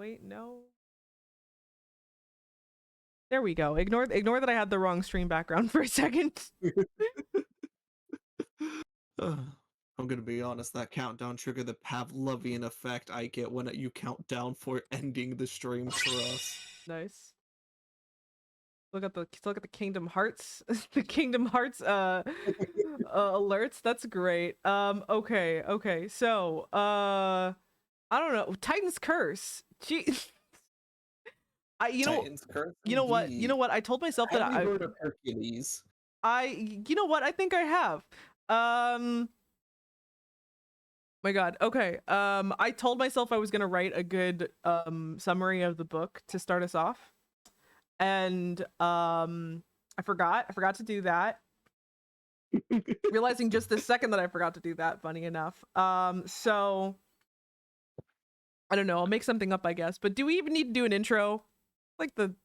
wait, no. There we go. Ignore that I had the wrong stream background for a second. I'm gonna be honest, that countdown triggered the Pavlovian effect I get when you count down for ending the stream for us. Nice. Look at the Kingdom Hearts the Kingdom Hearts alerts. That's great. Okay. So, I don't know. Titan's Curse. Gee. Titan's Curse, you know what? indeed. I told myself that Have you heard of Hercules? you know what? I think I have. My God. Okay. I told myself I was gonna write a good summary of the book to start us off, and I forgot to do that. Realizing just this second that I forgot to do that. Funny enough. So I don't know. I'll make something up, I guess. But do we even need to do an intro? Like the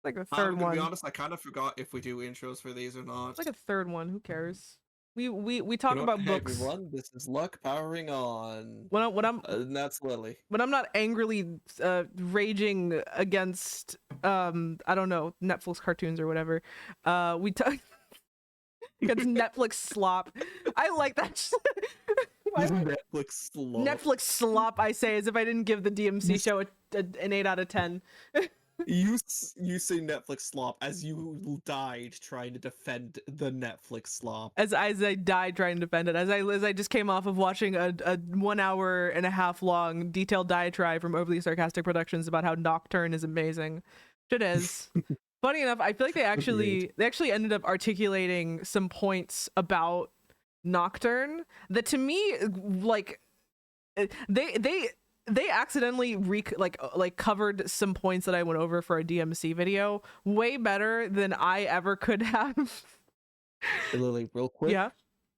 third one. To be honest, I kind of forgot if we do intros for these or not. It's like a third one. Who cares? We talk about hey, books. Everyone, this is Luck powering on. When I'm and that's Lily. When I'm not angrily raging against I don't know, Netflix cartoons or whatever, we talk against Netflix slop. I like that. Netflix slop. Netflix slop. I say as if I didn't give the DMC show an 8 out of 10. You say Netflix slop as you died trying to defend the Netflix slop. As I died trying to defend it. As I just came off of watching a 1 hour and a half long detailed diatribe from Overly Sarcastic Productions about how Nocturne is amazing. It is. Funny enough, I feel like they actually ended up articulating some points about Nocturne that to me, like, they accidentally covered some points that I went over for a DMC video way better than I ever could have. Lily, real quick. Yeah.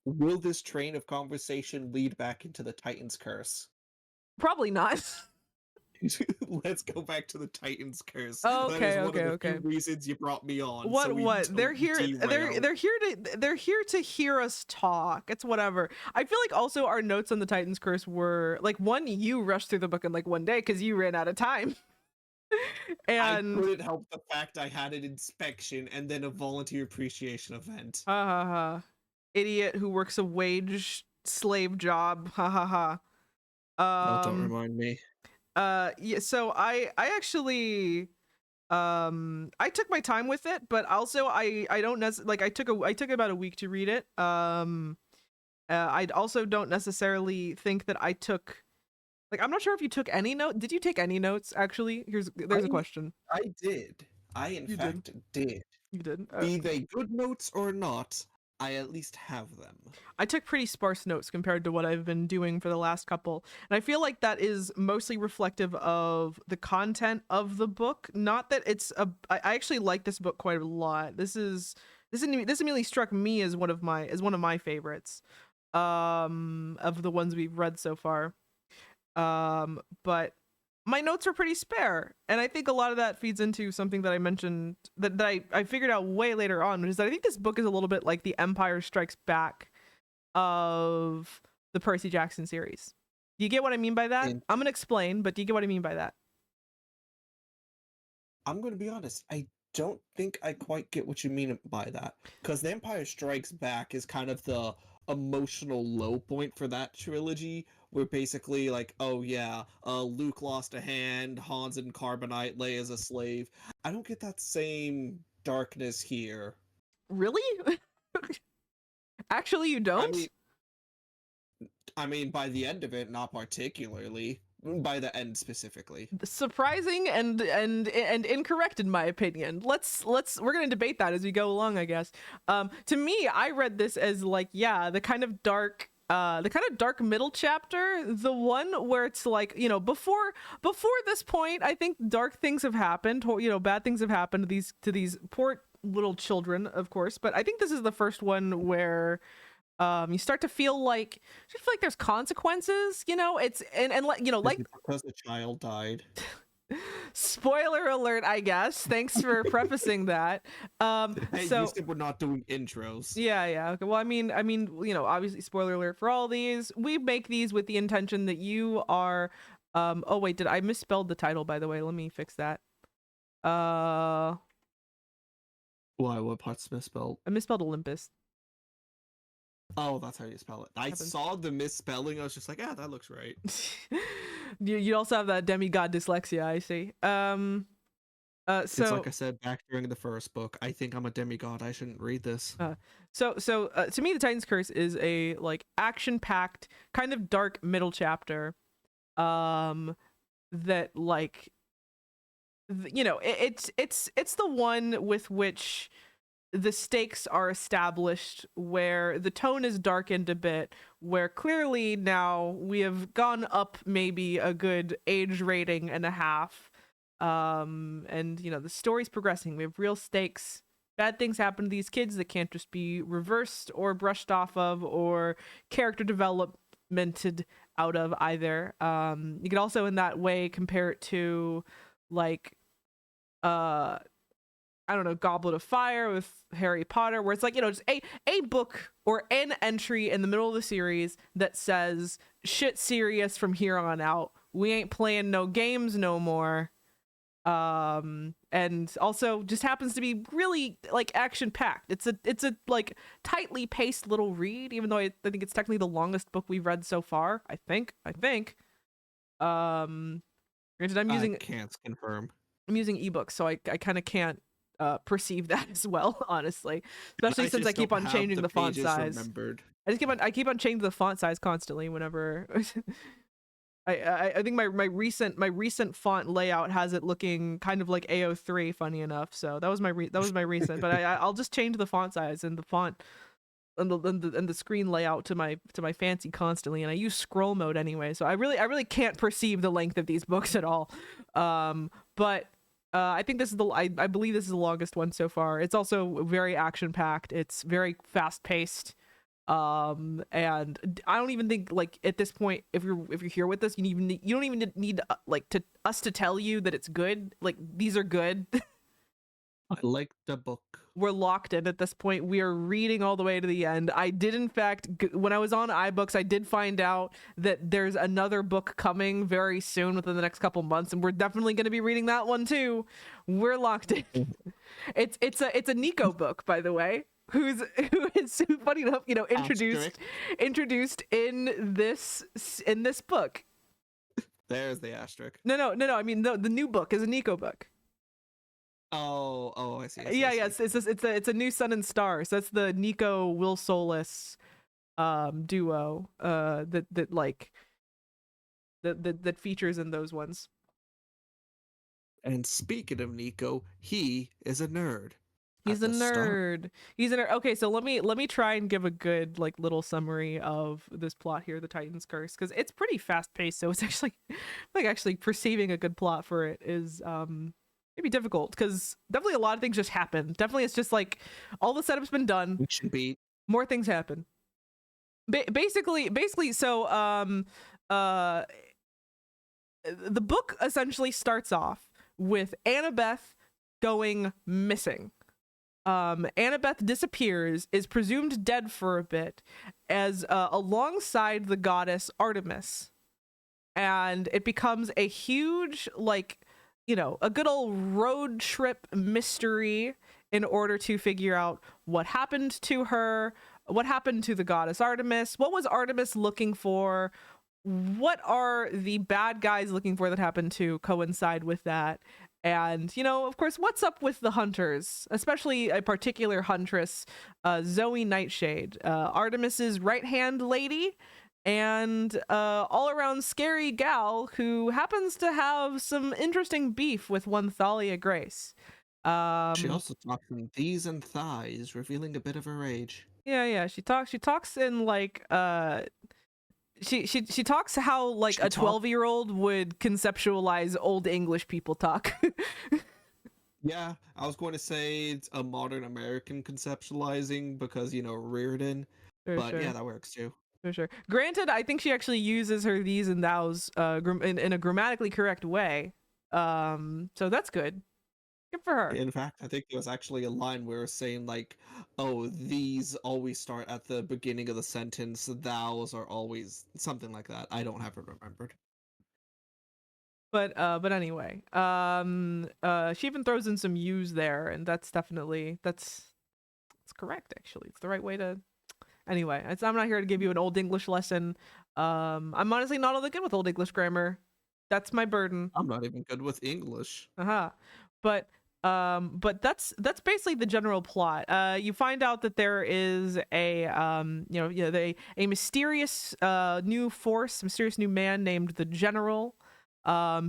Will this train of conversation lead back into the Titan's Curse? Probably not. Let's go back to the Titan's Curse. Okay. That is one of the few reasons you brought me on. What? They're here. They're here to hear us talk. It's whatever. I feel like also our notes on the Titan's Curse were like, one, you rushed through the book in like one day because you ran out of time. And I couldn't help the fact I had an inspection and then a volunteer appreciation event. Ha ha ha. Idiot who works a wage slave job. Ha ha ha. Don't remind me. Yeah, so I actually I took my time with it, but also I don't like I took about a week to read it. I also don't necessarily think that I took, like, I'm not sure if you took any note. Did you take any notes actually? There's a question. I did. I in fact did. You did? Be they good notes or not, I at least have them. I took pretty sparse notes compared to what I've been doing for the last couple. And I feel like that is mostly reflective of the content of the book. Not that it's I actually like this book quite a lot. This immediately struck me as one of my favorites of the ones we've read so far. But my notes are pretty spare, and I think a lot of that feeds into something that I mentioned that I figured out way later on, which is that I think this book is a little bit like the Empire Strikes Back of the Percy Jackson series. Do you get what I mean by that? I'm gonna explain, but do you get what I mean by that? I'm gonna be honest, I don't think I quite get what you mean by that, because the Empire Strikes Back is kind of the emotional low point for that trilogy, where basically, like, oh yeah, Luke lost a hand, Han's in carbonite, Leia's a slave. I don't get that same darkness here. Really? Actually, you don't? I mean, by the end of it, not particularly. By the end specifically. Surprising and incorrect in my opinion. We're gonna debate that as we go along, I guess. To me, I read this as like, yeah, the kind of dark middle chapter, the one where it's like, you know, before this point, I think dark things have happened, you know, bad things have happened to these poor little children, of course, but I think this is the first one where you start to feel like there's consequences, you know. It's and you know, like because the child died. Spoiler alert, I guess. Thanks for prefacing that. Hey, so you said we're not doing intros. Yeah. Okay. Well, I mean, you know, obviously, spoiler alert for all these. We make these with the intention that you are Oh wait, did I misspelled the title, by the way? Let me fix that. Uh, Why? What part's misspelled? I misspelled Olympus. Oh, that's how you spell it. I Happens. saw the misspelling. I was just like, yeah, that looks right. You also have that demigod dyslexia, I see. It's like So I said back during the first book. I think I'm a demigod. I shouldn't read this. to me, the Titan's Curse is a like action-packed, kind of dark middle chapter. That like it's the one with which the stakes are established, where the tone is darkened a bit, where clearly now we have gone up maybe a good age rating and a half, and the story's progressing. We have real stakes. Bad things happen to these kids that can't just be reversed or brushed off of or character developmented out of either. You could also in that way compare it to like uh I don't know, Goblet of Fire with Harry Potter, where it's like, just a book or an entry in the middle of the series that says shit serious from here on out. We ain't playing no games no more. And also just happens to be really like action packed. It's a like tightly paced little read, even though I think it's technically the longest book we've read so far. I think. Um, Granted, I can't confirm. I'm using ebooks, so I kind of can't perceive that as well, honestly. Especially I since I just keep don't on have changing the the font pages size. remembered. I keep on changing the font size constantly whenever I think my recent font layout has it looking kind of like AO3, funny enough. So that was my recent, but I'll just change the font size and the font and the screen layout to my fancy constantly, and I use scroll mode anyway, so I really can't perceive the length of these books at all. But I think this is I believe this is the longest one so far. It's also very action packed. It's very fast paced. And I don't even think like at this point, if you're here with us, you don't even need like to us to tell you that it's good. Like these are good. I like the book. We're locked in at this point. We are reading all the way to the end. I did, in fact, when I was on iBooks, I did find out that there's another book coming very soon within the next couple months, and we're definitely going to be reading that one too. We're locked in. It's a Nico book, by the way, who is funny enough, Asterisk. introduced in this book. There's the asterisk. No. I mean, the new book is a Nico book. Oh, I see. I see, Yeah, I see. it's a new Sun and Stars. That's the Nico Will Solus duo that features in those ones. And speaking of Nico, he is a nerd. He's At a the start. nerd. He's a nerd. Okay, so let me try and give a good like little summary of this plot here, the Titan's Curse, because it's pretty fast paced. So it's actually like actually perceiving a good plot for it is maybe difficult, because definitely a lot of things just happen. Definitely, it's just like all the setup's been done. Action beat. More things happen. Basically, so uh, the book essentially starts off with Annabeth going missing. Annabeth disappears, is presumed dead for a bit, as alongside the goddess Artemis, and it becomes a huge a good old road trip mystery in order to figure out what happened to her, what happened to the goddess Artemis, what was Artemis looking for, what are the bad guys looking for that happened to coincide with that, and of course, what's up with the hunters, especially a particular huntress, Zoe Nightshade, Artemis's right hand lady, and all around scary gal who happens to have some interesting beef with one Thalia Grace. She um also talks in these and thighs, revealing a bit of her age. yeah, she talks in like she talks how like She a talks. 12-year-old would conceptualize old English people talk. Yeah, I was going to say it's a modern American conceptualizing because Reardon, For but yeah, sure. that works too. For sure. Granted, I think she actually uses her these and thous in a grammatically correct way. So that's good. Good for her. In fact, I think there was actually a line where it was saying like, "Oh, these always start at the beginning of the sentence. Thous are always something like that." I don't have it remembered. But anyway, she even throws in some U's there, and that's definitely that's correct. Actually, it's the right way to. Anyway, I'm not here to give you an old English lesson. I'm honestly not all that good with old English grammar. That's my burden. I'm not even good with English. Uh-huh. But but that's basically the general plot. You find out that there is a a mysterious new force, mysterious new man named the General.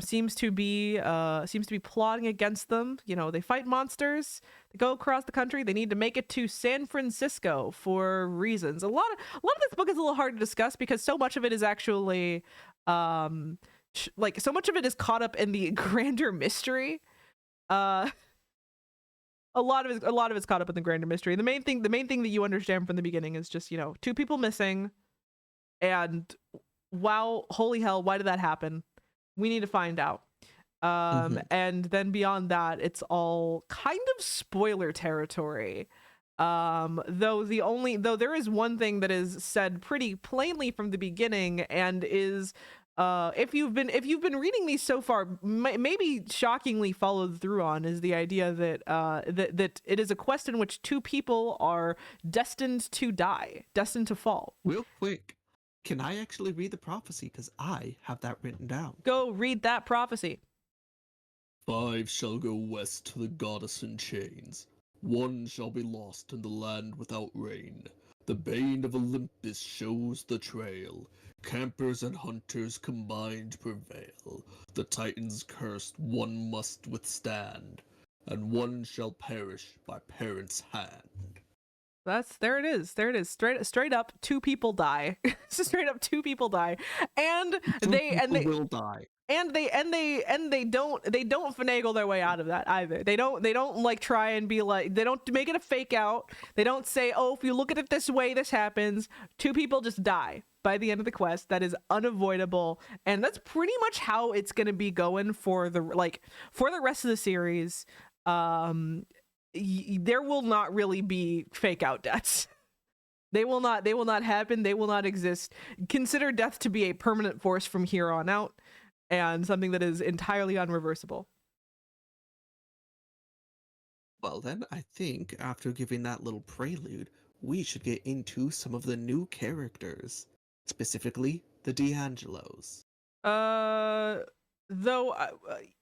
Seems to be plotting against them. You know, they fight monsters. They go across the country. They need to make it to San Francisco for reasons. A lot of this book is a little hard to discuss because so much of it is actually like so much of it is caught up in the grander mystery. Uh a lot of it's caught up in the grander mystery. The main thing that you understand from the beginning is just, you know, two people missing, and wow, holy hell, why did that happen? We need to find out. And then beyond that, it's all kind of spoiler territory. Though there is one thing that is said pretty plainly from the beginning, and is if you've been reading these so far, maybe shockingly followed through on, is the idea that that it is a quest in which two people are destined to die, destined to fall. Real quick, can I actually read the prophecy? Because I have that written down. Go read that prophecy. 5 shall go west to the goddess in chains. 1 shall be lost in the land without rain. The bane of Olympus shows the trail. Campers and hunters combined prevail. The Titans cursed 1 must withstand, and 1 shall perish by parents' hand. There it is. Straight up 2 people die. Straight up 2 people die. And they will die. And they don't finagle their way out of that either. They don't like try and be like, they don't make it a fake out. They don't say, oh, if you look at it this way, this happens. 2 people just die by the end of the quest. That is unavoidable, and that's pretty much how it's gonna be going for the rest of the series. There will not really be fake out deaths. They will not happen. They will not exist. Consider death to be a permanent force from here on out, and something that is entirely unreversible. Well then, I think after giving that little prelude, we should get into some of the new characters, specifically the D'Angelos. Though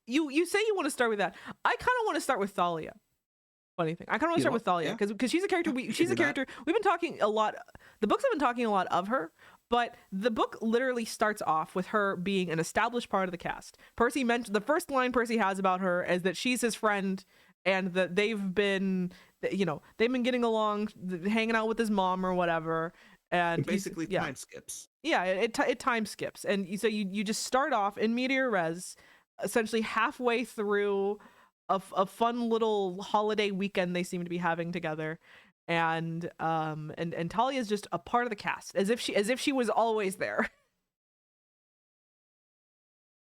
you say you want to start with that. I kind of want to start with Thalia. Funny thing, I kind of want to start with Thalia because she's a character we've been talking a lot. The books have been talking a lot of her, but the book literally starts off with her being an established part of the cast. Percy mentioned, the first line Percy has about her is that she's his friend, and that they've been getting along, hanging out with his mom or whatever. And it basically time skips. Yeah, it time skips, and so you just start off in medias res, essentially halfway through a fun little holiday weekend they seem to be having together, and Talia is just a part of the cast, as if she was always there.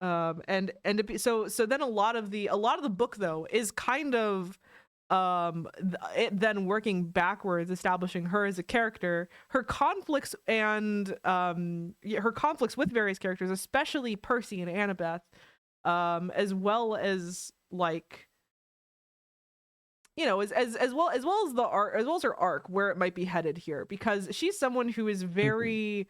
So then a lot of the book though is kind of it then working backwards, establishing her as a character, her conflicts with various characters, especially Percy and Annabeth, as well as like, you know, as well as the arc, as well as her arc, where it might be headed here, because she's someone who is very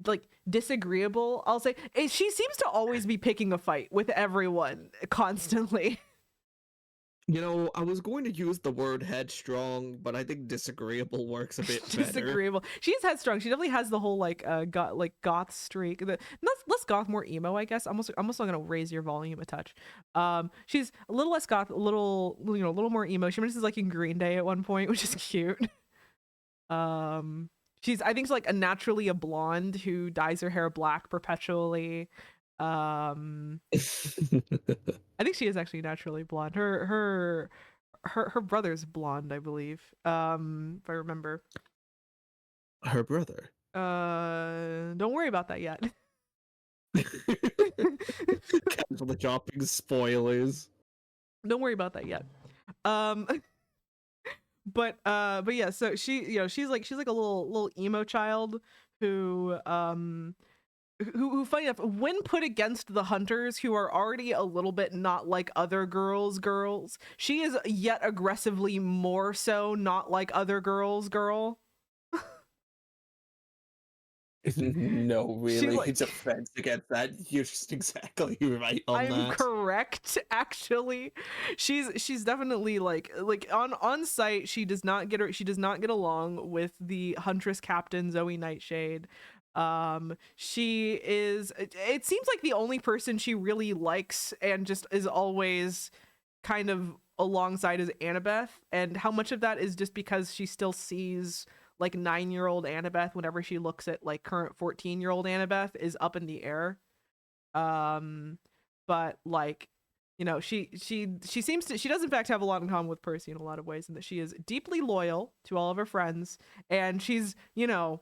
like disagreeable, I'll say. She seems to always be picking a fight with everyone constantly. You know, I was going to use the word headstrong, but I think disagreeable works a bit better. Disagreeable. She's headstrong. She definitely has the whole goth streak. Less goth, more emo, I guess. I'm also gonna raise your volume a touch. She's a little less goth, a little more emo. She mentions like in Green Day at one point, which is cute. I think she's like naturally a blonde who dyes her hair black perpetually. I think she is actually naturally blonde. Her brother's blonde, I believe. If I remember. Her brother. Don't worry about that yet. Cancel the dropping spoilers. Don't worry about that yet. But yeah, so she's like a little emo child who who funny enough, when put against the hunters, who are already a little bit not like other girls, she is yet aggressively more so not like other girl. No, She's really, like, defense against that. You're just exactly right on I'm that. correct, actually. She's definitely like on site, she does not get along with the huntress captain Zoe Nightshade. She is, it seems like the only person she really likes and just is always kind of alongside is Annabeth, and how much of that is just because she still sees like 9-year-old Annabeth whenever she looks at like current 14-year-old Annabeth is up in the air. um but like, you know, she seems to, she does in fact have a lot in common with Percy in a lot of ways, and that she is deeply loyal to all of her friends, and she's, you know,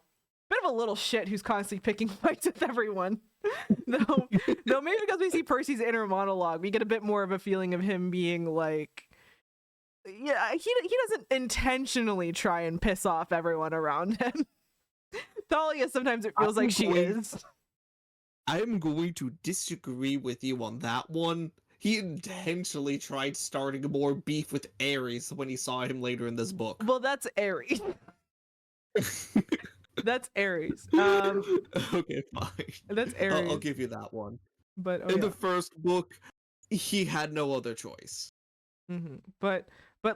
bit of a little shit who's constantly picking fights with everyone. though though maybe because we see Percy's inner monologue, we get a bit more of a feeling of him being like, yeah, he doesn't intentionally try and piss off everyone around him. Thalia, sometimes it feels like she is. I'm going to disagree with you on that one. He intentionally tried starting more beef with Ares when he saw him later in this book. Well, that's Ares. That's Ares. Okay, fine. That's I'll Ares. give you that one. But oh In the yeah. first book, he had no other choice. But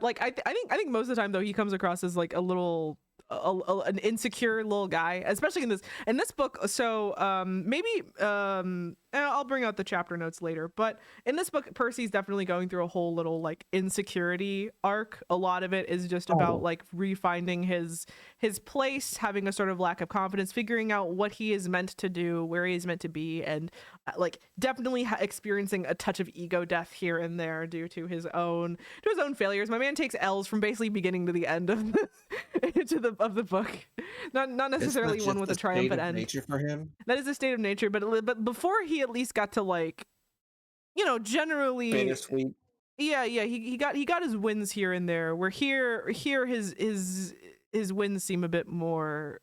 like I think most of the time though he comes across as like a little an insecure little guy, especially in this book. So maybe and I'll bring out the chapter notes later, but in this book Percy's definitely going through a whole little like insecurity arc. A lot of it is just about Oh. like refinding his place, having a sort of lack of confidence, figuring out what he is meant to do, where he is meant to be, and like definitely experiencing a touch of ego death here and there due to his own failures. My man takes L's from basically beginning to the end of of the book. Not Is that necessarily one just with the a state triumphant of end. nature for him? That is the state of nature, but before he at least got to like, you know, generally, Bittersweet. yeah, he got his wins here and there. Where here his wins seem a bit more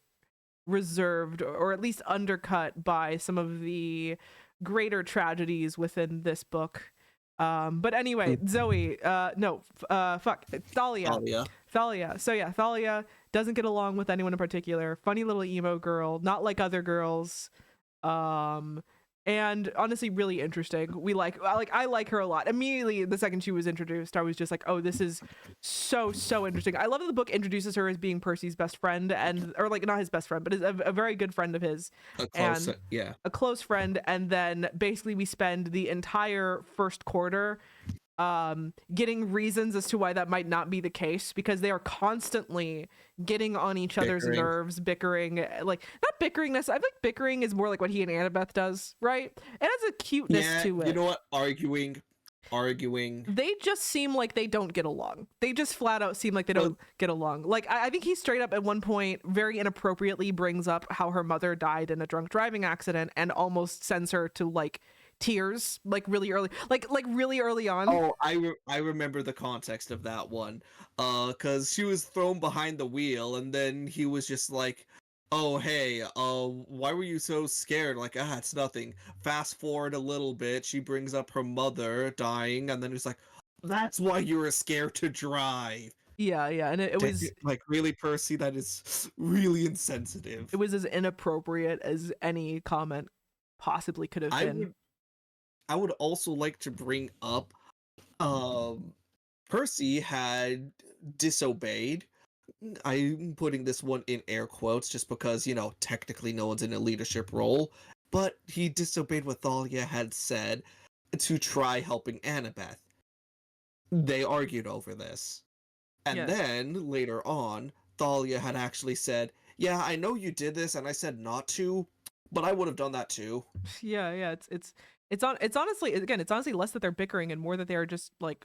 reserved, or at least undercut by some of the greater tragedies within this book. But anyway, Zoe, no, fuck, Thalia. Oh yeah. Thalia. So yeah, Thalia doesn't get along with anyone in particular. Funny little emo girl, not like other girls. Um, and honestly, really interesting. I like her a lot. Immediately, the second she was introduced, I was just like, oh, this is so interesting. I love that the book introduces her as being Percy's best friend, and or like not his best friend, but is a very good friend of his, A close, and yeah. a close friend. And then basically we spend the entire first quarter getting reasons as to why that might not be the case, because they are constantly getting on each other's Bickering. nerves, bickering, like not bickeringness. I think bickering is more like what he and Annabeth does, right? It has a cuteness Yeah, to you it. know what? Arguing. They just seem like they don't get along. They just flat out seem like they don't get along. Like I think he straight up at one point very inappropriately brings up how her mother died in a drunk driving accident and almost sends her to like tears like really early, like really early on. Oh, I remember the context of that one. Cause she was thrown behind the wheel, and then he was just like, "Oh, hey, why were you so scared?" Like, it's nothing. Fast forward a little bit, she brings up her mother dying, and then he's like, "That's why you were scared to drive." Yeah, and it was Like, really, Percy? That is really insensitive. as inappropriate as any comment possibly could have I been. would I would also like to bring up, um, Percy had disobeyed. I'm putting this one in air quotes just because, technically no one's in a leadership role, but he disobeyed what Thalia had said to try helping Annabeth. They argued over this. And Yeah. then, later on, Thalia had actually said, "Yeah, I know you did this and I said not to, but I would have done that too." Yeah, it's honestly, again, it's honestly less that they're bickering and more that they are just like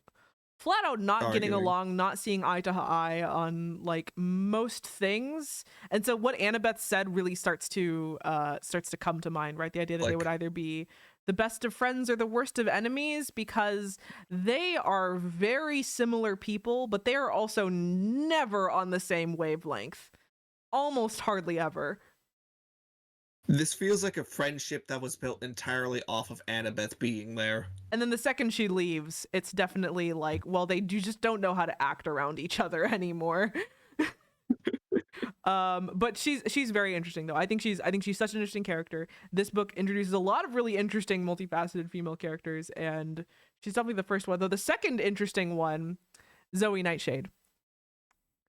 flat out not getting Arguing. along, not seeing eye to eye on like most things. And so what Annabeth said really starts to come to mind, right? The idea that they would Like, either be the best of friends or the worst of enemies, because they are very similar people, but they are also never on the same wavelength. Almost hardly ever. This feels like a friendship that was built entirely off of Annabeth being there. And then the second she leaves, it's definitely like, well, they do just don't know how to act around each other anymore. But she's very interesting though. I think she's such an interesting character. This book introduces a lot of really interesting multifaceted female characters, and she's definitely the first one. Though the second interesting one, Zoe Nightshade.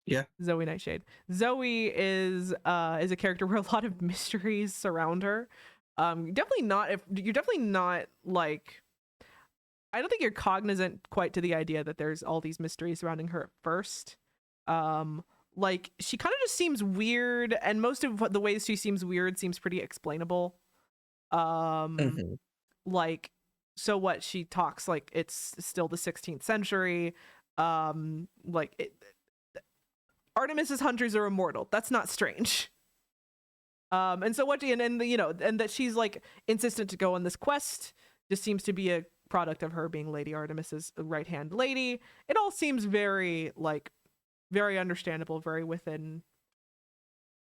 Yeah. Zoe Nightshade. Zoe is a character where a lot of mysteries surround her. You're definitely not like, I don't think you're cognizant quite to the idea that there's all these mysteries surrounding her at first. Like she kind of just seems weird, and most of the ways she seems weird seems pretty explainable. Mhm. Like, so what, she talks like it's still the 16th century. Like Artemis's hunters are immortal. That's not strange. And so what, and you know, and that she's like insistent to go on this quest just seems to be a product of her being Lady Artemis's right hand lady. It all seems very like very understandable,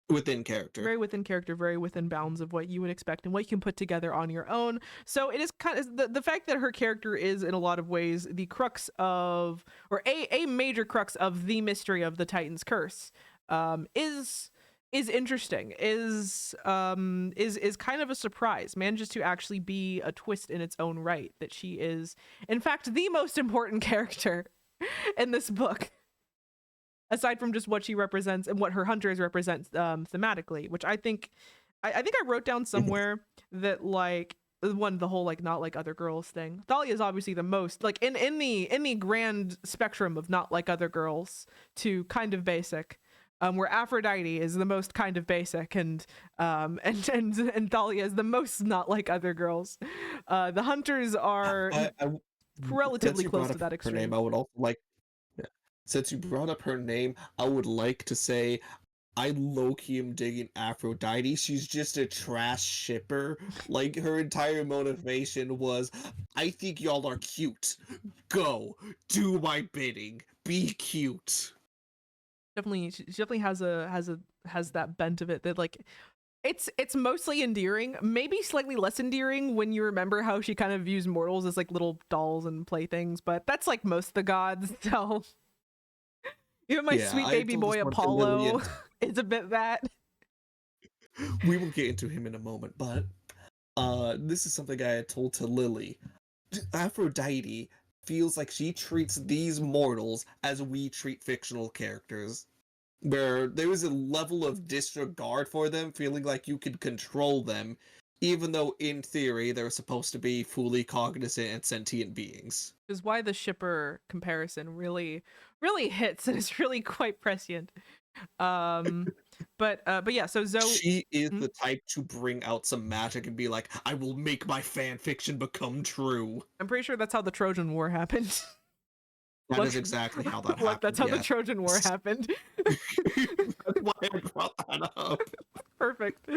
Within character. very within character, very within bounds of what you would expect and what you can put together on your own. So it is kind of the fact that her character is in a lot of ways the crux of, or a major crux of the mystery of the Titan's curse, is interesting, is kind of a surprise, manages to actually be a twist in its own right, that she is in fact the most important character in this book, aside from just what she represents and what her hunters represent thematically, which I think I wrote down somewhere that like the whole like not like other girls thing. Thalia is obviously the most like in the grand spectrum of not like other girls to kind of basic. Where Aphrodite is the most kind of basic, and Thalia is the most not like other girls. The hunters are Since relatively you close brought to up that her name, extreme. I would also like. Yeah. Since you brought up her name, I would like to say I low-key am digging Aphrodite. She's just a trash shipper. Like her entire motivation was, I think y'all are cute. Go, do my bidding. Be cute. Definitely, she definitely has that bent of it that like it's mostly endearing, maybe slightly less endearing when you remember how she kind of views mortals as like little dolls and playthings, but that's like most of the gods. So even my Yeah, sweet I baby told this boy one to Lily, Apollo and is a bit that. we will get into him in a moment. But this is something I had told to Lily. Aphrodite feels like she treats these mortals as we treat fictional characters, where there is a level of disregard for them, feeling like you can control them, even though in theory they're supposed to be fully cognizant and sentient beings. Is why the shipper comparison really hits, and it's really quite prescient. Um, but yeah, so Zoe. She is Hmm? the type to bring out some magic and be like, I will make my fan fiction become true. I'm pretty sure that's how the Trojan War happened. That Look, is exactly how that look, that's happened, how the yes. Trojan War happened. That's why I brought that up. Perfect.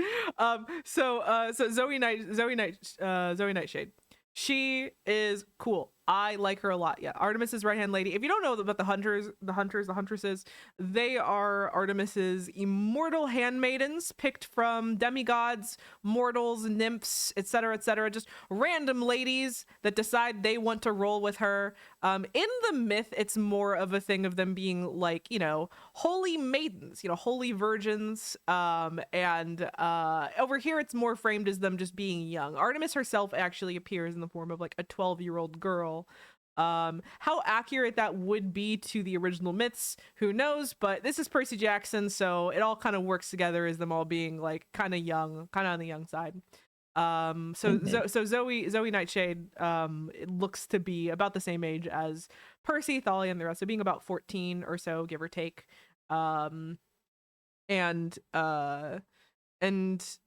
So Zoe Nightshade. She is cool. I like her a lot. Yeah, Artemis's right hand lady. If you don't know about the huntresses, they are Artemis's immortal handmaidens, picked from demigods, mortals, nymphs, etc., etc. Just random ladies that decide they want to roll with her. In the myth, it's more of a thing of them being like, you know, holy maidens, you know, holy virgins. And over here, it's more framed as them just being young. Artemis herself actually appears in the form of like a 12-year-old girl. How accurate that would be to the original myths, who knows? But this is Percy Jackson, so it all kind of works together as them all being like kind of young, kind of on the young side. So Zoe Nightshade, it looks to be about the same age as Percy, Thalia, and the rest, so being about 14 or so, give or take. Um, and and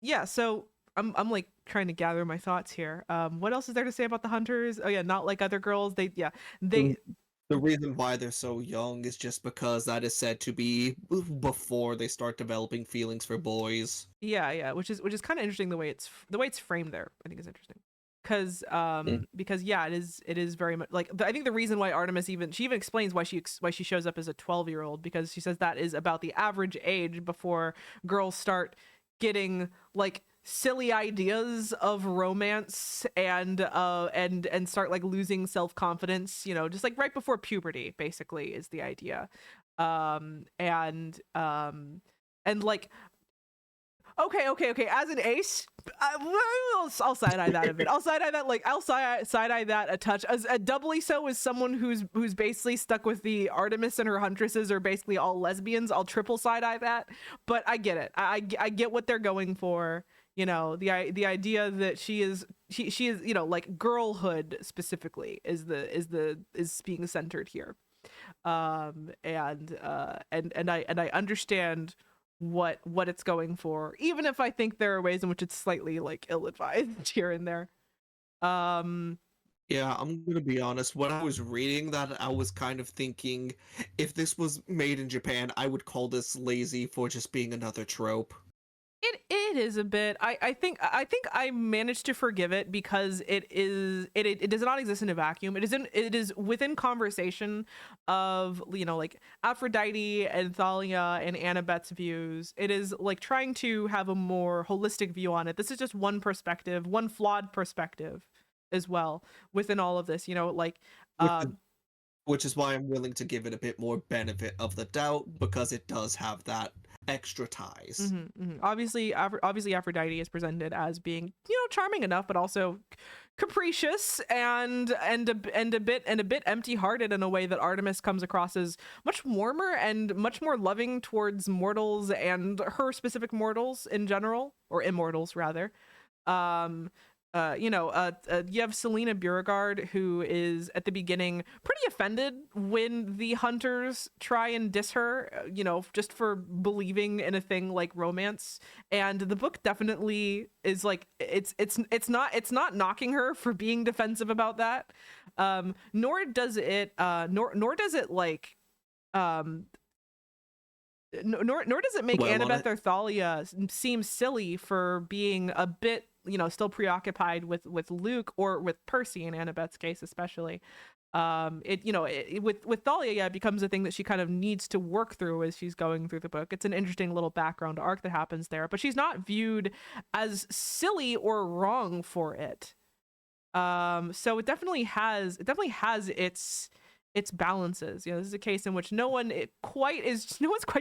yeah, so I'm like trying to gather my thoughts here. What else is there to say about the hunters? Oh yeah, not like other girls. They. The reason why they're so young is just because that is said to be before they start developing feelings for boys. Yeah, which is kind of interesting, the way it's framed there. I think is interesting. Because yeah, it is very much like I think the reason why Artemis even explains why she shows up as a 12-year-old, because she says that is about the average age before girls start getting like silly ideas of romance and start like losing self-confidence, you know, just like right before puberty basically is the idea. And like okay. As an ace, I'll side eye that a bit. I'll side eye that side eye that a touch. As doubly so as someone who's basically stuck with the Artemis and her huntresses are basically all lesbians. I'll triple side eye that. But I get it. I get what they're going for. You know, the idea that she is you know, like girlhood specifically is being centered here. And I understand what it's going for, even if I think there are ways in which it's slightly like ill-advised here and there. Yeah, I'm gonna be honest. When I was reading that, I was kind of thinking, if this was made in Japan, I would call this lazy for just being another trope. It is a bit. I think I managed to forgive it because it does not exist in a vacuum. It is within conversation of, you know, like Aphrodite and Thalia and Annabeth's views. It is like trying to have a more holistic view on it. This is just one perspective, one flawed perspective as well within all of this. You know, like Which is, which is why I'm willing to give it a bit more benefit of the doubt, because it does have that extra ties. Obviously, obviously Aphrodite is presented as being, you know, charming enough, but also capricious and a bit empty-hearted in a way that Artemis comes across as much warmer and much more loving towards mortals and her specific mortals in general, or immortals rather. Um, you have Selena Beauregard, who is at the beginning pretty offended when the hunters try and diss her, you know, just for believing in a thing like romance. And the book definitely is like it's not knocking her for being defensive about that. Nor does it nor does it like nor does it make Well on Annabeth it. or Thalia seem silly for being a bit, you know, still preoccupied with Luke, or with Percy in Annabeth's case especially. It, you know, with Thalia, yeah, it becomes a thing that she kind of needs to work through as she's going through the book. It's an interesting little background arc that happens there, but she's not viewed as silly or wrong for it. So it definitely has its balances. You know, this is a case in which no one's quite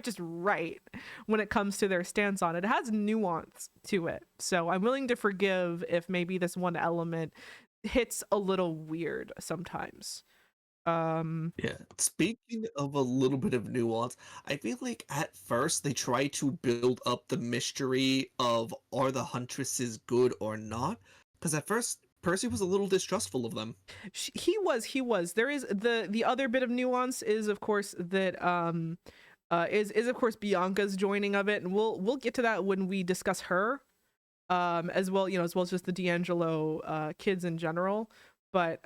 just right when it comes to their stance on it. It has nuance to it, so I'm willing to forgive if maybe this one element hits a little weird sometimes. Yeah. Speaking of a little bit of nuance, I feel like at first they try to build up the mystery of, are the huntresses good or not? Because at first Percy was a little distrustful of them. He was. There is the other bit of nuance is of course that is of course Bianca's joining of it, and we'll get to that when we discuss her, as well, you know, as well as just the D'Angelo kids in general. But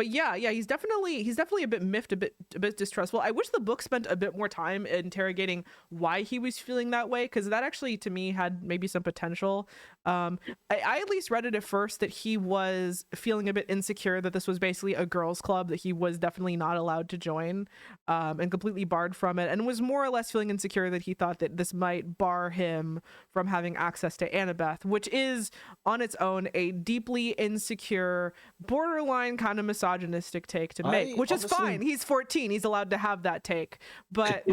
yeah, he's definitely a bit miffed, a bit distrustful. I wish the book spent a bit more time interrogating why he was feeling that way, because that actually to me had maybe some potential. I at least read it at first that he was feeling a bit insecure, that this was basically a girls' club that he was definitely not allowed to join, and completely barred from it, and was more or less feeling insecure that he thought that this might bar him from having access to Annabeth, which is on its own a deeply insecure, borderline kind of misogynistic take to make, I which is honestly fine. He's 14, he's allowed to have that take. But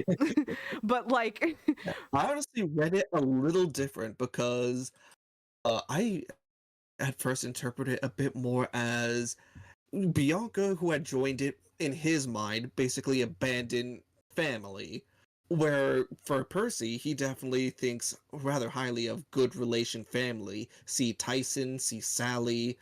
but like I honestly read it a little different, because I at first interpreted it a bit more as Bianca, who had joined it in his mind, basically abandoned family. Where for Percy, he definitely thinks rather highly of good relation family. See Tyson, see Sally,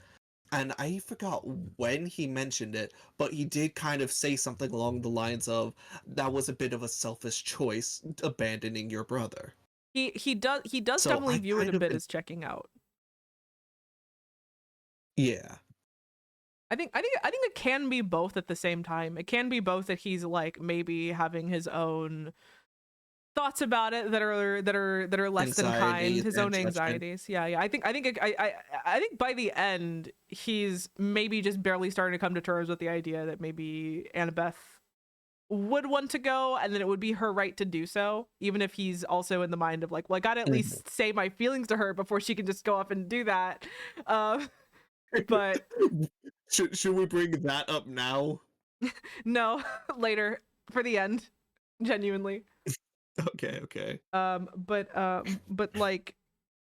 and I forgot when he mentioned it, but he did kind of say something along the lines of, that was a bit of a selfish choice, abandoning your brother. he does So definitely I view it a kind of, bit as checking out. yeah, I think it can be both at the same time. It can be both that he's like maybe having his own thoughts about it that are less than kind, anxieties his and own judgment. anxieties. Yeah. I think by the end he's maybe just barely starting to come to terms with the idea that maybe Annabeth would want to go, and then it would be her right to do so, even if he's also in the mind of like, well, I gotta at least say my feelings to her before she can just go off and do that. But should we bring that up now? no, later for the end, genuinely. Okay. But like,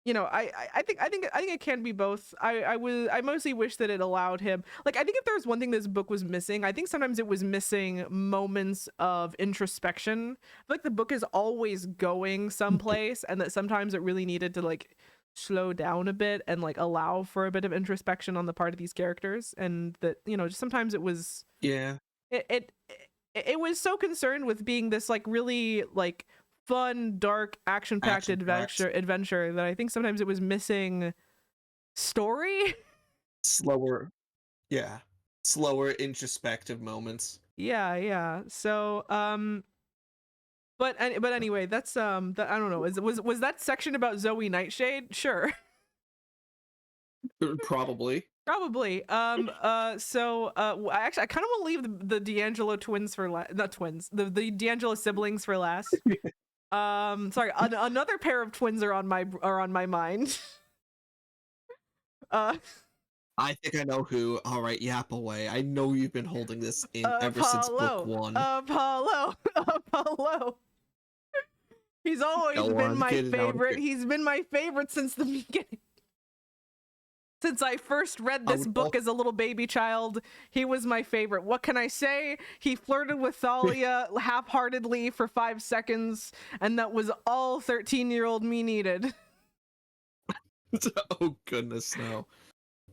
you know, I think it can be both. I mostly wish that it allowed him, like, I think if there was one thing this book was missing, I think sometimes it was missing moments of introspection. I feel like the book is always going someplace, and that sometimes it really needed to like slow down a bit and like allow for a bit of introspection on the part of these characters, and that, you know, just sometimes it was it was so concerned with being this like really like fun, dark, action-packed adventure that I think sometimes it was missing story. Slower, introspective moments. Yeah. So but anyway, that's that, I don't know, was that section about Zoe Nightshade? Sure. Probably. So actually I kind of want to leave the D'Angelo twins for not twins, the D'Angelo siblings for last. Sorry, another pair of twins are on my mind. I think I know who. All right, yap away. I know you've been holding this in ever since book one. Apollo. He's always been my favorite. He's been my favorite since the beginning. Since I first read this book as a little baby child, he was my favorite. What can I say? He flirted with Thalia half-heartedly for 5 seconds, and that was all 13-year-old me needed. Oh goodness, no.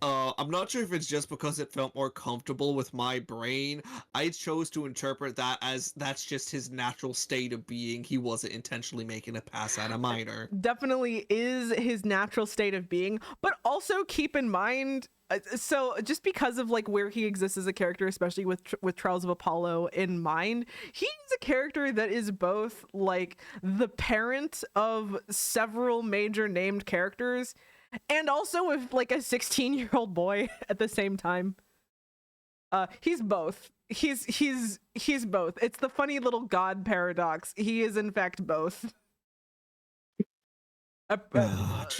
I'm not sure if it's just because it felt more comfortable with my brain. I chose to interpret that as that's just his natural state of being. He wasn't intentionally making a pass at a minor. Definitely is his natural state of being, but also keep in mind, so just because of like where he exists as a character, especially with Trials of Apollo in mind, he's a character that is both like the parent of several major named characters, and also with like a 16-year-old boy at the same time. He's both. He's both. It's the funny little god paradox. He is in fact both.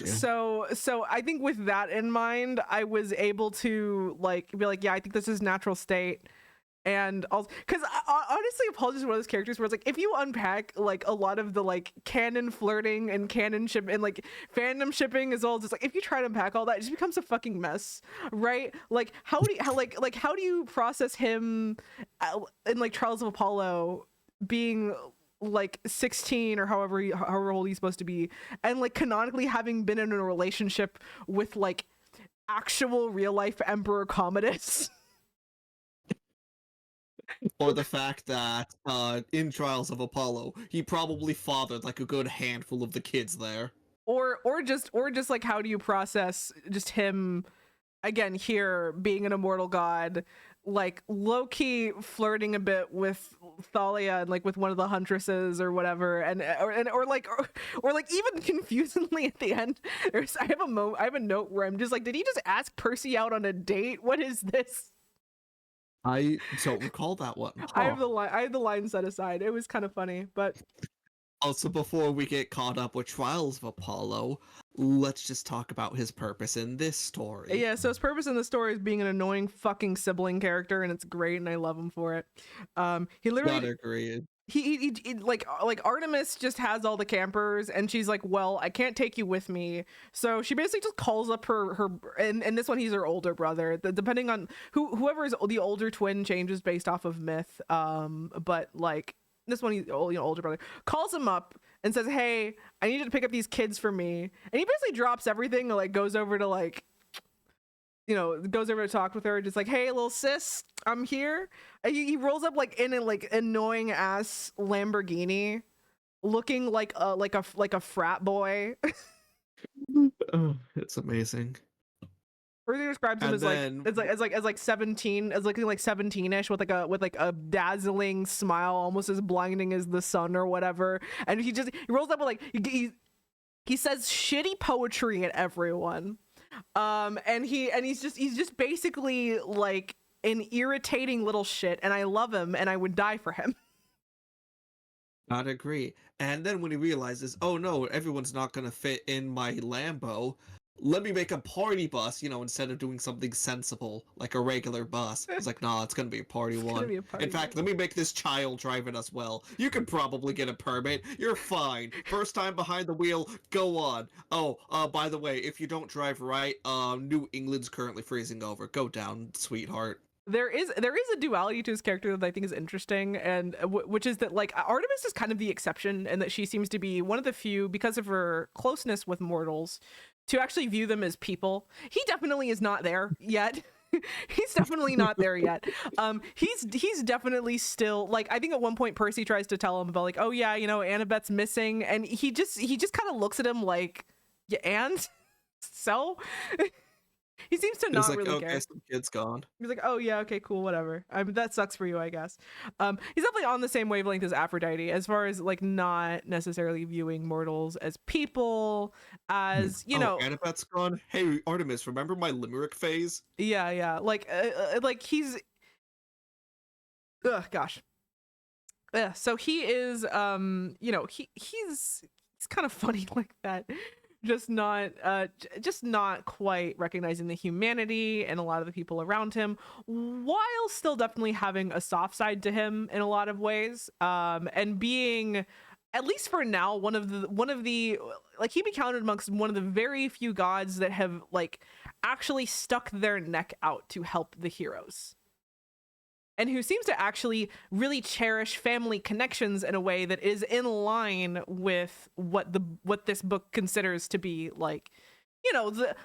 So I think with that in mind, I was able to like be like, yeah, I think this is natural state. And also, because honestly, Apollo is one of those characters where it's like, if you unpack like a lot of the like canon flirting and canon ship and like fandom shipping as well, just like if you try to unpack all that, it just becomes a fucking mess, right? Like how do you process him in like Trials of Apollo being like 16 or however old he's supposed to be, and like canonically having been in a relationship with like actual real life Emperor Commodus. Or the fact that in Trials of Apollo, he probably fathered like a good handful of the kids there. Or just like, how do you process just him again here being an immortal god, like low-key flirting a bit with Thalia and like with one of the huntresses or whatever, or like even confusingly at the end, I have a note where I'm just like, did he just ask Percy out on a date? What is this? I don't recall that one. Huh. I have the line set aside. It was kind of funny, but also before we get caught up with Trials of Apollo, let's just talk about his purpose in this story. Yeah, so his purpose in the story is being an annoying fucking sibling character, and it's great, and I love him for it. He literally Not agreed. He like Artemis just has all the campers, and she's like, well, I can't take you with me, so she basically just calls up her and this one he's her older brother, depending on whoever is the older twin changes based off of myth, but like this one he's older brother calls him up and says, hey, I need you to pick up these kids for me, and he basically drops everything and like goes over to like, goes over to talk with her, just like, hey, little sis, I'm here. And he rolls up like in a like annoying ass Lamborghini, looking like a frat boy. Oh, it's amazing. Percy describes him as like 17, as looking like 17ish with like a dazzling smile, almost as blinding as the sun or whatever. And he rolls up with like he says shitty poetry at everyone. And he's just basically like an irritating little shit, and I love him and I would die for him. I'd agree. And then when he realizes, oh no, everyone's not gonna fit in my Lambo, let me make a party bus, instead of doing something sensible, like a regular bus. He's like, nah, it's gonna be a party It's gonna one. be a In party fact, bus. let me make this child drive it as well. You can probably get a permit. You're fine. First time behind the wheel, go on. Oh, by the way, if you don't drive right, New England's currently freezing over. Go down, sweetheart. There is a duality to his character that I think is interesting, and which is that like Artemis is kind of the exception, and that she seems to be one of the few, because of her closeness with mortals, to actually view them as people. He definitely is not there yet. He's definitely not there yet. He's definitely still like, I think at one point Percy tries to tell him about like, oh yeah, Annabeth's missing, and he just kind of looks at him like, yeah, and so he seems to It's not like, really okay, care. some kid's gone. He's like, oh yeah, okay, cool, whatever. That sucks for you, I guess. He's definitely on the same wavelength as Aphrodite, as far as like not necessarily viewing mortals as people, as Oh, Annabeth's gone? Hey, Artemis, remember my limerick phase? yeah, like he's, gosh. Yeah, so he is, he's kind of funny like that. Just not quite recognizing the humanity and a lot of the people around him, while still definitely having a soft side to him in a lot of ways, and being, at least for now, one of the like, he be counted amongst one of the very few gods that have like actually stuck their neck out to help the heroes, and who seems to actually really cherish family connections in a way that is in line with what this book considers to be like,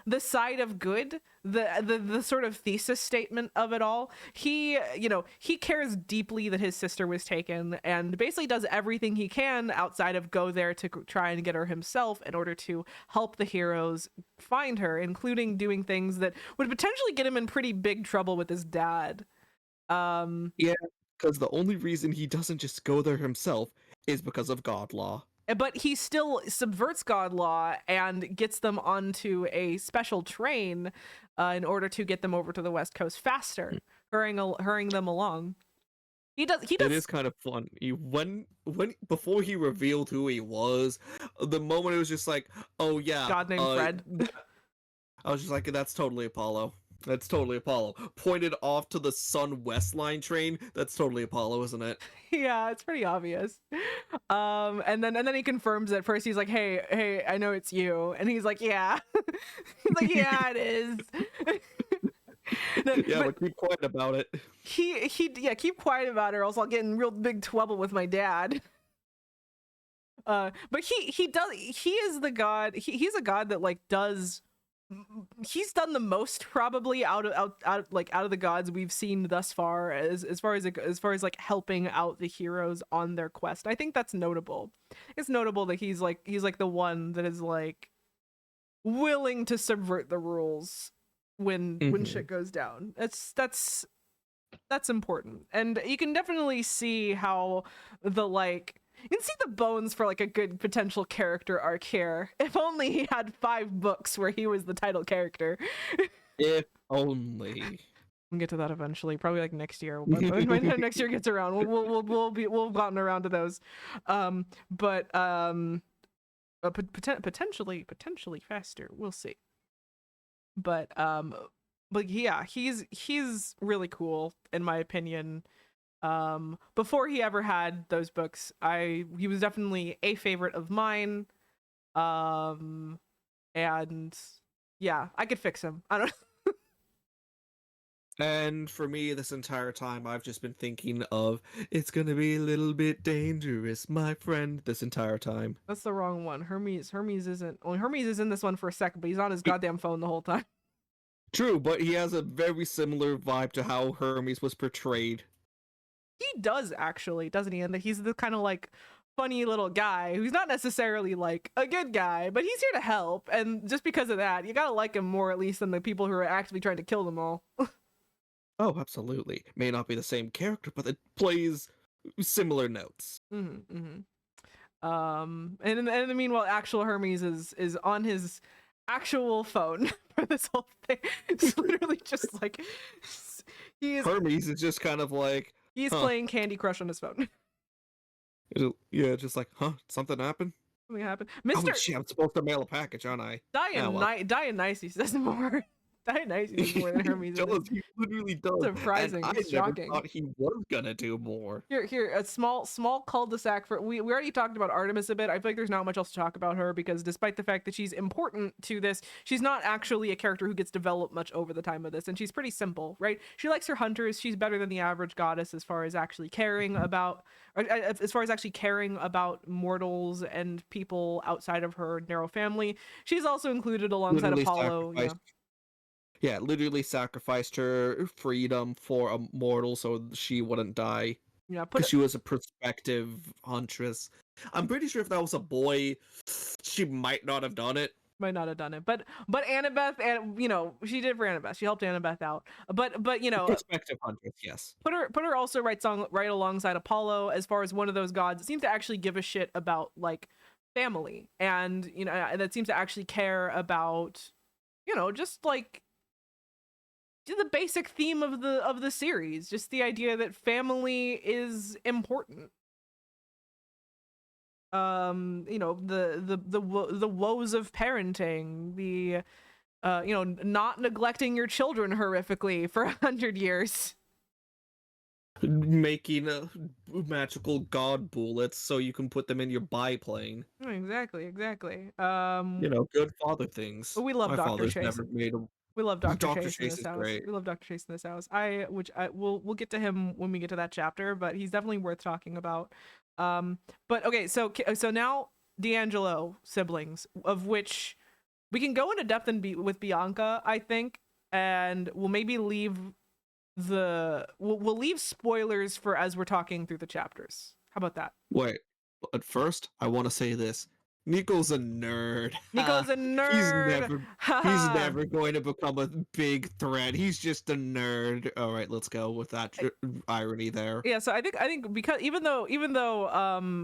the side of good, the sort of thesis statement of it all. He cares deeply that his sister was taken, and basically does everything he can outside of go there to try and get her himself in order to help the heroes find her, including doing things that would potentially get him in pretty big trouble with his dad. um Yeah, because the only reason he doesn't just go there himself is because of God law. but he still subverts god law and gets them onto a special train, in order to get them over to the west coast faster, hurrying them along. He It does. is kind of fun. When before he revealed who he was, the moment it was just like, oh yeah, God named Fred. I was just like, that's totally Apollo. That's totally Apollo. Pointed off to the Sun West Line train. That's totally Apollo, isn't it? Yeah, it's pretty obvious. And then he confirms it. First he's like, hey, I know it's you, and he's like, yeah. He's like, yeah, it is. No, Yeah, but but keep quiet about it. yeah, keep quiet about it, or else I'll get in real big trouble with my dad. But he is the god. He's a god that like does. He's done the most probably out of the gods we've seen thus far, as far as like helping out the heroes on their quest. I think that's notable. It's notable that he's like the one that is like willing to subvert the rules when Mhm. shit goes down. That's important, and you can definitely see how the like you can see the bones for like a good potential character arc here. If only he had 5 books where he was the title character. If only. We'll get to that eventually, probably like next year. When next year gets around, we'll have gotten around to those. But potentially faster. We'll see. But yeah, he's really cool in my opinion. Before he ever had those books, he was definitely a favorite of mine. um and yeah, I could fix him. I don't. And for me, this entire time, I've just been thinking of, it's gonna be a little bit dangerous, my friend, this entire time. That's the wrong one. Hermes isn't. Well, Hermes is in this one for a second, but he's on his goddamn phone the whole time. True, but he has a very similar vibe to how Hermes was portrayed. He does actually, doesn't he? And that he's the kind of like funny little guy who's not necessarily like a good guy, but he's here to help. And just because of that, you gotta like him more at least than the people who are actively trying to kill them all. Oh, absolutely. May not be the same character, but it plays similar notes. Mm-hmm, mm-hmm. And in the meanwhile, actual Hermes is on his actual phone for this whole thing. It's literally just like he is Hermes is just kind of like, he's huh, playing Candy Crush on his phone. Yeah, just like, huh? Something happened? Something happened. Oh Mr. shit! I'm supposed to mail a package, aren't I? Ah, well. Dionysus does more. Dionysus does more than He Hermes in this. does. He literally does. And Surprising. I It's never shocking. thought he was gonna do more. Here, a small cul-de-sac for we already talked about Artemis a bit. I feel like there's not much else to talk about her because despite the fact that she's important to this, she's not actually a character who gets developed much over the time of this, and she's pretty simple, right? She likes her hunters. She's better than the average goddess as far as actually caring about, as far as actually caring about mortals and people outside of her narrow family. She's also included alongside Literally Apollo. Yeah. sacrificed. Yeah, literally sacrificed her freedom for a mortal so she wouldn't die. Yeah, Because she was a prospective huntress. I'm pretty sure if that was a boy, she might not have done it. might not have done it, but Annabeth, and she did for Annabeth. She helped Annabeth out, but Prospective huntress, yes. put her also right alongside Apollo as far as one of those gods that seems to actually give a shit about like family, and that seems to actually care about just like the basic theme of the series, just the idea that family is important. The woes of parenting, the not neglecting your children horrifically for 100 years, Making magical god bullets so you can put them in your biplane. exactly. Good father things. But we love My Dr. father's Chase. never made a. We love Dr. Dr. Chase in Chase this is house. great. We love Dr. Chase in this house. We'll get to him when we get to that chapter, but he's definitely worth talking about. But okay, so now D'Angelo siblings, of which we can go into depth with Bianca, I think, and we'll maybe leave we'll leave spoilers for as we're talking through the chapters. How about that? Wait, but first, I want to say this. Nico's a nerd. Nico's a He's nerd. never he's never going to become a big threat. He's just a nerd. All right, let's go with that irony there. Yeah, so I think because even though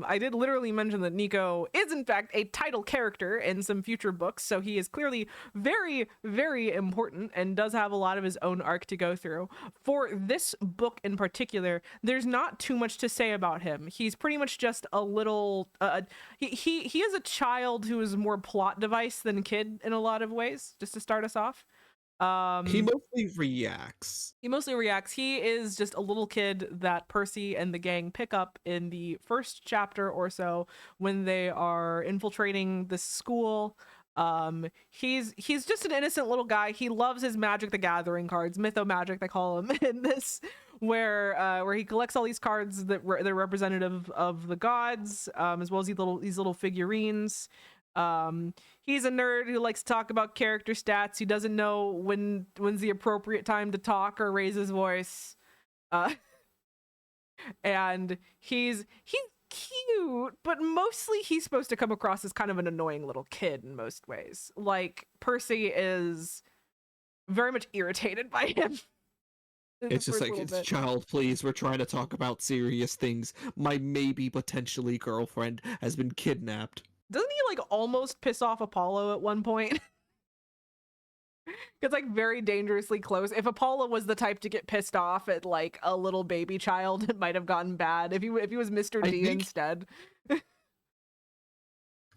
I did literally mention that Nico is in fact a title character in some future books, so he is clearly very, very important and does have a lot of his own arc to go through. For this book in particular, there's not too much to say about him. He's pretty much just a little he is a child who is more plot device than kid in a lot of ways, just to start us off. He mostly reacts. He is just a little kid that Percy and the gang pick up in the first chapter or so when they are infiltrating the school. He's just an innocent little guy. He loves his Magic the Gathering cards, Mytho Magic they call him in this, where he collects all these cards that they're representative of the gods, as well as these little figurines. He's a nerd who likes to talk about character stats. He doesn't know when's the appropriate time to talk or raise his voice. And he's cute, but mostly he's supposed to come across as kind of an annoying little kid in most ways. Like Percy is very much irritated by him. It's just like, child, please, we're trying to talk about serious things. My maybe potentially girlfriend has been kidnapped. Doesn't he like almost piss off Apollo at one point? It's like very dangerously close. If Apollo was the type to get pissed off at like a little baby child, it might have gotten bad. If he was Mr. D instead.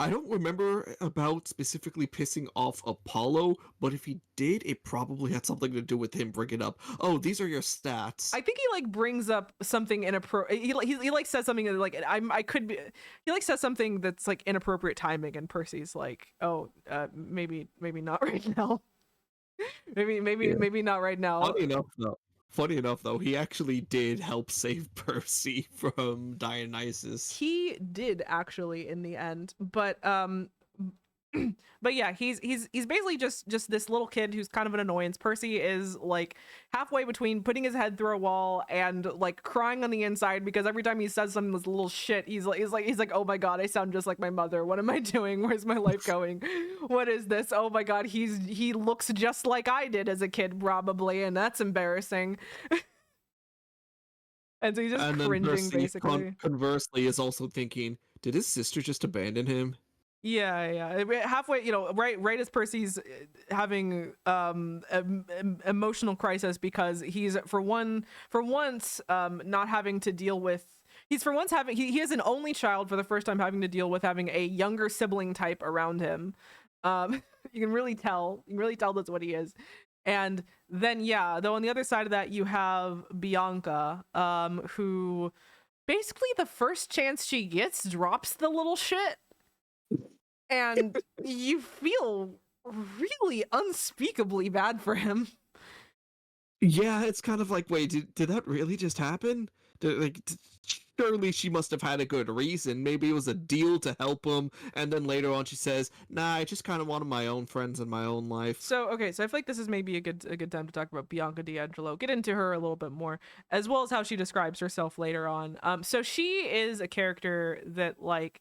I don't remember about specifically pissing off Apollo, but if he did, it probably had something to do with him bringing up, oh, these are your stats. I think he like brings up something inappropriate. He like says something like I could be. He like says something that's like inappropriate timing, and Percy's like, oh, maybe not right now. maybe not right now. Funny enough, though, he actually did help save Percy from Dionysus. He did actually in the end, but yeah, he's basically just this little kid who's kind of an annoyance. Percy is like halfway between putting his head through a wall and like crying on the inside because every time he says something that's a little shit, he's like, oh my god, I sound just like my mother. What am I doing? Where's my life going? What is this? Oh my god, he looks just like I did as a kid probably, and that's embarrassing. And so he's just cringing, Percy, basically. Conversely, is also thinking, did his sister just abandon him? Yeah. Halfway, right as Percy's having emotional crisis because he's for once not having to deal with He's for once having he is an only child for the first time having to deal with having a younger sibling type around him. You can really tell. You can really tell that's what he is. And then yeah, though on the other side of that you have Bianca, who basically the first chance she gets drops the little shit, and you feel really unspeakably bad for him. Yeah, it's kind of like, wait, did that really just happen? Surely she must have had a good reason. Maybe it was a deal to help him, and then later on she says, "Nah, I just kind of wanted my own friends in my own life." So okay, so I feel like this is maybe a good time to talk about Bianca D'Angelo, get into her a little bit more, as well as how she describes herself later on. So she is a character that like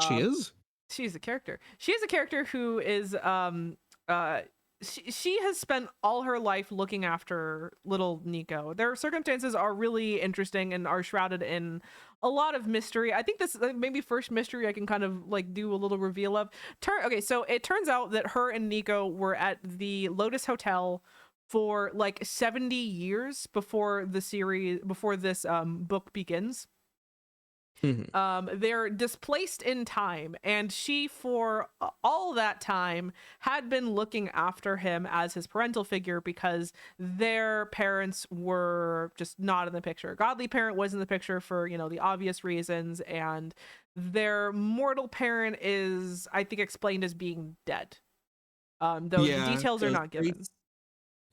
She um is? she's a character. She is a character who is uh she has spent all her life looking after little Nico. Their circumstances are really interesting and are shrouded in a lot of mystery. I think this maybe first mystery I can kind of like do a little reveal of. Okay, so it turns out that her and Nico were at the Lotus Hotel for like 70 years before this book begins. They're displaced in time, and she for all that time had been looking after him as his parental figure because their parents were just not in the picture. Godly parent was in the picture for, you know, the obvious reasons, and their mortal parent is, I think, explained as being dead, though the Yeah, details are not given.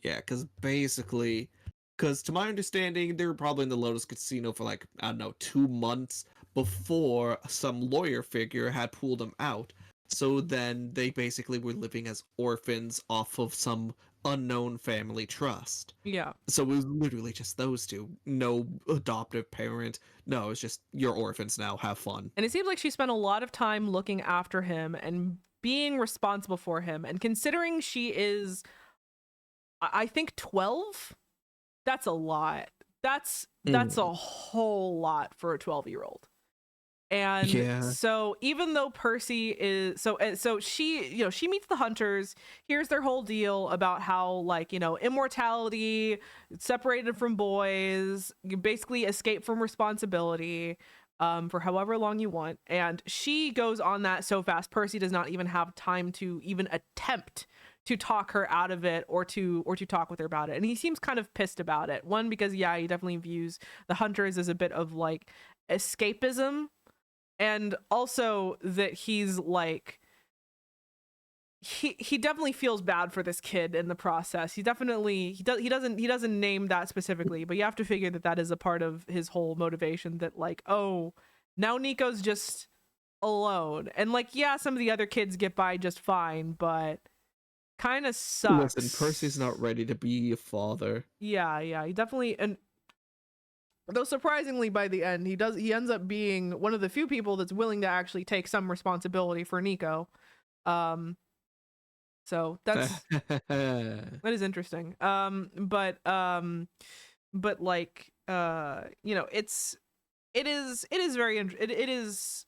because basically, because to my understanding, they were probably in the Lotus Casino for like, I don't know, 2 months before some lawyer figure had pulled them out. So then they basically were living as orphans off of some unknown family trust. Yeah. So it was literally just those two. No adoptive parent. No, it's just you're orphans now. Have fun. And it seems like she spent a lot of time looking after him and being responsible for him. And considering she is, I think 12, that's a lot. That's a whole lot for a 12-year-old. And Yeah. so even though Percy is so she, you know, she meets the hunters, here's their whole deal about how, like, you know, immortality, separated from boys, you basically escape from responsibility for however long you want. And she goes on that so fast Percy does not even have time to even attempt to talk her out of it or to talk with her about it. And he seems kind of pissed about it. One, because yeah, he definitely views the hunters as a bit of like escapism, and also that he's like he definitely feels bad for this kid in the process. He doesn't name that specifically, but you have to figure that that is a part of his whole motivation, that like, oh, now Nico's just alone, and like, yeah, some of the other kids get by just fine, but kind of sucks. Listen, Percy's not ready to be a father. Yeah, he definitely, and though surprisingly by the end he ends up being one of the few people that's willing to actually take some responsibility for Nico. So that's that is interesting. But like, you know, it is very it is,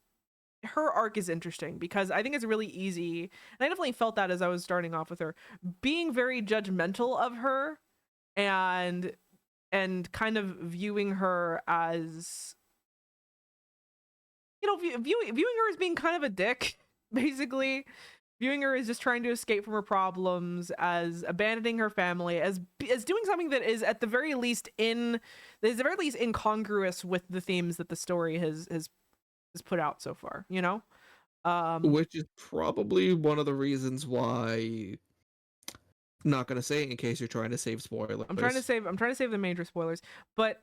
her arc is interesting because I think it's really easy, and I definitely felt that as I was starting off with her, being very judgmental of her, and kind of viewing her as, you know, viewing her as being kind of a dick, basically viewing her as just trying to escape from her problems, as abandoning her family, as doing something that is at the very least incongruous with the themes that the story has put out so far, you know. Which is probably one of the reasons why. Not gonna say it in case you're trying to save spoilers. I'm trying to save the major spoilers, but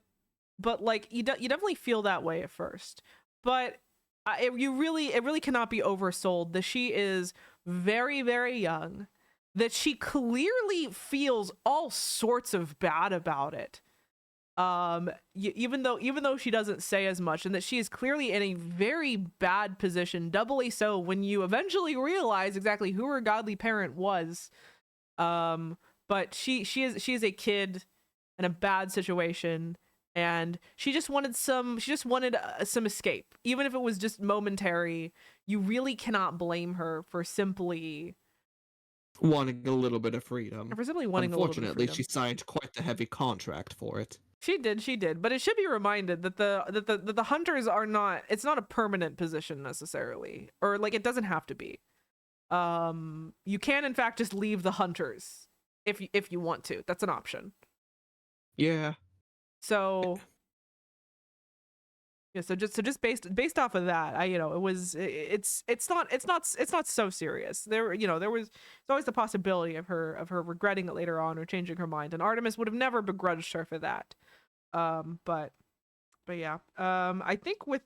like you definitely feel that way at first, but it really cannot be oversold that she is very, very young, that she clearly feels all sorts of bad about it, even though she doesn't say as much, and that she is clearly in a very bad position, doubly so when you eventually realize exactly who her godly parent was. But she is a kid in a bad situation, and she just wanted some escape, even if it was just momentary. You really cannot blame her for simply wanting a little bit of freedom. wanting a little bit of Unfortunately, freedom. she signed quite the heavy contract for it. She did, but it should be reminded that the hunters are not. It's not a permanent position necessarily, or like it doesn't have to be. You can in fact just leave the hunters if you want to. That's an option. Yeah. So yeah, so just based off of that, it's not so serious. There was it's always the possibility of her regretting it later on or changing her mind, and Artemis would have never begrudged her for that. But yeah, I think with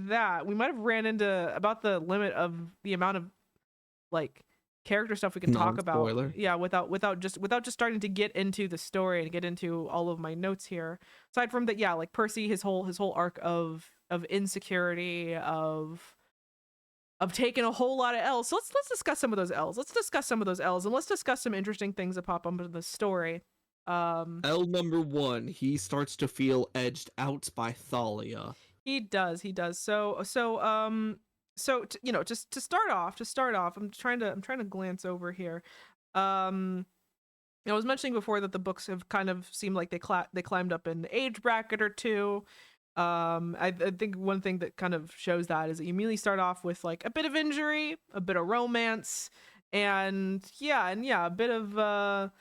that we might have ran into about the limit of the amount of like character stuff we can talk about. Non-spoiler. Yeah, without just starting to get into the story and get into all of my notes here. Aside from that, yeah, like Percy, his whole arc of insecurity, of taking a whole lot of L's. So let's discuss some of those L's. Let's discuss some of those L's, and let's discuss some interesting things that pop up in the story. L number 1, he starts to feel edged out by Thalia. He does. Just to start off, I'm trying to glance over here. I was mentioning before that the books have kind of seemed like they climbed up an age bracket or two. I think one thing that kind of shows that is that you immediately start off with like a bit of injury, a bit of romance, and a bit of a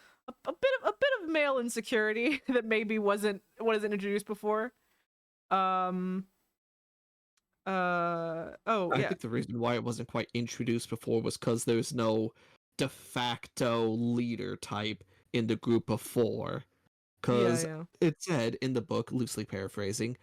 bit of male insecurity that maybe wasn't introduced before. I think the reason why it wasn't quite introduced before was because there's no de facto leader type in the group of 4. Because it said in the book, loosely paraphrasing,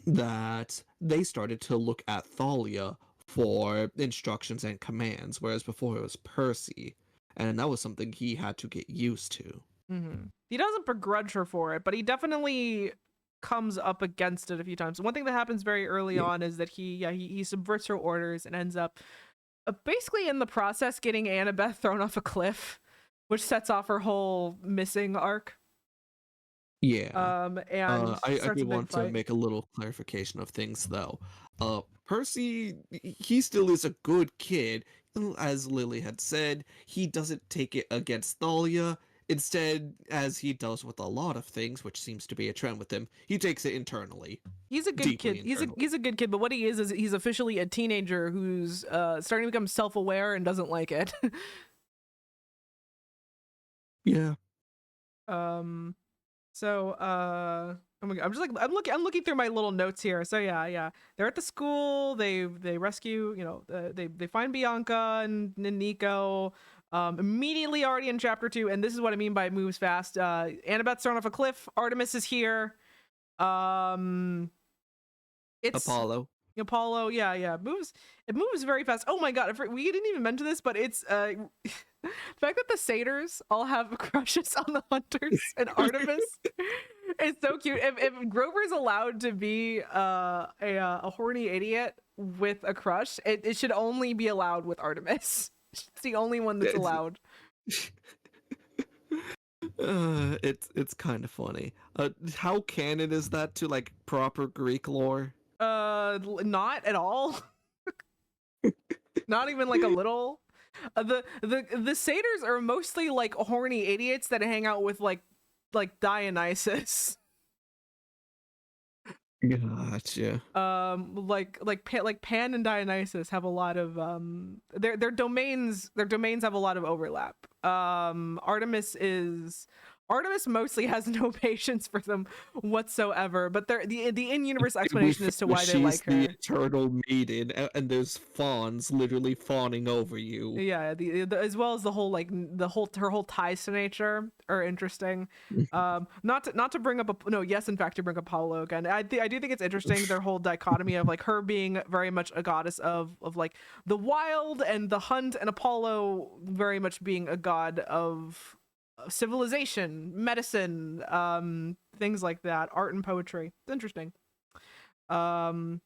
that they started to look at Thalia for instructions and commands, whereas before it was Percy, and that was something he had to get used to. Mm-hmm. He doesn't begrudge her for it, but he definitely comes up against it a few times. One thing that happens very early on is that he subverts her orders and ends up basically in the process getting Annabeth thrown off a cliff, which sets off her whole missing arc. Yeah. And I do want to make a little clarification of things though. Percy, he still is a good kid. As Lily had said, he doesn't take it against Thalia. Instead, as he does with a lot of things, which seems to be a trend with him, he takes it internally. He's a good kid. He's a good kid, but what he is he's officially a teenager who's starting to become self-aware and doesn't like it. Yeah. So oh my God, I'm looking through my little notes here. So yeah, they're at the school. They rescue, they find Bianca and Nico. Immediately already in chapter 2, and this is what I mean by it moves fast. Annabeth's thrown off a cliff. Artemis is here. It's Apollo, yeah. It moves very fast. Oh my God, we didn't even mention this, but it's the fact that the satyrs all have crushes on the hunters and Artemis is so cute. If Grover's allowed to be a horny idiot with a crush, it should only be allowed with Artemis. It's the only one that's allowed. It's kind of funny. How canon is that to like proper Greek lore? Not at all. Not even like a little. The satyrs are mostly like horny idiots that hang out with like Dionysus. Gotcha. Like Pan and Dionysus have a lot of their domains have a lot of overlap. Artemis mostly has no patience for them whatsoever, but the in-universe explanation as to why they like her. She's the eternal maiden, and there's fawns literally fawning over you. Yeah, as well as her whole ties to nature are interesting. Not to bring up in fact to bring up Apollo again. I do think it's interesting their whole dichotomy of like her being very much a goddess of like the wild and the hunt, and Apollo very much being a god of civilization, medicine, things like that, art and poetry. It's interesting. But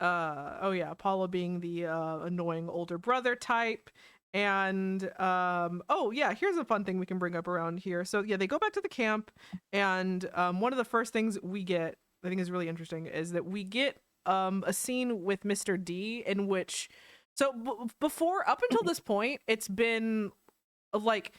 Apollo being the annoying older brother type. And here's a fun thing we can bring up around here. So yeah, they go back to the camp, and one of the first things we get, I think is really interesting, is that we get a scene with Mr. D in which, so before, up until this point, it's been like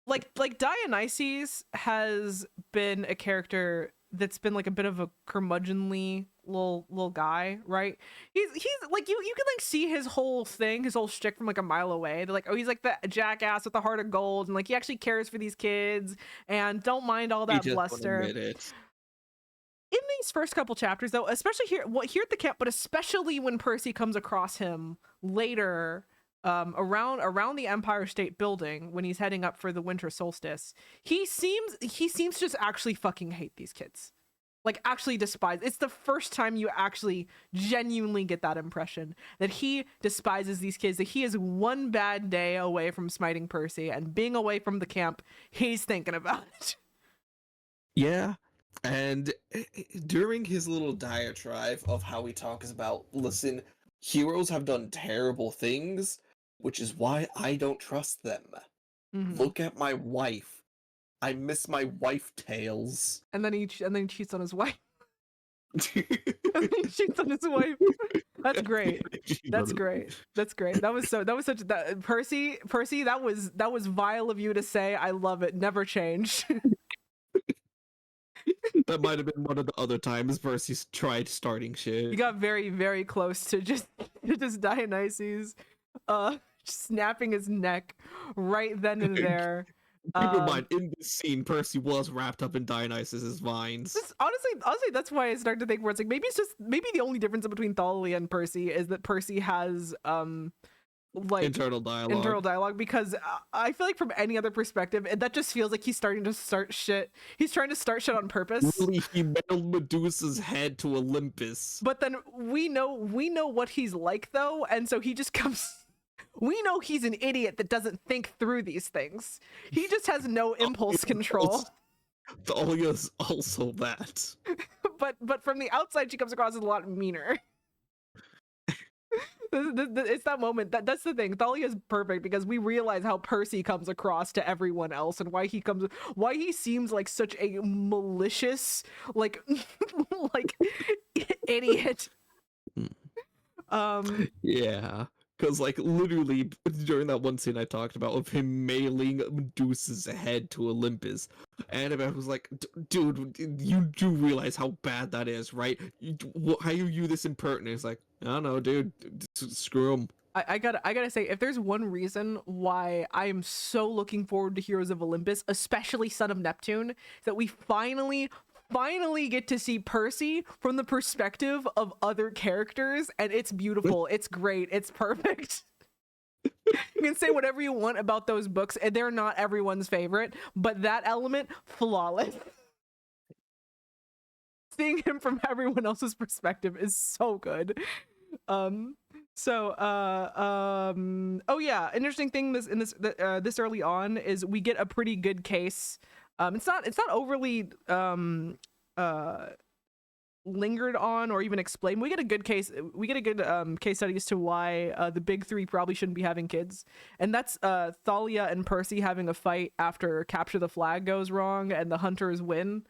like Dionysus has been a character that's been like a bit of a curmudgeonly little guy, right? He's like you can like see his whole thing, his whole shtick from like a mile away. They're like, oh, he's like the jackass with the heart of gold, and like he actually cares for these kids and don't mind all He that just won't bluster. admit it. In these first couple chapters, though, especially here at the camp, but especially when Percy comes across him later, around the Empire State Building when he's heading up for the winter solstice, he seems to just actually fucking hate these kids, like actually despise. It's the first time you actually genuinely get that impression that he despises these kids, that he is one bad day away from smiting Percy, and being away from the camp, he's thinking about it. Yeah. And during his little diatribe of how he talks about, listen, heroes have done terrible things, which is why I don't trust them. Mhm. Look at my wife. I miss my wife tales. And then he cheats on his wife. And then he cheats on his wife. That's great. That's great. That's great. That was such that Percy, that was vile of you to say. I love it. Never change. That might have been one of the other times Percy tried starting shit. You got very, very close to just Dionysus snapping his neck right then and there. Keep in mind, in this scene, Percy was wrapped up in Dionysus's vines. Honestly, that's why I started to think where it's like maybe the only difference between Thalia and Percy is that Percy has like internal dialogue, because I feel like from any other perspective, that just feels like he's starting to start shit. He's trying to start shit on purpose. Really, he mailed Medusa's head to Olympus. But then we know what he's like though, and so he just comes. We know he's an idiot that doesn't think through these things. He just has no impulse control. Thalia's also that. But from the outside, she comes across as a lot meaner. It's that moment that's the thing. Thalia is perfect because we realize how Percy comes across to everyone else and why he seems like such a malicious like idiot. Yeah, because like literally during that one scene I talked about of him mailing Medusa's head to Olympus, Annabelle was like, dude, you do realize how bad that is, right? How are you this impertinent? It's like, I don't know, dude, screw him. I gotta say, if there's one reason why I am so looking forward to Heroes of Olympus, especially Son of Neptune, that we finally get to see Percy from the perspective of other characters, and it's beautiful. It's great. It's perfect. You can say whatever you want about those books, and they're not everyone's favorite, but that element, flawless. Seeing him from everyone else's perspective is so good. Oh yeah, interesting thing this early on is we get a pretty good case. It's not overly lingered on or even explained. We get a good case study as to why the big three probably shouldn't be having kids, and that's Thalia and Percy having a fight after Capture the Flag goes wrong and the hunters win.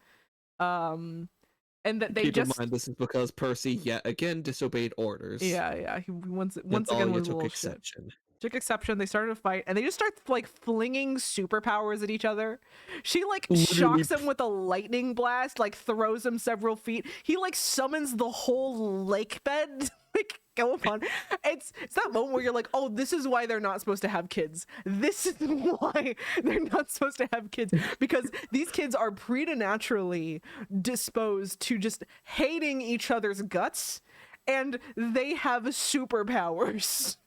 And that they keep in mind this is because Percy yet again disobeyed orders. Yeah, he once again was took exception. Took exception. They started a fight and they just start like flinging superpowers at each other. She like shocks him with a lightning blast, like throws him several feet. He like summons the whole lake bed. Like go upon. It's that moment where you're like, oh, this is why they're not supposed to have kids. This is why they're not supposed to have kids, because these kids are preternaturally disposed to just hating each other's guts, and they have superpowers.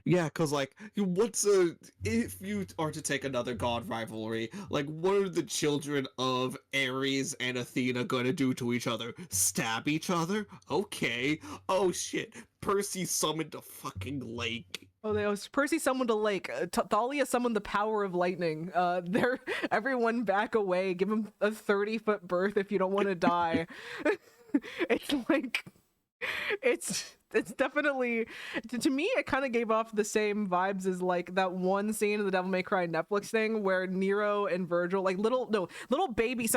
Yeah, because like, if you are to take another god rivalry, like, what are the children of Ares and Athena gonna do to each other? Stab each other? Okay. Oh shit, Percy summoned a fucking lake. Percy summoned a lake. Thalia summoned the power of lightning. Everyone back away. Give him a 30-foot berth if you don't want to die. It's like, it's definitely, to me, it kind of gave off the same vibes as like that one scene of the Devil May Cry Netflix thing where Nero and Virgil, like little baby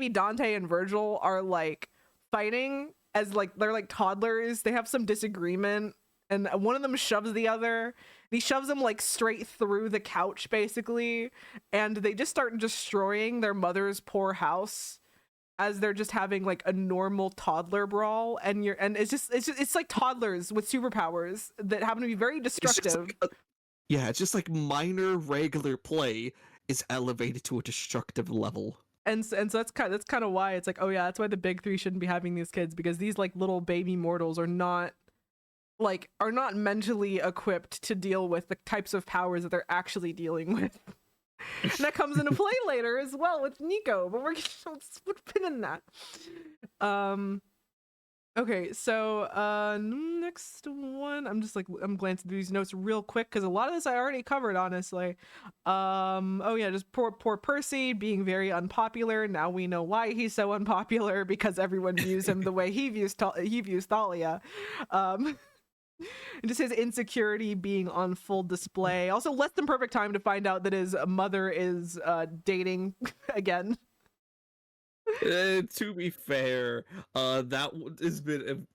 Dante and Virgil are like fighting as like they're like toddlers. They have some disagreement and one of them shoves the other, He shoves him like straight through the couch basically, and they just start destroying their mother's poor house as they're just having like a normal toddler brawl, and it's like toddlers with superpowers that happen to be very destructive. It's just like minor regular play is elevated to a destructive level. And so that's kind of why it's like, oh yeah, that's why the big three shouldn't be having these kids, because these like little baby mortals are not mentally equipped to deal with the types of powers that they're actually dealing with. And that comes into play later as well with Nico, but let's put a pin in that. Okay, so next one, I'm glancing through these notes real quick because a lot of this I already covered, honestly. Oh yeah, just poor Percy being very unpopular. Now we know why he's so unpopular, because everyone views him the way he views Thalia. And just his insecurity being on full display. Also, less than perfect time to find out that his mother is dating again. To be fair, that has been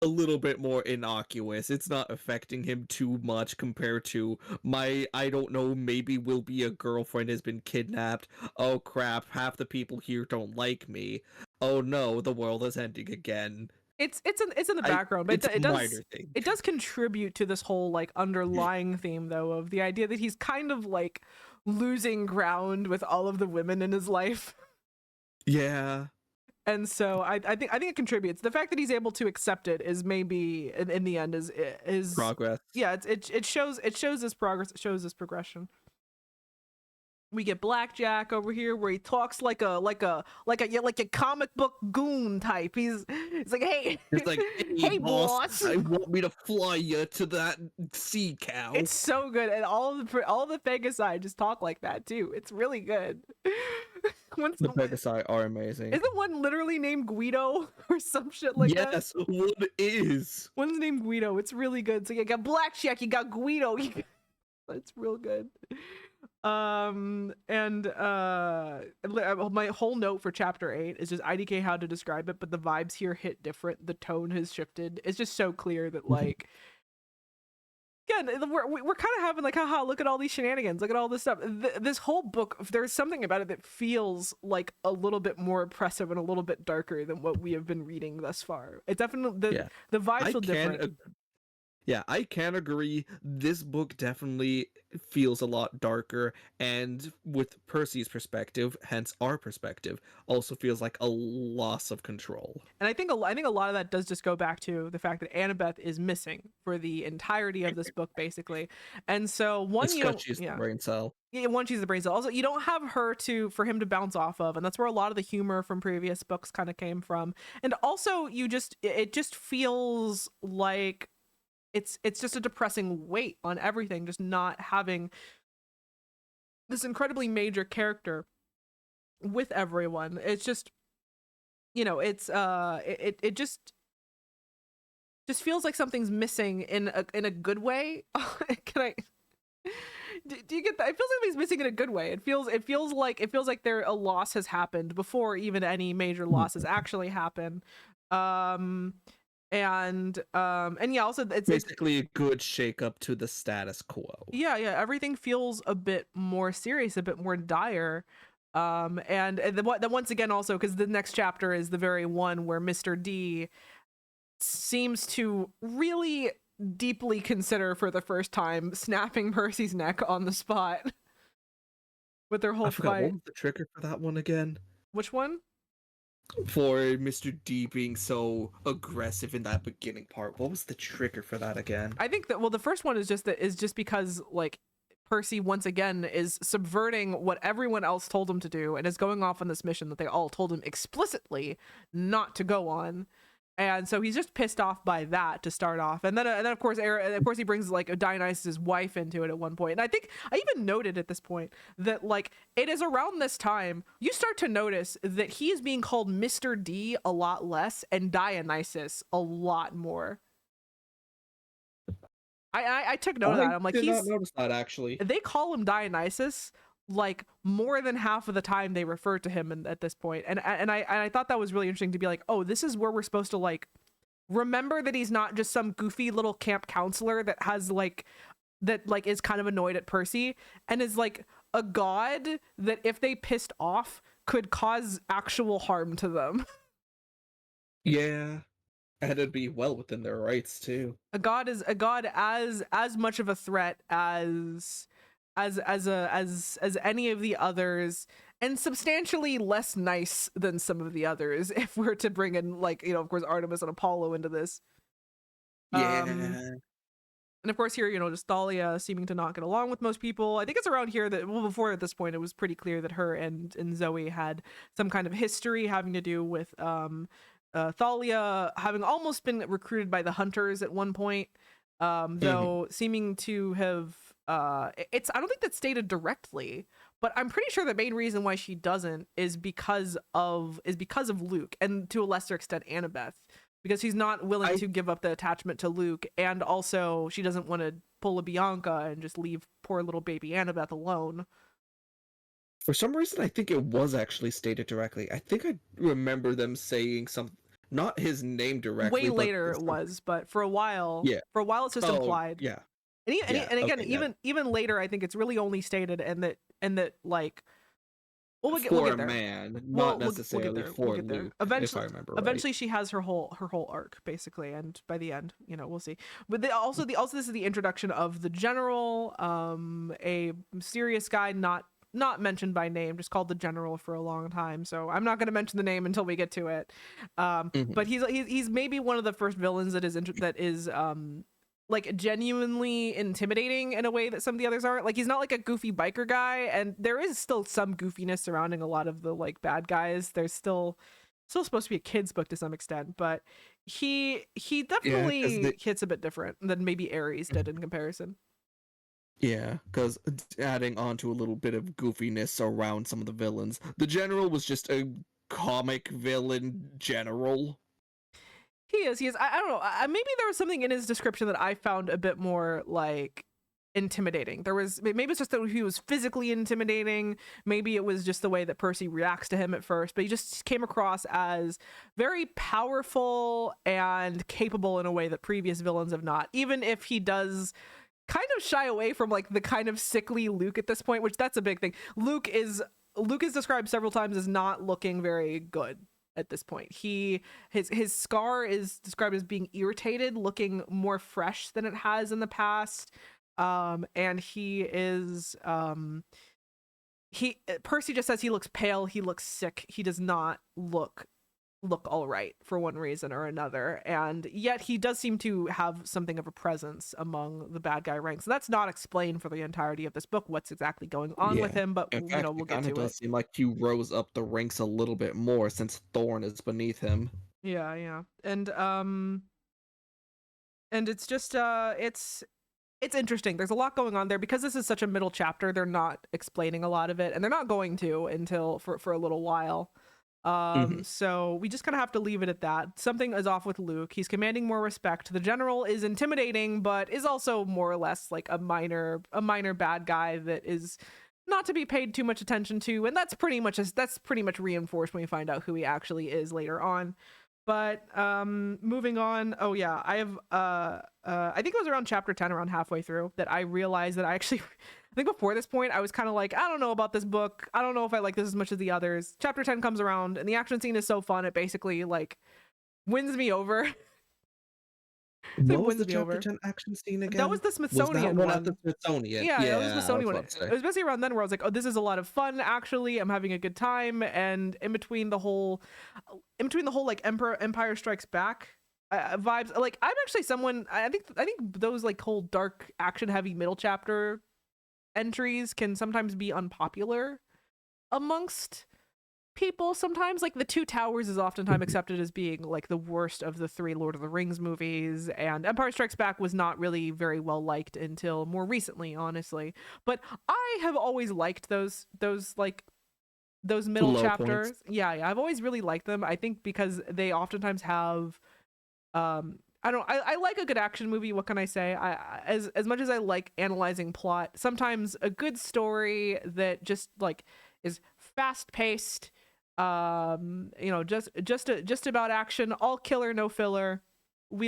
a little bit more innocuous. It's not affecting him too much compared to I don't know, maybe will be a girlfriend has been kidnapped. Oh crap, half the people here don't like me. Oh no, the world is ending again. It's in the background, but it does contribute to this whole like underlying theme though, of the idea that he's kind of like losing ground with all of the women in his life. Yeah. And so I think it contributes. The fact that he's able to accept it is maybe in the end is progress. Yeah, it shows this progress, it shows this progression. We get Blackjack over here where he talks like a comic book goon type. He's like, hey, hey boss, I want me to fly you to that sea cow. It's so good, and all the Pegasi just talk like that too. It's really good. The Pegasi are amazing. Isn't one literally named Guido or some shit like that? Yes, one is. One's named Guido. It's really good. So you got Blackjack, you got Guido. It's real good. My whole note for chapter 8 is just IDK how to describe it, but the vibes here hit different. The tone has shifted. It's just so clear that like again, we're kind of having like, haha, look at all these shenanigans, look at all this stuff. This whole book, there's something about it that feels like a little bit more oppressive and a little bit darker than what we have been reading thus far. It definitely the vibes feel different. Yeah, I can agree. This book definitely feels a lot darker, and with Percy's perspective, hence our perspective, also feels like a loss of control. And I think a lot of that does just go back to the fact that Annabeth is missing for the entirety of this book, basically. And so She's the brain cell. Yeah, one, she's the brain cell. Also, you don't have her for him to bounce off of, and that's where a lot of the humor from previous books kind of came from. And also, it just feels like it's just a depressing weight on everything, just not having this incredibly major character with everyone. It's just, it's it just feels like something's missing in a good way. Can I do you get that? It feels like something's missing in a good way. It feels like a loss has happened before even any major losses actually happen. And yeah, also it's basically a good shake up to the status quo. Yeah, everything feels a bit more serious, a bit more dire. And then once again, also because the next chapter is the very one where Mr. D seems to really deeply consider for the first time snapping Percy's neck on the spot with their whole fight. What was the trigger for that one again? Which one? For Mr. D being so aggressive in that beginning part. What was the trigger for that again? I think that, well, the first one is just because like Percy once again is subverting what everyone else told him to do and is going off on this mission that they all told him explicitly not to go on. And so he's just pissed off by that to start off, and then of course he brings like Dionysus's wife into it at one point. And I think I even noted at this point that like it is around this time you start to notice that he is being called Mr. D a lot less and Dionysus a lot more. I took note of that. I'm like, I did not notice that actually. They call him Dionysus like more than half of the time they refer to him at this point, and I thought that was really interesting to be like, oh, this is where we're supposed to like remember that he's not just some goofy little camp counselor that has like that like is kind of annoyed at Percy and is like a god that if they pissed off could cause actual harm to them. Yeah, and it'd be well within their rights too. A god is a god as much of a threat as any of the others, and substantially less nice than some of the others if we're to bring in, like, you know, of course, Artemis and Apollo into this. um Yeah. and of course here, you know, just Thalia seeming to not get along with most people. I think it's around here that, well, before at this point it was pretty clear that her and Zoe had some kind of history having to do with Thalia having almost been recruited by the Hunters at one point, though seeming to have it's, I don't think that's stated directly, but I'm pretty sure the main reason why she doesn't is because of Luke, and to a lesser extent Annabeth, because she's not willing to give up the attachment to Luke, and also she doesn't want to pull a Bianca and just leave poor little baby Annabeth alone. For some reason, I think it was actually stated directly. I think I remember them saying some, not his name directly. Way but later it was, but for a while, yeah, it's just implied. Yeah, And again, okay, even later, I think it's really only stated, and that like, well, for we'll get a there. man, Well, not necessarily for we'll get there. Luke, if Eventually, I remember eventually she has her whole arc basically, and by the end, you know, we'll see. But also this is the introduction of the general, a mysterious guy not mentioned by name, just called the General for a long time. So I'm not going to mention the name until we get to it. But he's maybe one of the first villains that is like genuinely intimidating in a way that some of the others aren't. Like, he's not like a goofy biker guy, and there is still some goofiness surrounding a lot of the like bad guys. There's still supposed to be a kid's book to some extent, but he definitely hits a bit different than maybe Ares did in comparison. Yeah, because adding on to a little bit of goofiness around some of the villains, the General was just a comic villain general. He is. I don't know. Maybe there was something in his description that I found a bit more like intimidating. Maybe it's just that he was physically intimidating. Maybe it was just the way that Percy reacts to him at first, but he just came across as very powerful and capable in a way that previous villains have not, even if he does kind of shy away from like the kind of sickly Luke at this point, which that's a big thing. Luke is described several times as not looking very good at this point. His scar is described as being irritated, looking more fresh than it has in the past. And he is Percy just says he looks pale, he looks sick, he does not look all right for one reason or another, and yet he does seem to have something of a presence among the bad guy ranks. So that's not explained for the entirety of this book what's exactly going on with him, but in fact, we'll it get kind to of does it. seem like he rose up the ranks a little bit more since Thorn is beneath him. Yeah, and it's just it's interesting. There's a lot going on there because this is such a middle chapter. They're not explaining a lot of it, and they're not going to until for a little while. So we just kind of have to leave it at that. Something is off with Luke. He's commanding more respect. The General is intimidating, but is also more or less like a minor bad guy that is not to be paid too much attention to, and that's pretty much reinforced when we find out who he actually is later on. But moving on. Oh yeah, I have I think it was around chapter 10, around halfway through, that I realized that I actually I think before this point I was kind of like, I don't know about this book, I don't know if I like this as much as the others. Chapter 10 comes around and the action scene is so fun, it basically like wins me over. What was the chapter 10 action scene again? That was the Smithsonian one. At the Smithsonian? Yeah, that was the Smithsonian one. It was basically around then where I was like, oh, this is a lot of fun, actually. I'm having a good time. And in between the whole like Empire Strikes Back vibes, like I'm actually someone, I think those like whole dark action heavy middle chapter entries can sometimes be unpopular amongst people sometimes. Like the Two Towers is oftentimes accepted as being like the worst of the 3 Lord of the Rings movies, and Empire Strikes Back was not really very well liked until more recently, honestly. But I have always liked those middle Low chapters points. yeah, I've always really liked them. I think because they oftentimes have I like a good action movie. What can I say? As much as I like analyzing plot, sometimes a good story that just like is fast paced, just about action, all killer no filler,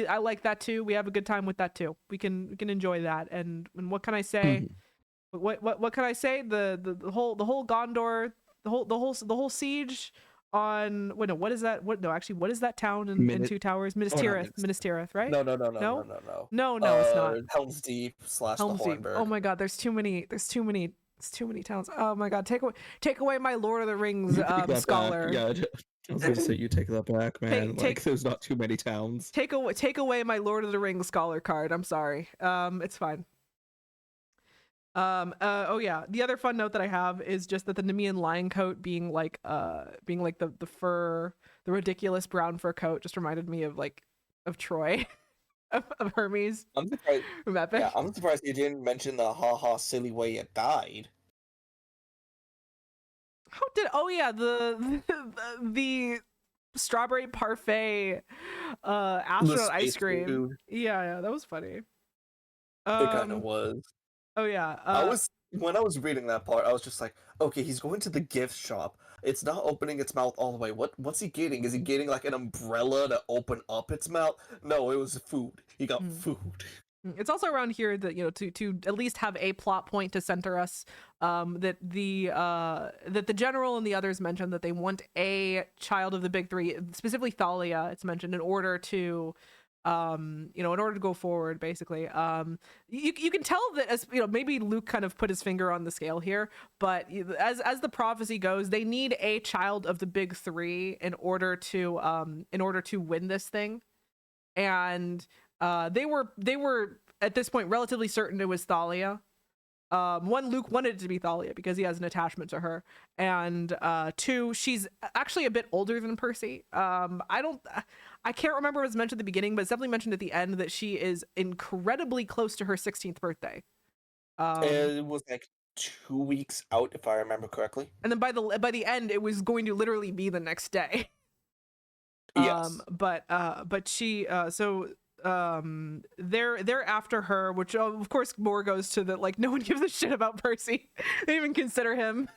I like that too. We have a good time with that too. We can enjoy that. And what can I say? Mhm. What can I say? The whole Gondor, the whole siege on, wait, no, what is that? What is that town in Minute. Two Towers? Minas Oh, not Tirith. minutes. Minas Tirith, right? No, no, no, no, no, No? no, no. No, it's not. Helm's Deep / the Helm's Deep. Oh Hornburg. my god, there's too many towns. Oh my god, take away my Lord of the Rings You take that scholar. back. Yeah, I was gonna say you take that back, man. take- There's not too many towns. Take away my Lord of the Rings scholar card. I'm sorry. It's fine. Oh yeah, the other fun note that I have is just that the Nemean lion coat being like the fur, the ridiculous brown fur coat just reminded me of Troy. of Hermes I'm surprised. from Epic. Yeah, I'm surprised you didn't mention the haha silly way it died. Oh yeah, the strawberry parfait astronaut ice space cream. food. Yeah, that was funny. It kind of Um, was. oh yeah. When I was reading that part, I was just like, okay, he's going to the gift shop. It's not opening its mouth all the way. What's he getting? Is he getting like an umbrella to open up its mouth? No, it was food. He got food. It's also around here that, to at least have a plot point to center us, that the general and the others mentioned that they want a child of the big three, specifically Thalia, it's mentioned, in order to in order to go forward, basically. You can tell that, as maybe Luke kind of put his finger on the scale here, but as the prophecy goes, they need a child of the big three in order to win this thing. And they were at this point relatively certain it was Thalia. One, Luke wanted it to be Thalia because he has an attachment to her, and two, she's actually a bit older than Percy. I can't remember if it was mentioned at the beginning, but it's definitely mentioned at the end that she is incredibly close to her 16th birthday. It was like 2 weeks out, if I remember correctly. And then by the end, it was going to literally be the next day. Yes. But she they're after her, which of course more goes to that, like, no one gives a shit about Percy. They even consider him.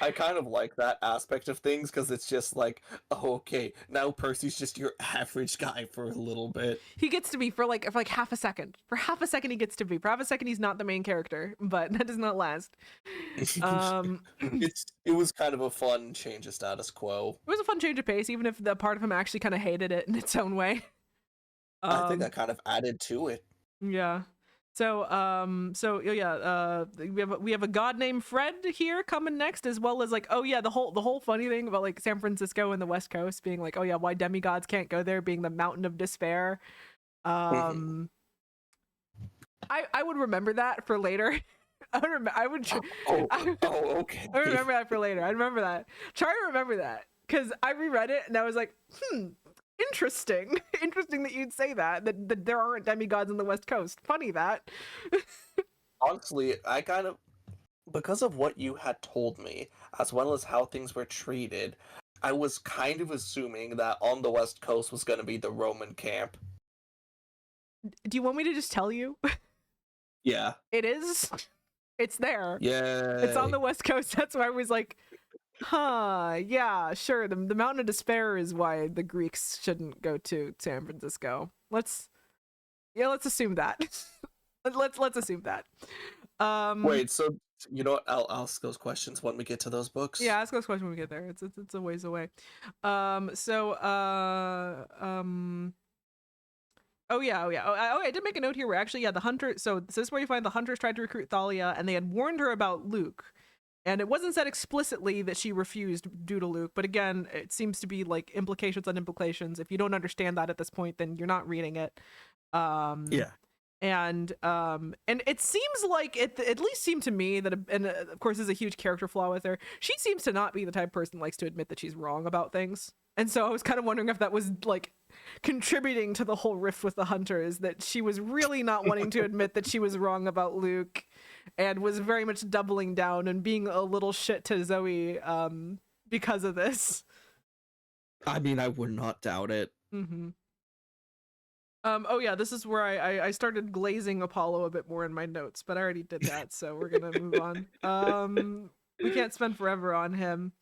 I kind of like that aspect of things because it's just like, oh, okay, now Percy's just your average guy for a little bit. He gets to be for like half a second. For half a second he gets to be. For half a second he's not the main character, but that does not last. It was kind of a fun change of status quo. It was a fun change of pace, even if the part of him actually kind of hated it in its own way. I think that kind of added to it. Yeah. So we have a god named Fred here coming next, as well as, like, oh yeah, the whole funny thing about, like, San Francisco and the West Coast being like, oh yeah, why demigods can't go there, being the mountain of despair. I would remember that for later. Okay. I remember that for later. I remember that. Try to remember that, because I reread it and I was like, interesting. Interesting that you'd say that there aren't demigods on the West Coast. Funny that. Honestly, I kind of, because of what you had told me, as well as how things were treated, I was kind of assuming that on the West Coast was going to be the Roman camp. Do you want me to just tell you? Yeah. It is. It's there. Yeah. It's on the West Coast. That's why I was like, yeah, sure. The Mountain of Despair is why the Greeks shouldn't go to San Francisco. Let's assume that. let's assume that. Wait, so you know what? I'll ask those questions when we get to those books. Yeah, ask those questions when we get there. It's a ways away. Oh yeah. Oh, I did make a note here where actually, yeah, the hunter. So this is where you find the hunters tried to recruit Thalia, and they had warned her about Luke. And it wasn't said explicitly that she refused due to Luke, but again, it seems to be like implications on implications. If you don't understand that at this point, then you're not reading it. Yeah. And it seems like it at least seemed to me that, and of course there's a huge character flaw with her. She seems to not be the type of person that likes to admit that she's wrong about things. And so I was kind of wondering if that was like contributing to the whole rift with the hunters, that she was really not wanting to admit that she was wrong about Luke, and was very much doubling down and being a little shit to Zoe because of this. I mean, I would not doubt it. Oh yeah, this is where I started glazing Apollo a bit more in my notes, but I already did that, so we're gonna move on. We can't spend forever on him.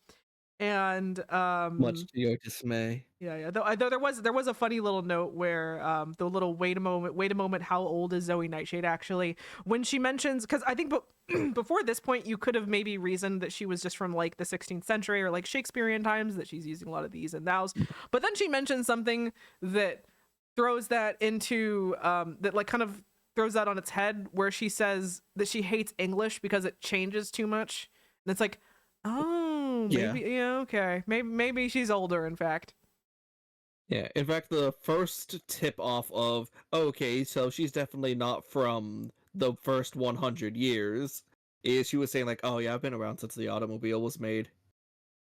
And Much to your dismay. yeah. Though there was a funny little note where the little wait a moment, how old is Zoe Nightshade actually? When she mentions, because I think before this point you could have maybe reasoned that she was just from like the 16th century or like Shakespearean times, that she's using a lot of these and thous. But then she mentions something that throws that into that like kind of throws that on its head, where she says that she hates English because it changes too much. And it's like, oh, Yeah. maybe, yeah, okay. Maybe she's older, in fact. Yeah, in fact, the first tip off of, okay, so she's definitely not from the first 100 years, is she was saying, like, oh yeah, I've been around since the automobile was made.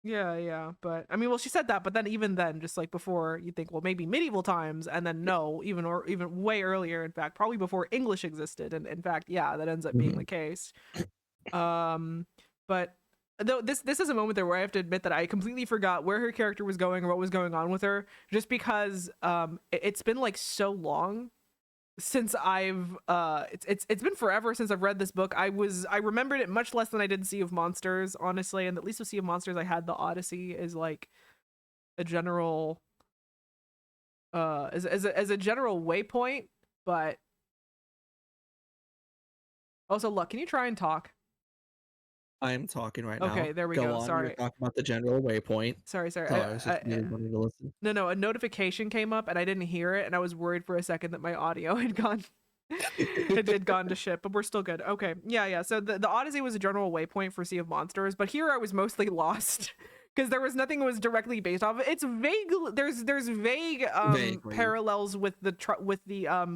Yeah. But I mean, well, she said that, but then even then, just like before, you think, well, maybe medieval times, and then no, even way earlier. In fact, probably before English existed. And in fact, yeah, that ends up being the case. But though this is a moment there where I have to admit that I completely forgot where her character was going or what was going on with her, just because it's been like so long since I've it's been forever since I've read this book. I remembered it much less than I did Sea of Monsters, honestly, and at least with Sea of Monsters I had the Odyssey as like a general as a general waypoint. But also, look, can you try and talk? I'm talking right now. Okay, there we Go go. on, Sorry. you're talking about the general waypoint. Sorry. I was just really wanting to listen. No, a notification came up and I didn't hear it, and I was worried for a second that my audio had gone it had gone to shit, but we're still good. Okay. Yeah. So the Odyssey was a general waypoint for Sea of Monsters, but here I was mostly lost because there was nothing that was directly based off of it. It's vague. There's vague Vaguely. parallels with the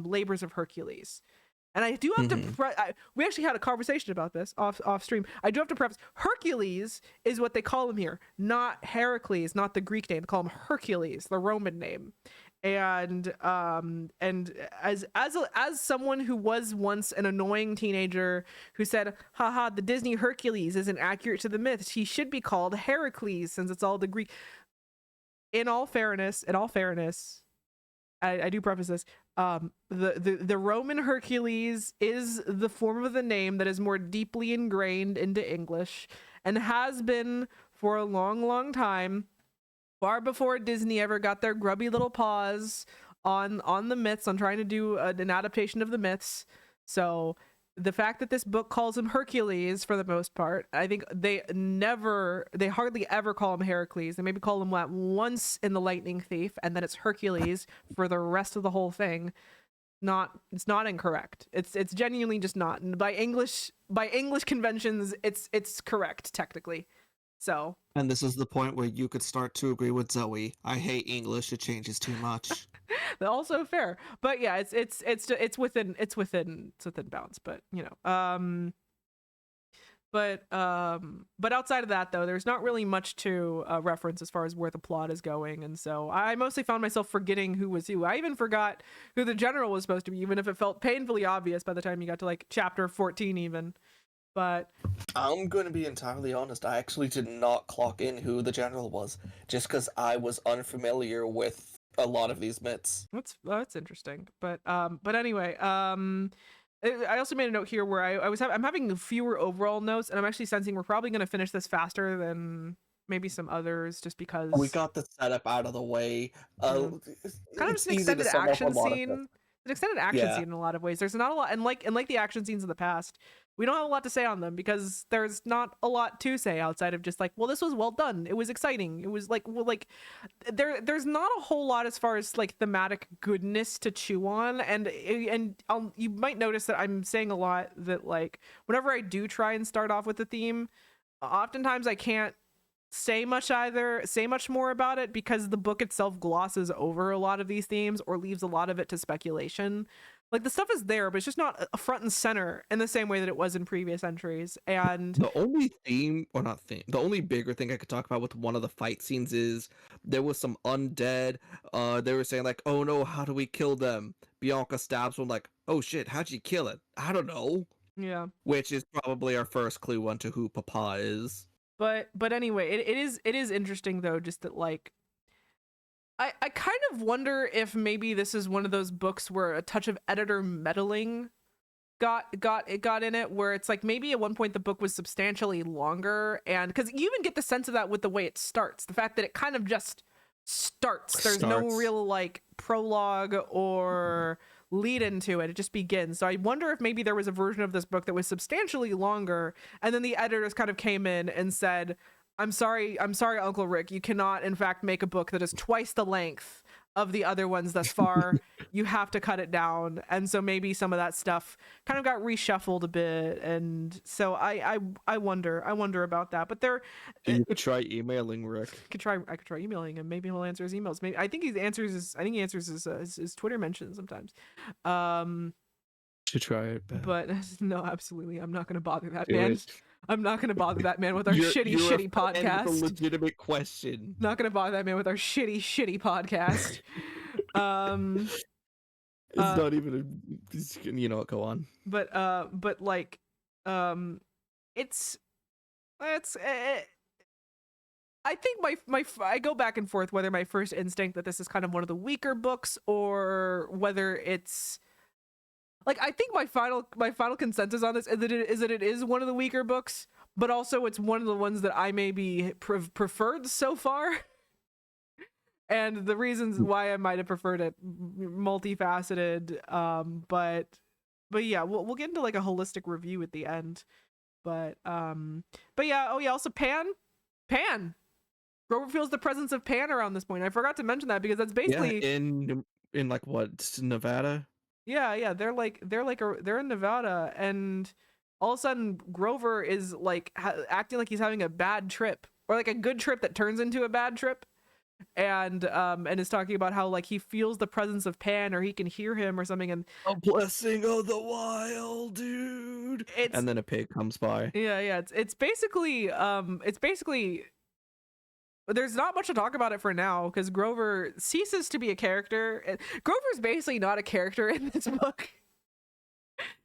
labors of Hercules. And I do have to we actually had a conversation about this off stream. I do have to preface, Hercules is what they call him here, not Heracles, not the Greek name. They call him Hercules, the Roman name. And as someone who was once an annoying teenager who said, haha, the Disney Hercules isn't accurate to the myths, he should be called Heracles since it's all the Greek. In all fairness, I do preface this. The Roman Hercules is the form of the name that is more deeply ingrained into English and has been for a long time, far before Disney ever got their grubby little paws on the myths, on trying to do an adaptation of the myths. So the fact that this book calls him Hercules for the most part, I think they hardly ever call him Heracles. They maybe call him that once in The Lightning Thief, and then it's Hercules for the rest of the whole thing. It's not incorrect. It's genuinely just not. And by English conventions, it's correct technically. So. And this is the point where you could start to agree with Zoe. I hate English. It changes too much. Also fair, but yeah, it's within bounds. But you know, but outside of that, though, there's not really much to reference as far as where the plot is going, and so I mostly found myself forgetting who was who. I even forgot who the general was supposed to be, even if it felt painfully obvious by the time you got to like chapter 14 even. But I'm going to be entirely honest, I actually did not clock in who the general was, just because I was unfamiliar with a lot of these myths. That's interesting. But anyway, I also made a note here where I'm having fewer overall notes, and I'm actually sensing we're probably going to finish this faster than maybe some others, just because we got the setup out of the way. Kind of just an extended action scene. An extended action scene in a lot of ways. There's not a lot, and like the action scenes in the past, we don't have a lot to say on them because there's not a lot to say outside of just like, well, this was well done. It was exciting. It was like, well, like there's not a whole lot as far as like thematic goodness to chew on. And you might notice that I'm saying a lot that like whenever I do try and start off with a theme, oftentimes I can't say much more about it because the book itself glosses over a lot of these themes or leaves a lot of it to speculation. Like the stuff is there, but it's just not a front and center in the same way that it was in previous entries. And the only the only bigger thing I could talk about with one of the fight scenes is there was some undead. They were saying like, oh no, how do we kill them? Bianca stabs one like, oh shit, how'd you kill it? I don't know. Yeah. Which is probably our first clue onto who Papa is. But anyway, it is interesting though, just that like I kind of wonder if maybe this is one of those books where a touch of editor meddling got in it, where it's like maybe at one point the book was substantially longer, and because you even get the sense of that with the way it starts, the fact that it kind of just starts. There's no real like prologue or lead into it. It just begins. So I wonder if maybe there was a version of this book that was substantially longer, and then the editors kind of came in and said, I'm sorry, Uncle Rick, you cannot in fact make a book that is twice the length of the other ones thus far. You have to cut it down. And so maybe some of that stuff kind of got reshuffled a bit, and so I wonder about that. But you could try emailing Rick. I could try emailing him. Maybe he'll answer his emails. Maybe I think he answers his Twitter mentions sometimes. Should try it, but no, absolutely, I'm not going to bother that man. I'm not going to bother that man with our shitty podcast. That's a legitimate question. Not going to bother that man with our shitty podcast. It's not even you know what, go on. But like, it's I think my I go back and forth whether my first instinct that this is kind of one of the weaker books, or whether it's like, I think my final consensus on this is that it is one of the weaker books, but also it's one of the ones that I maybe preferred so far. And the reasons why I might have preferred it, multifaceted. But yeah, we'll get into like a holistic review at the end. But yeah, oh yeah, also Pan. Grover feels the presence of Pan around this point. I forgot to mention that because that's basically in like what, Nevada? Yeah, they're in Nevada, and all of a sudden Grover is like acting like he's having a bad trip, or like a good trip that turns into a bad trip, and is talking about how like he feels the presence of Pan, or he can hear him or something, and a blessing of the wild, dude. And then a pig comes by. Yeah, it's basically there's not much to talk about it for now, because Grover ceases to be a character. Grover's basically not a character in this book.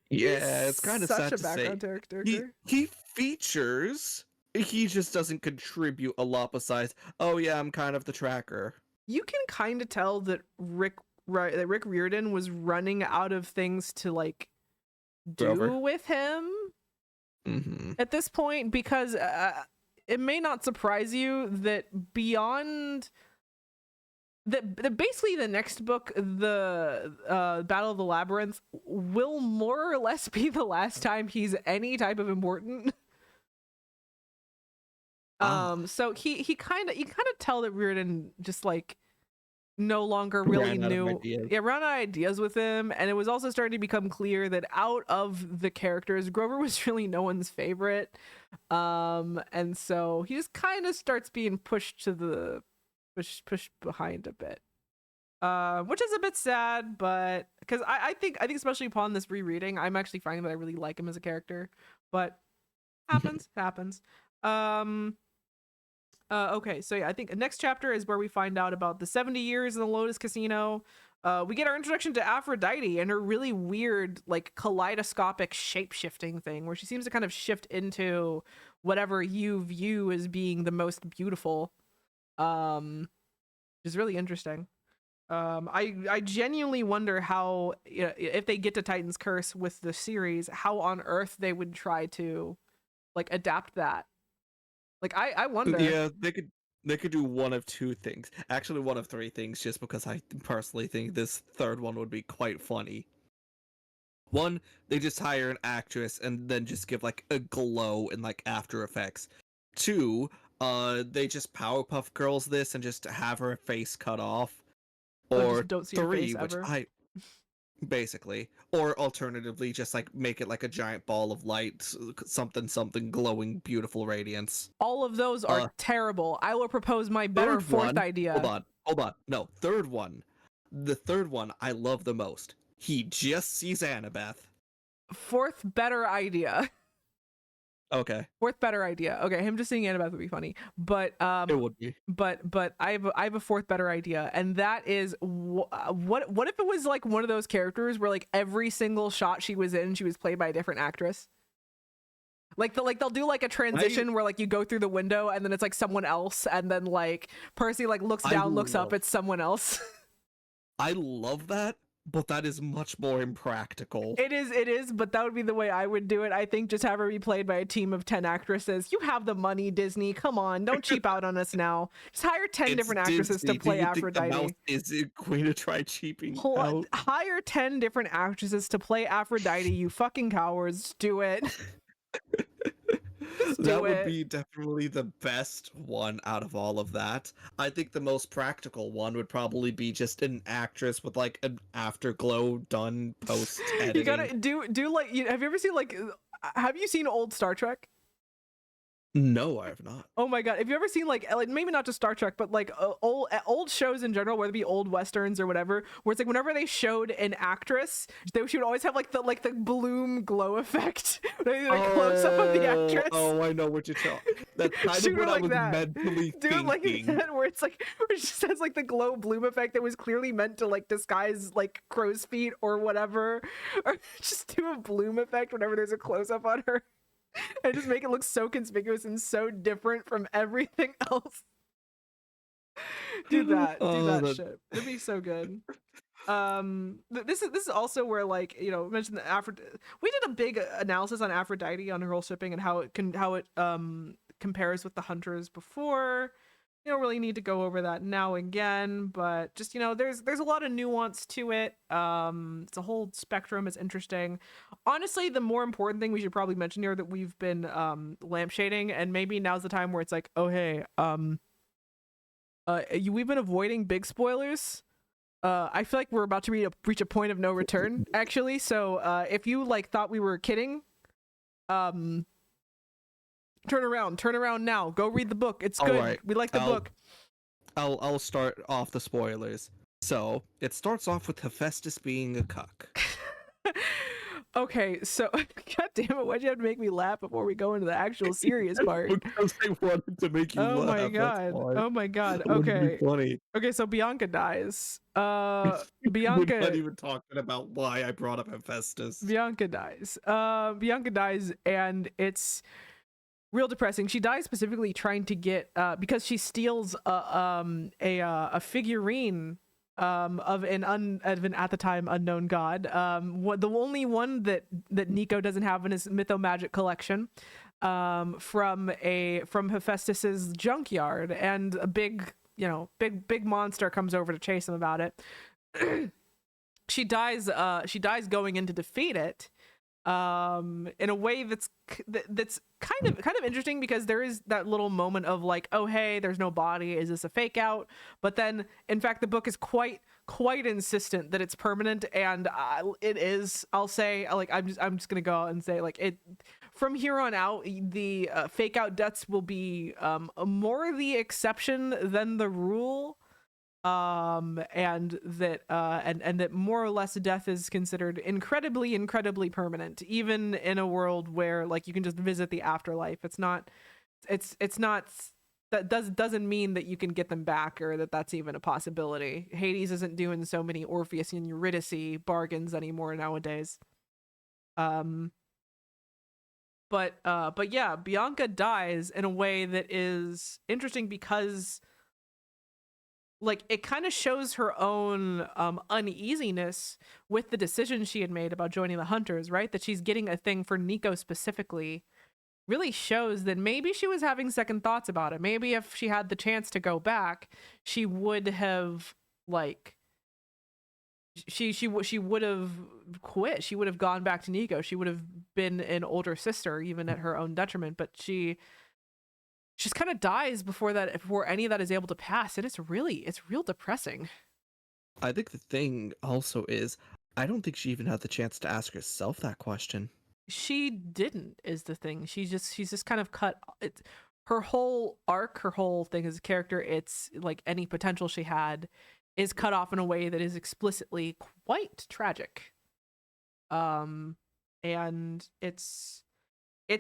Yeah, it's kind of sad to say. Such a background character. He features. He just doesn't contribute a lot besides, oh yeah, I'm kind of the tracker. You can kind of tell that Rick Riordan was running out of things to like do with him at this point, because it may not surprise you that beyond that basically the next book, the Battle of the Labyrinth, will more or less be the last time he's any type of important. So you kind of tell that Riordan just like no longer really knew. Yeah, ran out of ideas with him, and it was also starting to become clear that out of the characters, Grover was really no one's favorite. And so he just kind of starts being pushed to the pushed behind a bit, which is a bit sad, but because I think especially upon this rereading, I'm actually finding that I really like him as a character, but happens. Okay, so yeah, I think the next chapter is where we find out about the 70 years in the Lotus Casino. We get our introduction to Aphrodite and her really weird, like, kaleidoscopic shape-shifting thing, where she seems to kind of shift into whatever you view as being the most beautiful, which is really interesting. I genuinely wonder how, if they get to Titan's Curse with the series, how on earth they would try to, like, adapt that. Like, I wonder. Yeah, they could do one of two things. Actually, one of three things, just because I personally think this third one would be quite funny. One, they just hire an actress and then just give like a glow in like After Effects. Two, they just Powerpuff Girls this and just have her face cut off. Or don't see three, her face which ever. basically, or alternatively just like make it like a giant ball of light, something glowing, beautiful radiance. All of those are terrible. I will propose my better fourth idea. Hold on. No, third one. The third one I love the most. He just sees Annabeth. Fourth better idea. Okay. Fourth better idea. Okay, him just seeing Annabeth would be funny, but it would be. But I have a fourth better idea, and that is what if it was like one of those characters where like every single shot she was in, she was played by a different actress. Like they'll do like a transition where like you go through the window and then it's like someone else, and then like Percy like looks down, looks up, it's someone else. I love that, but that is much more impractical. It is, but that would be the way I would do it. I think just have her be played by a team of 10 actresses. You have the money, Disney. Come on, don't cheap out on us now. Just hire 10 It's different actresses Disney. to play Do you think the Aphrodite. mouse is going to try cheaping out? Hire 10 different actresses to play Aphrodite, you fucking cowards. Do it. Just do That would it. be definitely the best one out of all of that. I think the most practical one would probably be just an actress with like an afterglow done post editing. You gotta do like, have you ever seen like, have you seen old Star Trek? No, I have not. Oh my god, have you ever seen like maybe not just Star Trek, but like old shows in general, whether it be old westerns or whatever, where it's like whenever they showed an actress, she would always have like the bloom glow effect. They like close up of the actress. Oh, I know what you're talking. That's kind of what I was mentally thinking. Like that, where it's like where she says like the glow bloom effect that was clearly meant to like disguise like crow's feet or whatever, or just do a bloom effect whenever there's a close up on her. And just make it look so conspicuous and so different from everything else. Do that shit. It'd be so good. This is also where, like, you know, mentioned the we did a big analysis on Aphrodite, on her whole shipping and how it compares with the Hunters before. You don't really need to go over that now again, but just, you know, there's a lot of nuance to it. It's a whole spectrum. It's interesting. Honestly, the more important thing we should probably mention here that we've been lampshading, and maybe now's the time where it's like, oh hey, we've been avoiding big spoilers. I feel like we're about to reach a point of no return, actually. So if you like thought we were kidding, turn around now. Go read the book. It's good. Right. We like the book. I'll start off the spoilers. So it starts off with Hephaestus being a cuck. Okay, so god damn it, why'd you have to make me laugh before we go into the actual serious part? Because I wanted to make you laugh. Oh my god. Okay. Funny. Okay, so Bianca dies. Bianca. We're not even talking about why I brought up Hephaestus. Bianca dies. Bianca dies, and it's real depressing. She dies specifically trying to get because she steals a figurine of an at the time unknown god, the only one that Nico doesn't have in his Mythomagic collection, from Hephaestus's junkyard, and a big monster comes over to chase him about it. She dies going in to defeat it, in a way that's kind of interesting, because there is that little moment of like, oh hey, there's no body, is this a fake out? But then in fact the book is quite insistent that it's permanent, and it is. I'll say, like, I'm just gonna go out and say, like, it from here on out, the fake out deaths will be more the exception than the rule, and that more or less death is considered incredibly permanent, even in a world where, like, you can just visit the afterlife. It's not that doesn't mean that you can get them back, or that that's even a possibility. Hades isn't doing so many Orpheus and Eurydice bargains anymore nowadays. But yeah, Bianca dies in a way that is interesting, because like it kind of shows her own uneasiness with the decision she had made about joining the Hunters, right? That she's getting a thing for Nico specifically really shows that maybe she was having second thoughts about it. Maybe if she had the chance to go back, she would have, like, she would have quit. She would have gone back to Nico. She would have been an older sister, even at her own detriment. But she just kind of dies before any of that is able to pass, and it's real depressing. I think the thing also is, I don't think she even had the chance to ask herself that question. She didn't, is the thing. She's just kind of cut. It's her whole arc, her whole thing as a character. It's like any potential she had is cut off in a way that is explicitly quite tragic. And it's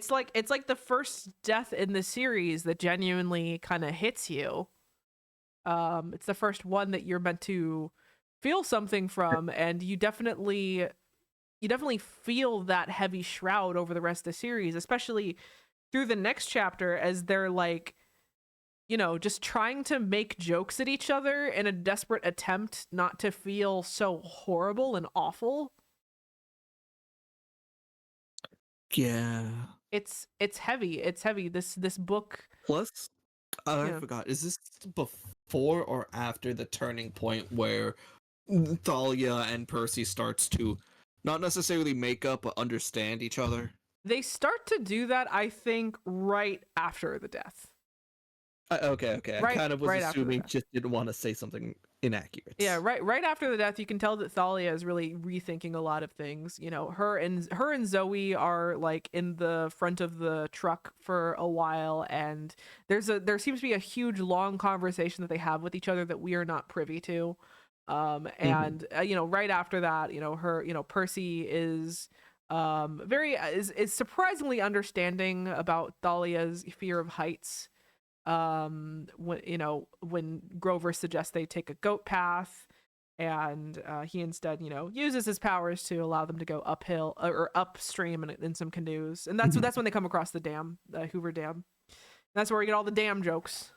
like the first death in the series that genuinely kind of hits you. It's the first one that you're meant to feel something from, and you definitely feel that heavy shroud over the rest of the series, especially through the next chapter, as they're like just trying to make jokes at each other in a desperate attempt not to feel so horrible and awful. Yeah. It's heavy. It's heavy. This book. Plus, I Yeah. forgot. Is this before or after the turning point where Thalia and Percy starts to not necessarily make up but understand each other? They start to do that, I think, right after the death. Okay. I kind of was Right after the assuming, death. just didn't want to say something inaccurate. Yeah, right after the death, you can tell that Thalia is really rethinking a lot of things. Her and Zoe are like in the front of the truck for a while, and there seems to be a huge long conversation that they have with each other that we are not privy to. And right after that, Percy is is surprisingly understanding about Thalia's fear of heights. When Grover suggests they take a goat path, and he instead uses his powers to allow them to go uphill or upstream in some canoes, and that's when they come across the dam, the Hoover Dam. That's where we get all the dam jokes.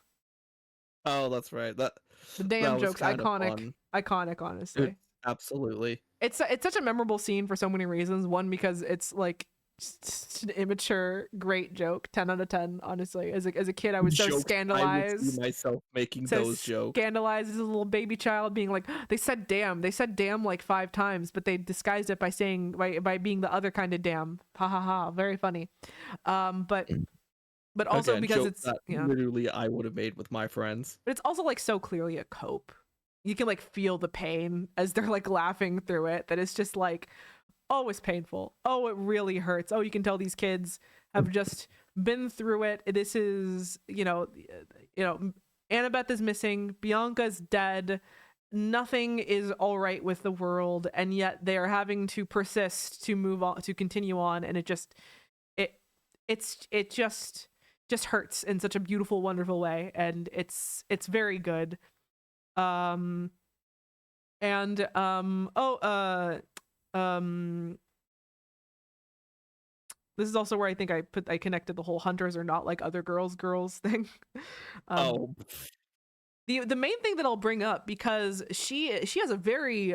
Oh, that's right. The Dam jokes, iconic, honestly. Absolutely. It's such a memorable scene for so many reasons. One, because it's like just an immature, great joke. 10 out of 10, honestly. As a kid, I was so scandalized. I would see myself making those jokes. Scandalized as a little baby child, being like, they said damn like 5 times, but they disguised it by saying by being the other kind of damn. Ha ha ha. Very funny. But also Again, because it's literally I would have made with my friends. But it's also like so clearly a cope. You can like feel the pain as they're like laughing through it, that it's just like, oh, it's painful. Oh, it really hurts. Oh, you can tell these kids have just been through it. This is, Annabeth is missing. Bianca's dead. Nothing is all right with the world, and yet they are having to persist to move on, to continue on, and it just hurts in such a beautiful, wonderful way, and it's very good. This is also where I think I connected the whole hunters are not like other girls thing. The main thing that I'll bring up, because she has a very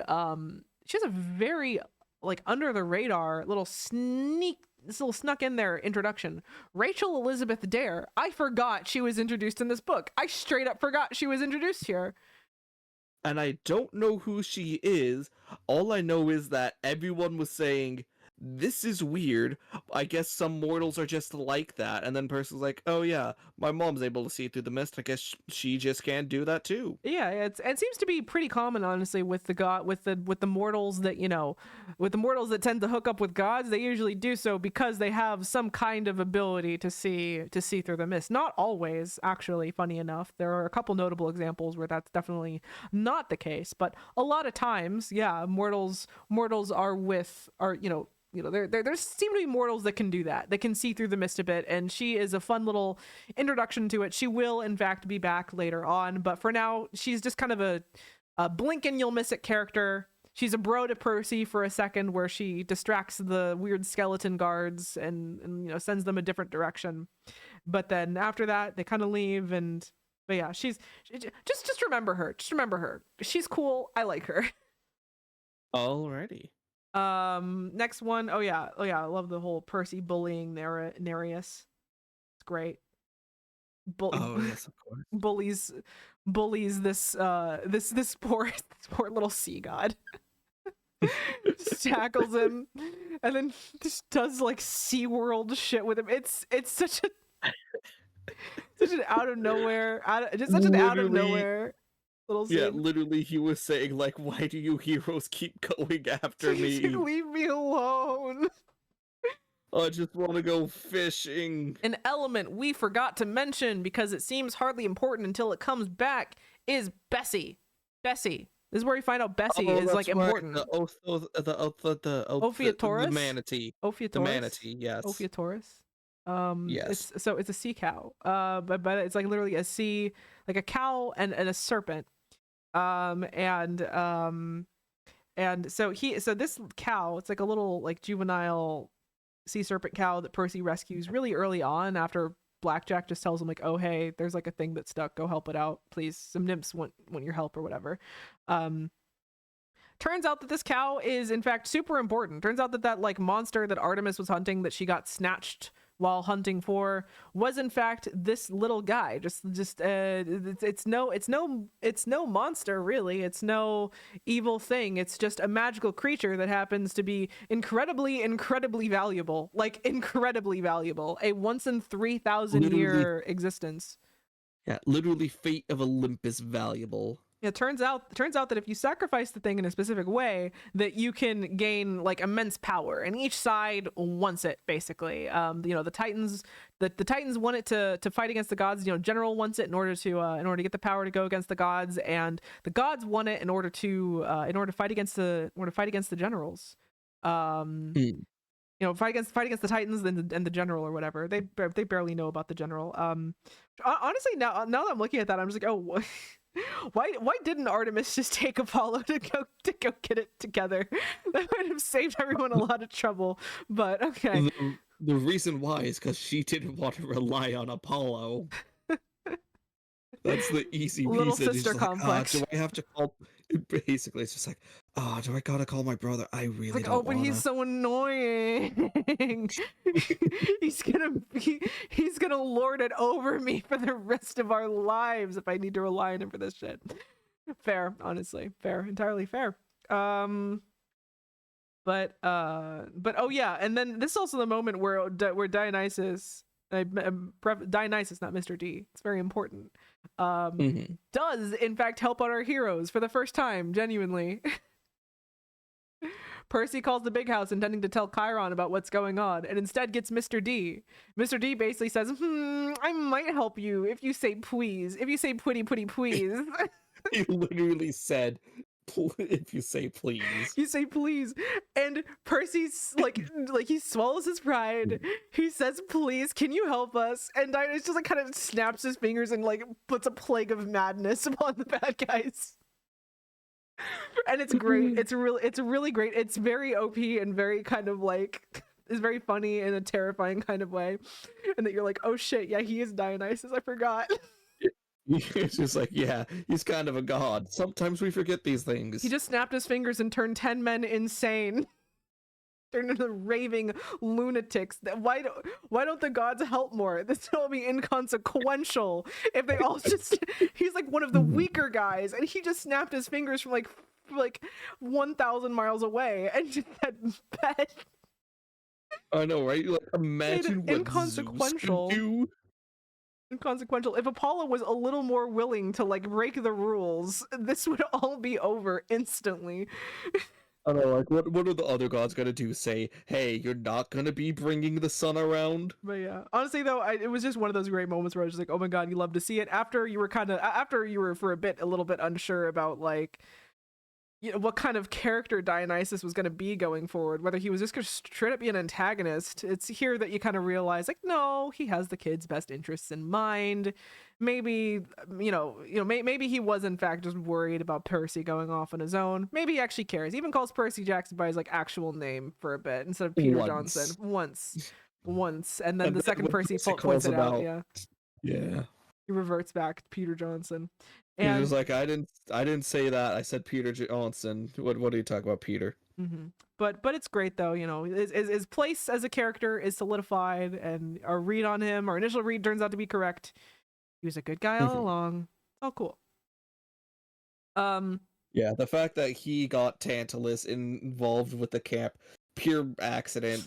like under the radar little snuck in there introduction. Rachel Elizabeth Dare. I forgot she was introduced in this book. I straight up forgot she was introduced here. And I don't know who she is. All I know is that everyone was saying, this is weird. I guess some mortals are just like that. And then Percy's like, oh yeah, my mom's able to see through the mist. I guess she just can't do that too. Yeah, it seems to be pretty common, honestly, with the mortals that, with the mortals that tend to hook up with gods. They usually do so because they have some kind of ability to see through the mist. Not always, actually, funny enough. There are a couple notable examples where that's definitely not the case, but a lot of times, yeah, mortals there seem to be mortals that can do that. They can see through the mist a bit, and she is a fun little introduction to it. She will, in fact, be back later on, but for now, she's just kind of a blink and you'll miss it character. She's a bro to Percy for a second, where she distracts the weird skeleton guards and sends them a different direction. But then after that, they kind of leave, but yeah, just remember her. Just remember her. She's cool. I like her. Alrighty. Next one. Oh yeah, I love the whole Percy bullying Nereus. It's great. Oh yes, of course. bullies this poor little sea god. Just tackles him and then just does like SeaWorld shit with him. It's such an out of nowhere little scene. Yeah, literally he was saying like, why do you heroes keep going after me? Leave me alone. I just want to go fishing. An element we forgot to mention, because it seems hardly important until it comes back, is Bessie. This is where we find out Bessie is like important. The Ophiutorus? The manatee. Ophiutorus? The manatee, yes. Ophiutorus. Yes. It's a sea cow. But it's like literally a sea, like a cow and a serpent. And so this cow, it's like a little like juvenile sea serpent cow that Percy rescues really early on after Blackjack just tells him like, oh hey, there's like a thing that stuck, go help it out please, some nymphs want your help or whatever. Turns out that this cow is in fact super important. Turns out that that like monster that Artemis was hunting, that she got snatched while hunting for, was in fact this little guy. It's no monster really. It's no evil thing. It's just a magical creature that happens to be incredibly valuable. Like incredibly valuable. A once in 3,000 year existence. Yeah, literally fate of Olympus valuable. It turns out that if you sacrifice the thing in a specific way, that you can gain like immense power, and each side wants it basically. The Titans, the Titans want it to fight against the gods. General wants it in order to get the power to go against the gods, and the gods want it in order to fight against the generals. Fight against the Titans and the general or whatever. They barely know about the general. Honestly, now that I'm looking at that, I'm just like, oh. Why didn't Artemis just take Apollo to go get it together? That might have saved everyone a lot of trouble. But okay. The reason why is because she didn't want to rely on Apollo. That's the easy Little reason. sister complex. Do I have to call? Basically, it's just like, do I gotta call my brother? I really don't. But he's so annoying. he's gonna lord it over me for the rest of our lives if I need to rely on him for this shit. Fair, honestly, fair, entirely fair. But oh yeah, and then this is also the moment where Dionysus, Dionysus, not Mr. D, it's very important, does in fact help out our heroes for the first time, genuinely. Percy calls the big house intending to tell Chiron about what's going on, and instead gets Mr. D. Mr. D basically says, I might help you if you say please, if you say please. He literally said, if you say please. You say please. And Percy's like he swallows his pride. He says, please, can you help us? And Dionysus just like kind of snaps his fingers and like puts a plague of madness upon the bad guys. And it's great. It's really great. It's very OP and very kind of like, it's very funny in a terrifying kind of way. And that you're like, oh shit, yeah, he is Dionysus. I forgot. It's just like, yeah, he's kind of a god. Sometimes we forget these things. He just snapped his fingers and turned 10 men insane. Turned into raving lunatics. Why don't the gods help more? This will be inconsequential if they all just. He's like one of the weaker guys, and he just snapped his fingers from like 1,000 miles away, and just that bet. I know, right? Like, imagine what inconsequential. Zeus could do. Inconsequential. If Apollo was a little more willing to like break the rules, this would all be over instantly. I don't know, like, what are the other gods gonna do? Say, hey, you're not gonna be bringing the sun around? But yeah, honestly though, it was just one of those great moments where I was just like, oh my god, you love to see it. After you were for a little bit unsure about like, what kind of character Dionysus was going to be going forward, whether he was just going to straight up be an antagonist. It's here that you kind of realize, like, no, he has the kids' best interests in mind. Maybe, maybe he was in fact just worried about Percy going off on his own. Maybe he actually cares. He even calls Percy Jackson by his like actual name for a bit instead of Peter Johnson. Once, and then the second Percy points it out. Yeah. He reverts back to Peter Johnson. And he was like, I didn't say that. I said Peter Johnson. What are you talking about, Peter? Mm-hmm. But it's great though. His place as a character is solidified, and our read on him, our initial read turns out to be correct. He was a good guy all along. Oh, cool. Yeah, the fact that he got Tantalus involved with the camp, pure accident.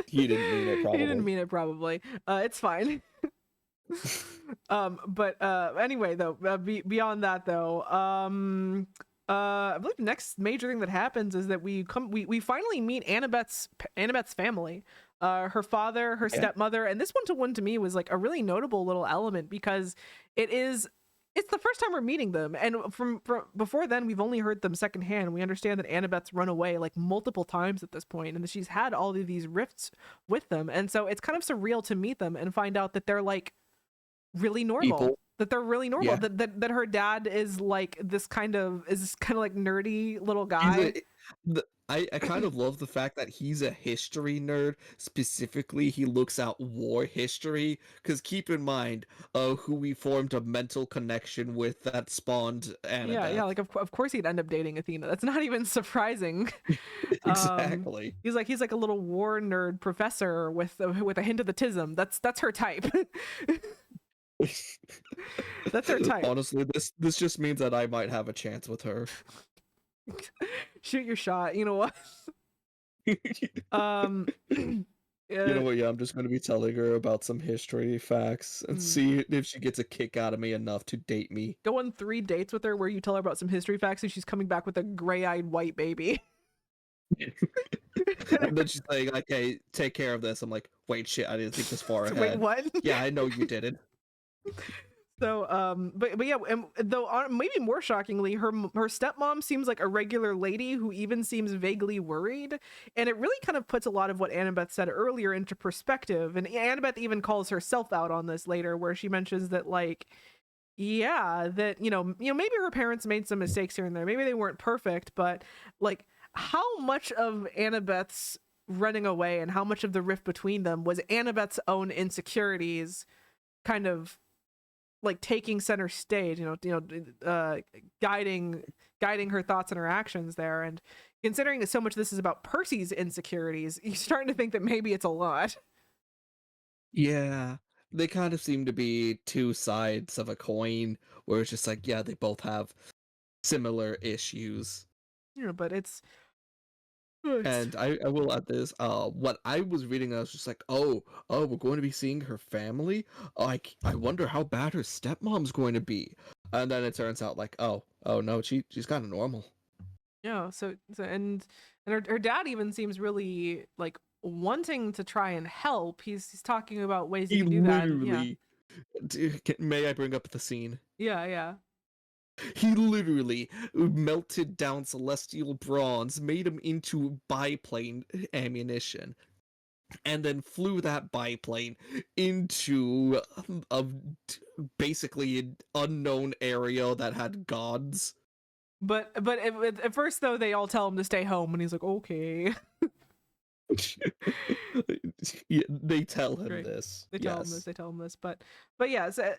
He didn't mean it. Probably. He didn't mean it. Probably. It's fine. But anyway though, beyond that though, I believe the next major thing that happens is that we finally meet Annabeth's family, her father, her stepmother, and this one to me was like a really notable little element because it's the first time we're meeting them, and from before then we've only heard them secondhand. We understand that Annabeth's run away like multiple times at this point, and that she's had all of these rifts with them, and so it's kind of surreal to meet them and find out that they're like really normal. People. That they're really normal. Yeah. That her dad is like this kind of like nerdy little guy. I kind of love the fact that he's a history nerd. Specifically, he looks at war history. Because keep in mind, who we formed a mental connection with that spawned Yeah, Annabeth. like of course he'd end up dating Athena. That's not even surprising. Exactly. He's like a little war nerd professor with a hint of the tism. That's her type. That's her type. Honestly, this just means that I might have a chance with her. Shoot your shot. You know what? Um, You know what? Yeah, I'm just going to be telling her about some history facts and see if she gets a kick out of me enough to date me. Go on 3 dates with her where you tell her about some history facts and she's coming back with a gray-eyed white baby. And then she's like, "Okay, take care of this." I'm like, "Wait, shit! I didn't think this far ahead." Wait, what? Yeah, I know you didn't. So, but yeah, and though maybe more shockingly, her stepmom seems like a regular lady who even seems vaguely worried, and it really kind of puts a lot of what Annabeth said earlier into perspective. And Annabeth even calls herself out on this later, where she mentions that like, yeah, that maybe her parents made some mistakes here and there, maybe they weren't perfect, but like, how much of Annabeth's running away and how much of the rift between them was Annabeth's own insecurities, kind of like taking center stage, guiding her thoughts and her actions there. And considering that so much of this is about Percy's insecurities, you're starting to think that maybe it's a lot. Yeah, they kind of seem to be two sides of a coin, where it's just like, yeah, they both have similar issues. But it's And I will add this. What I was reading, I was just like, oh, we're going to be seeing her family. I wonder how bad her stepmom's going to be. And then it turns out like, oh no, she's kind of normal. yeah. So and her dad even seems really like wanting to try and help. He's talking about ways he can do that. Yeah. May I bring up the scene? Yeah. He literally melted down celestial bronze, made him into biplane ammunition, and then flew that biplane into basically an unknown area that had gods. But at first though, they all tell him to stay home, and he's like, okay. Yeah, they tell him Great. this. They tell him this, but yeah, so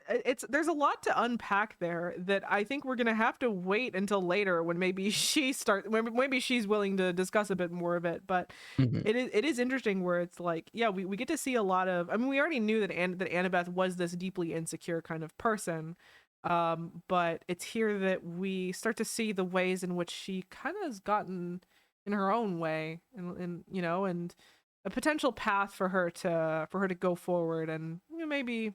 there's a lot to unpack there that I think we're gonna have to wait until later when maybe she's willing to discuss a bit more of it. But it is interesting where it's like, yeah, we get to see a lot of. I mean, we already knew that Annabeth was this deeply insecure kind of person, but it's here that we start to see the ways in which she kind of has gotten in her own way, and and a potential path for her to go forward, and maybe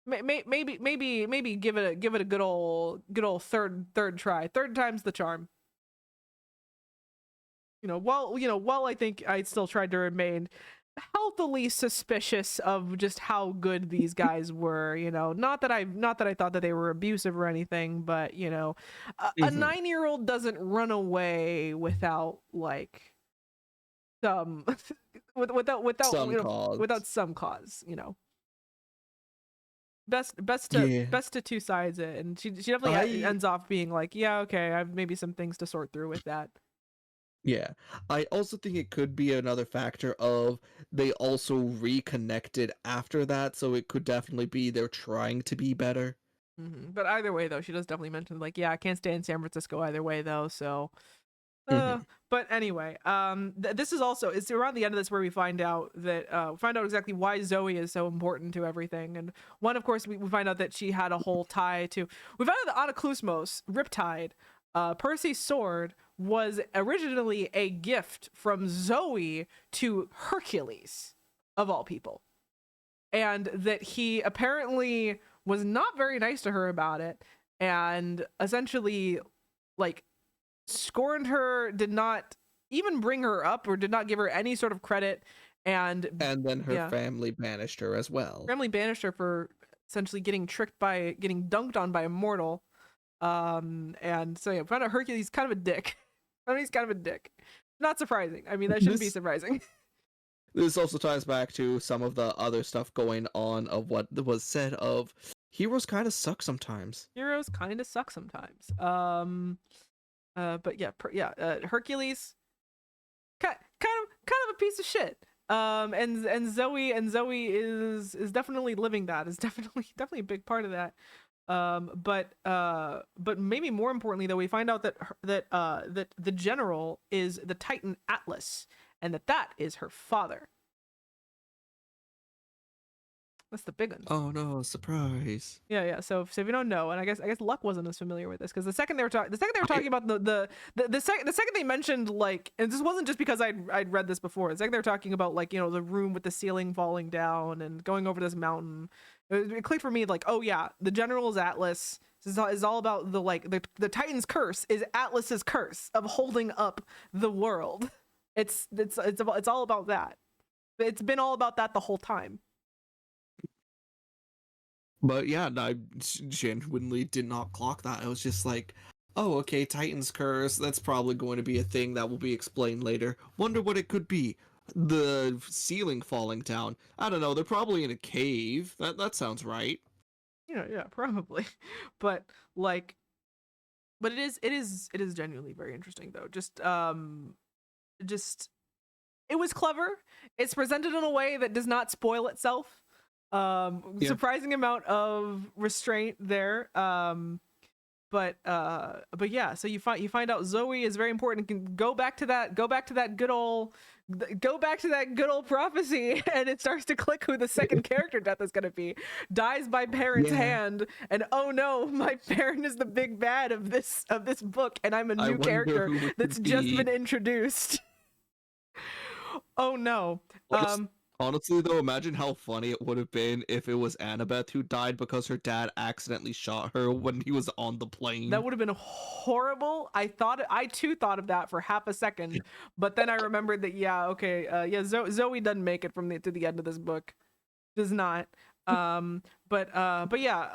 give it a good old third try. Third time's the charm. While I think I still tried to remain healthily suspicious of just how good these guys were, not that I thought that they were abusive or anything, but a 9-year-old doesn't run away without like some without some cause. Best to two sides it, and she definitely ends off being like, yeah, okay, I have maybe some things to sort through with that. Yeah, I also think it could be another factor of they also reconnected after that, so it could definitely be they're trying to be better. But either way, though, she does definitely mention like, yeah, I can't stay in San Francisco either way, though. So, but anyway, this is also it's around the end of this where we find out that exactly why Zoe is so important to everything. And one, of course, we find out that she had a whole tie to. We found out that Anaklusmos, Riptide, Percy's sword, was originally a gift from Zoe to Hercules, of all people, and that he apparently was not very nice to her about it, and essentially like scorned her, did not even bring her up or did not give her any sort of credit, and then her family banished her as well. Family banished her for essentially getting dunked on by a mortal. And so yeah, found out Hercules kind of a dick. He's kind of a dick. Not surprising. I mean, that shouldn't be surprising. This also ties back to some of the other stuff going on of what was said of heroes kind of suck sometimes. But yeah, Hercules of a piece of shit. And Zoe is definitely living that. Is definitely a big part of that. But maybe more importantly though, we find out that that the general is the Titan Atlas, and that is her father. That's the big one. Oh no, surprise. Yeah. So if you don't know, and I guess Luck wasn't as familiar with this, because the second they were talking about the second they mentioned, like, and this wasn't just because I'd read this before. The second they were talking about, like, the room with the ceiling falling down and going over this mountain, it clicked for me, like, oh yeah, the general's Atlas is all about the Titan's curse is Atlas's curse of holding up the world. It's all about that. It's been all about that the whole time. But yeah, I genuinely did not clock that. I was just like, oh, okay, Titan's Curse, that's probably going to be a thing that will be explained later. Wonder what it could be. The ceiling falling down. I don't know, they're probably in a cave. That sounds right. Yeah, probably. But it is genuinely very interesting though. Just it was clever. It's presented in a way that does not spoil itself. Surprising amount of restraint there. But yeah, so you find out Zoe is very important. Can go back to that good old prophecy, and it starts to click who the second character death is going to be. Dies by parent's hand, and oh no, my parent is the big bad of this book, and I'm a new character that's just been introduced. Oh no. Honestly, though, imagine how funny it would have been if it was Annabeth who died because her dad accidentally shot her when he was on the plane. That would have been horrible. I too thought of that for half a second, but then I remembered that Zoe doesn't make it to the end of this book. Does not. But yeah.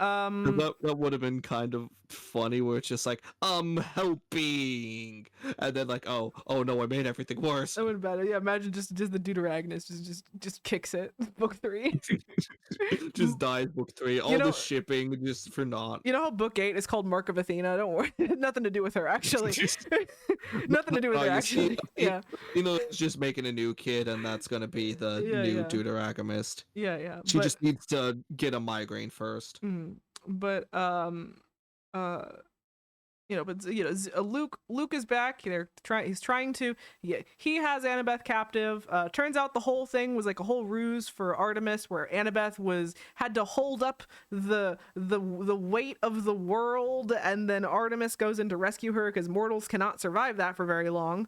That would have been kind of funny, where it's just like, helping, and then like, oh no, I made everything worse. That would have been better. Yeah, imagine just the deuteragonist just kicks it. Book 3. Just dies book 3. All the shipping just for naught. You know how book 8 is called Mark of Athena? Don't worry. Nothing to do with her, actually. Nothing to do with her, actually. Yeah. It's just making a new kid, and that's gonna be the new deuteragonist. Yeah. She just needs to get a migraine first. But Luke is back. He's trying to. Yeah, he has Annabeth captive. Turns out the whole thing was like a whole ruse for Artemis, where Annabeth had to hold up the weight of the world, and then Artemis goes in to rescue her because mortals cannot survive that for very long.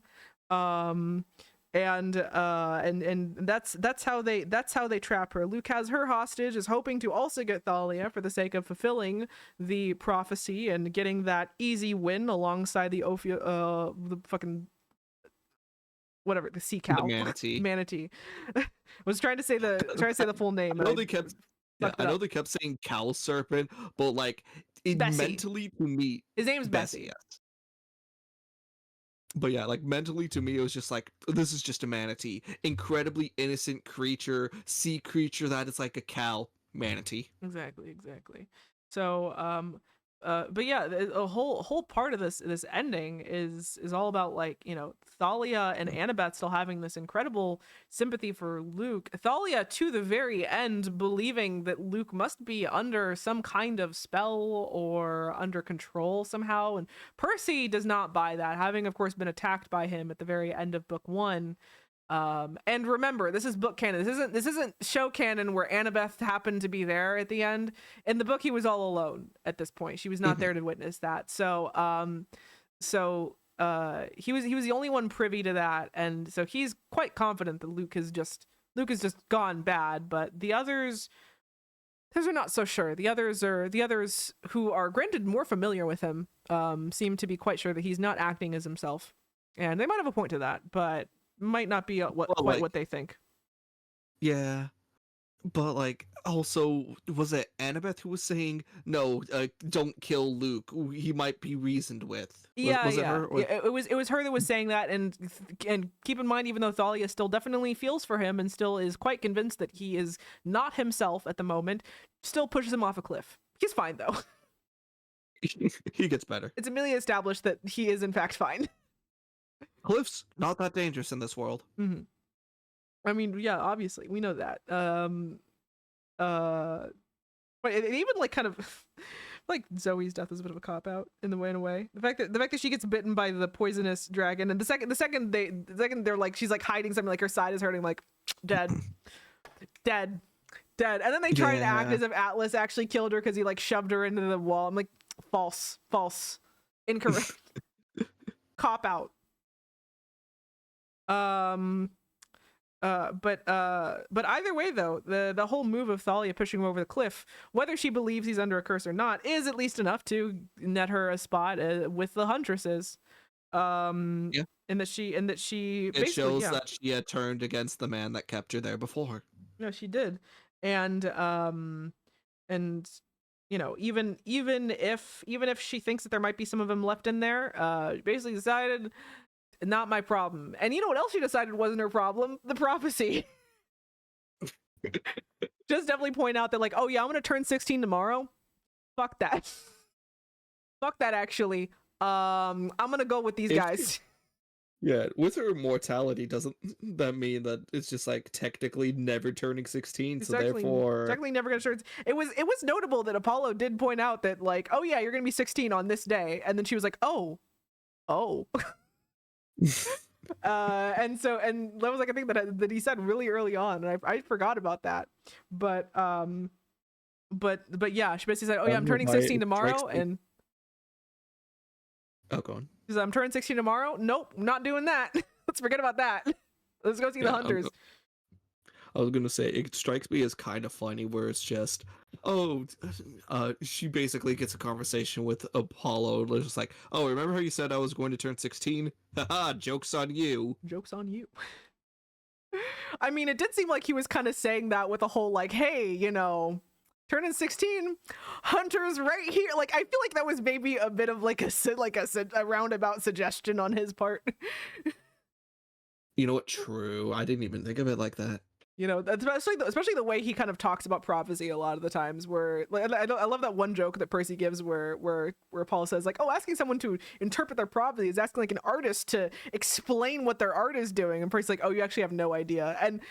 And that's how they trap her. Luke has her hostage, is hoping to also get Thalia for the sake of fulfilling the prophecy and getting that easy win alongside the the fucking whatever, the sea cow, the manatee. Was trying to say the full name. I know they kept saying cow serpent, but like mentally to me, his name's Bessie. Yes. But yeah, like mentally to me, it was just like, this is just a manatee. Incredibly innocent creature, sea creature that is like a cow. Manatee. Exactly. So, but yeah, a whole part of this ending is all about, like, Thalia and Annabeth still having this incredible sympathy for Luke. Thalia to the very end believing that Luke must be under some kind of spell or under control somehow, and Percy does not buy that, having of course been attacked by him at the very end of book 1. And remember, this is book canon. This isn't show canon where Annabeth happened to be there at the end. In the book, he was all alone at this point. She was not there to witness that. So he was the only one privy to that, and so he's quite confident that Luke has just gone bad. But the others are not so sure. The others who are granted more familiar with him seem to be quite sure that he's not acting as himself, and they might have a point to that, but might not be what they think. Yeah, but like, also, was it Annabeth who was saying no? Don't kill Luke. He might be reasoned with. Was it her? Or... Yeah, it was her that was saying that, and keep in mind, even though Thalia still definitely feels for him and still is quite convinced that he is not himself at the moment, still pushes him off a cliff. He's fine though. He gets better. It's immediately established that he is in fact fine. Cliffs not that dangerous in this world. I mean, yeah, obviously we know that. But it even like kind of like Zoe's death is a bit of a cop out in a way. The fact that she gets bitten by the poisonous dragon, and the second they're like she's like hiding something, like her side is hurting, like dead, dead, dead, and then they try to act Yeah. as if Atlas actually killed her because he like shoved her into the wall. I'm like, false, incorrect, cop out. But either way though, the whole move of Thalia pushing him over the cliff, whether she believes he's under a curse or not, is at least enough to net her a spot with the huntresses. Yeah. And that she It basically, shows yeah, that she had turned against the man that kept her there before. no, she did. And you know, even if she thinks that there might be some of them left in there, basically decided, not my problem. And you know what else she decided wasn't her problem? The prophecy. Just definitely point out that, like, oh yeah, I'm gonna turn 16 tomorrow. Fuck that. Fuck that, actually. I'm gonna go with these guys. Yeah, with her immortality, doesn't that mean that it's just like technically never turning 16? It's So therefore, technically never gonna turn. It was notable that Apollo did point out that, like, oh yeah, you're gonna be 16 on this day, and then she was like, oh. And that was like a thing that he said really early on, and I forgot about that. But yeah, she basically said, oh yeah, I'm turning 16 tomorrow, and oh, go on. she said, I'm turning 16 tomorrow. Nope, not doing that. Let's forget about that. Let's go see the hunters. I was gonna say, it strikes me as kind of funny where it's just, she basically gets a conversation with Apollo, just like, oh, remember how you said I was going to turn 16? Haha, joke's on you. Joke's on you. I mean, it did seem like he was kind of saying that with a whole, like, hey, you know, turning 16, hunters right here. Like, I feel like that was maybe a bit of like a roundabout suggestion on his part. You know what? True. I didn't even think of it like that. You know, especially the way he kind of talks about prophecy a lot of the times, where like, I love that one joke that Percy gives where Paul says, like, oh, asking someone to interpret their prophecy is asking like an artist to explain what their art is doing, and Percy's like, oh, you actually have no idea. And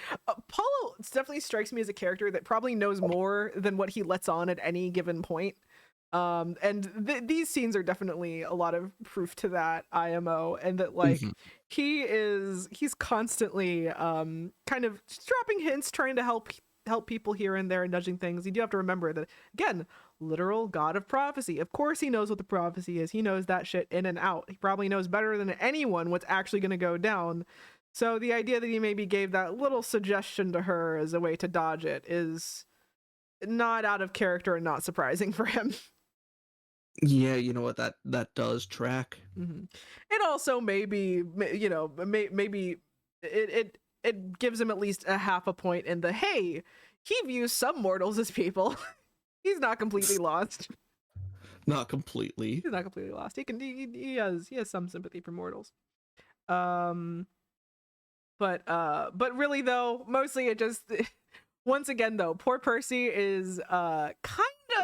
Paulo definitely strikes me as a character that probably knows more than what he lets on at any given point. And these scenes are definitely a lot of proof to that, IMO, and that, like, he's constantly kind of dropping hints, trying to help people here and there and nudging things. You do have to remember that, again, literal god of prophecy. Of course he knows what the prophecy is. He knows that shit in and out. He probably knows better than anyone what's actually going to go down. So the idea that he maybe gave that little suggestion to her as a way to dodge it is not out of character and not surprising for him. Yeah, you know what, that does track. It also maybe, you know, maybe it gives him at least a half a point in the, hey, he views some mortals as people. He's not completely lost. Not completely. He's not completely lost. He has some sympathy for mortals. But really though, mostly it just once again though, poor Percy is kind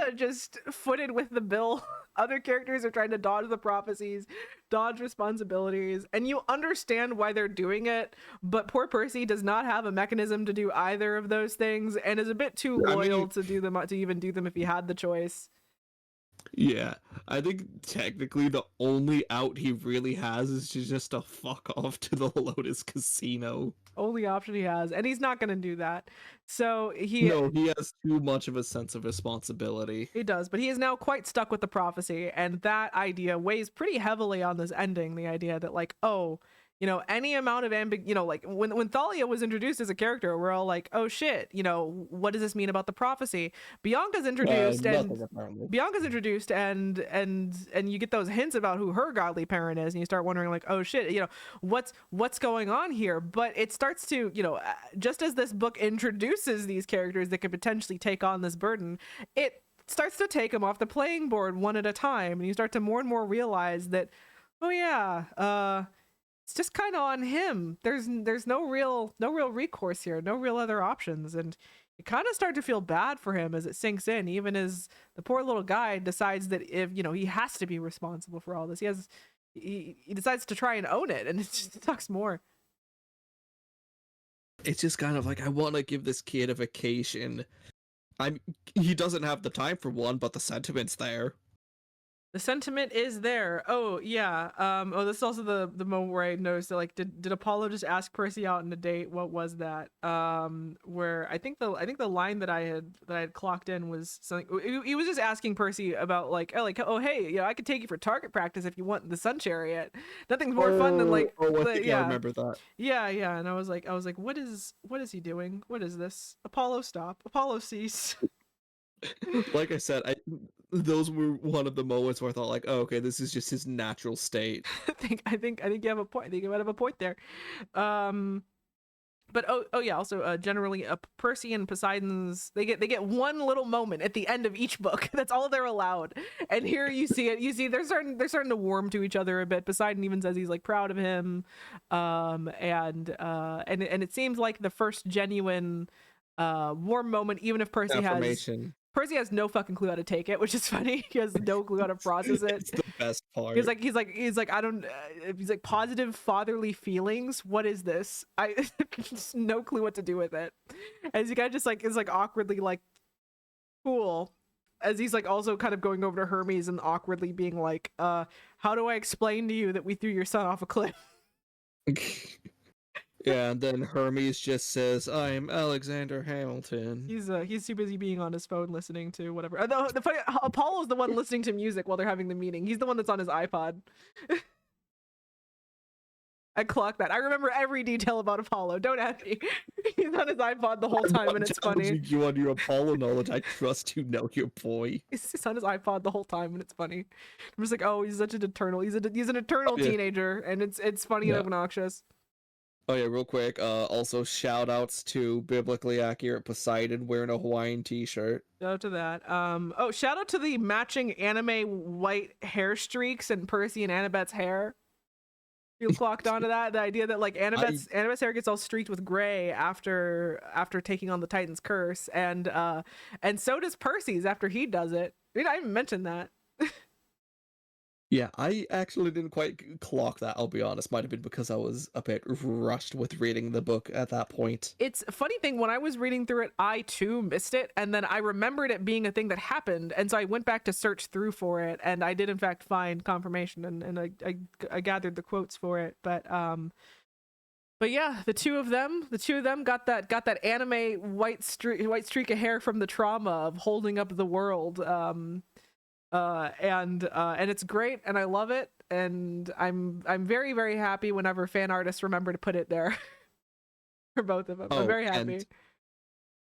of just footed with the bill. Other characters are trying to dodge the prophecies, dodge responsibilities, and you understand why they're doing it, but poor Percy does not have a mechanism to do either of those things, and is a bit too loyal to do them, to even do them if he had the choice. Yeah, I think technically the only out he really has is just to fuck off to the Lotus Casino. Only option he has, and he's not going to do that. So he has too much of a sense of responsibility. He does, but he is now quite stuck with the prophecy, and that idea weighs pretty heavily on this ending. The idea that, like, oh, you know, any amount of you know, like when Thalia was introduced as a character, we're all like, oh shit, you know, what does this mean about the prophecy? Bianca's introduced, and you get those hints about who her godly parent is, and you start wondering, like, oh shit, you know, what's going on here? But it starts to, you know, just as this book introduces these characters that could potentially take on this burden, it starts to take them off the playing board one at a time, and you start to more and more realize that, oh yeah, it's just kind of on him. There's no real recourse here, no real other options, and you kind of start to feel bad for him as it sinks in, even as the poor little guy decides that, if, you know, he has to be responsible for all this, he decides to try and own it, and it just sucks more. it's just kind of like, I want to give this kid a vacation. He doesn't have the time for one, but the sentiment's there. The sentiment is there. Oh yeah. This is also the moment where I noticed that, like, did Apollo just ask Percy out on a date? What was that? Where I think the line that I had clocked in was something. He was just asking Percy about oh hey, I could take you for target practice if you want the sun chariot. Nothing's more fun than like I remember that. yeah. And I was like what is he doing? What is this? Apollo, stop. Apollo, cease. Like I said, those were one of the moments where I thought, like, oh, okay, this is just his natural state. I think you have a point. I think you might have a point there. But yeah. Also, generally, Percy and Poseidon's they get one little moment at the end of each book. That's all they're allowed. And here you see it. You see they're starting to warm to each other a bit. Poseidon even says he's like proud of him. And it seems like the first genuine warm moment, even if Percy has no fucking clue how to take it, which is funny. He has no clue how to process it. It's the best part. He's like I don't. He's like positive fatherly feelings. What is this? I just no clue what to do with it. As he kind of just like is like awkwardly like cool. As he's like also kind of going over to Hermes and awkwardly being like, how do I explain to you that we threw your son off a cliff? Yeah, and then Hermes just says, "I'm Alexander Hamilton." He's too busy being on his phone listening to whatever. The funny, Apollo's the one listening to music while they're having the meeting. He's the one that's on his iPod. I clocked that. I remember every detail about Apollo. Don't ask me. He's on his iPod the whole time, and it's funny. You on your Apollo knowledge. I trust you know your boy. He's on his iPod the whole time, and it's funny. I'm just like, oh, he's such an eternal. He's an eternal teenager, and it's funny and obnoxious. Oh yeah, real quick. Also shout outs to biblically accurate Poseidon wearing a Hawaiian t-shirt. Shout out to that. Shout out to the matching anime white hair streaks in Percy and Annabeth's hair. You clocked onto that? The idea that like Annabeth's hair gets all streaked with gray after taking on the Titan's curse, and so does Percy's after he does it. I didn't even mention that. Yeah, I actually didn't quite clock that, I'll be honest. Might have been because I was a bit rushed with reading the book at that point. It's a funny thing, when I was reading through it, I too missed it, and then I remembered it being a thing that happened, and so I went back to search through for it, and I did in fact find confirmation, and I gathered the quotes for it, but yeah, the two of them got that anime white streak of hair from the trauma of holding up the world. And it's great, and I love it, and I'm very, very happy whenever fan artists remember to put it there for both of them. I'm very happy.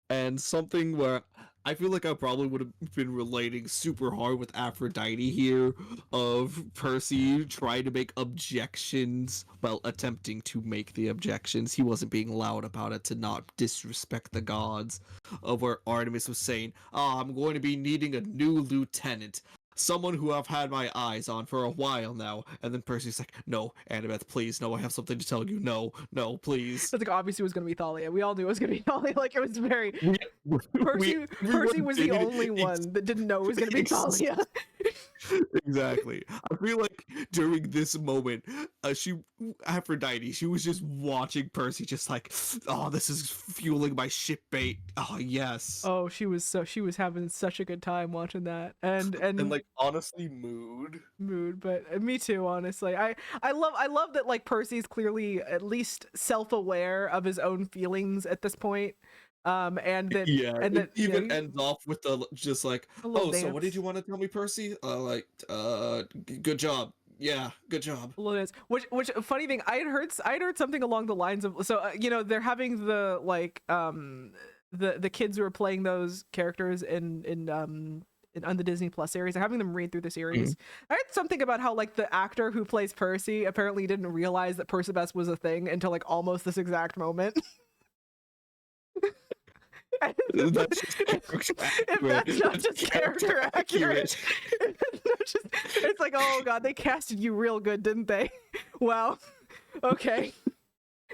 And something where I feel like I probably would have been relating super hard with Aphrodite here, of Percy trying to make objections, well, attempting to make the objections. He wasn't being loud about it to not disrespect the gods, of where Artemis was saying, I'm going to be needing a new lieutenant. Someone who I've had my eyes on for a while now. And then Percy's like, no, Annabeth, please, no, I have something to tell you. No, please. It's like, obviously it was going to be Thalia. We all knew it was going to be Thalia. Like, it was very... Percy was the only one that didn't know it was going to be Thalia. Exactly. I feel like during this moment, Aphrodite, she was just watching Percy, just like, oh, this is fueling my ship bait. Oh yes. Oh, she was having such a good time watching that, and like honestly, mood. But me too, honestly. I love that like Percy's clearly at least self-aware of his own feelings at this point. And that it even ends off with the just like, oh, dance. So what did you want to tell me, Percy? Good job. Yeah, good job. Which funny thing, I had heard something along the lines of, so they're having the like the kids who are playing those characters on the Disney Plus series, they're having them read through the series. I heard something about how like the actor who plays Percy apparently didn't realize that Percabeth was a thing until like almost this exact moment. If that's not just character accurate, it's like, oh god, they casted you real good, didn't they? Wow. Okay.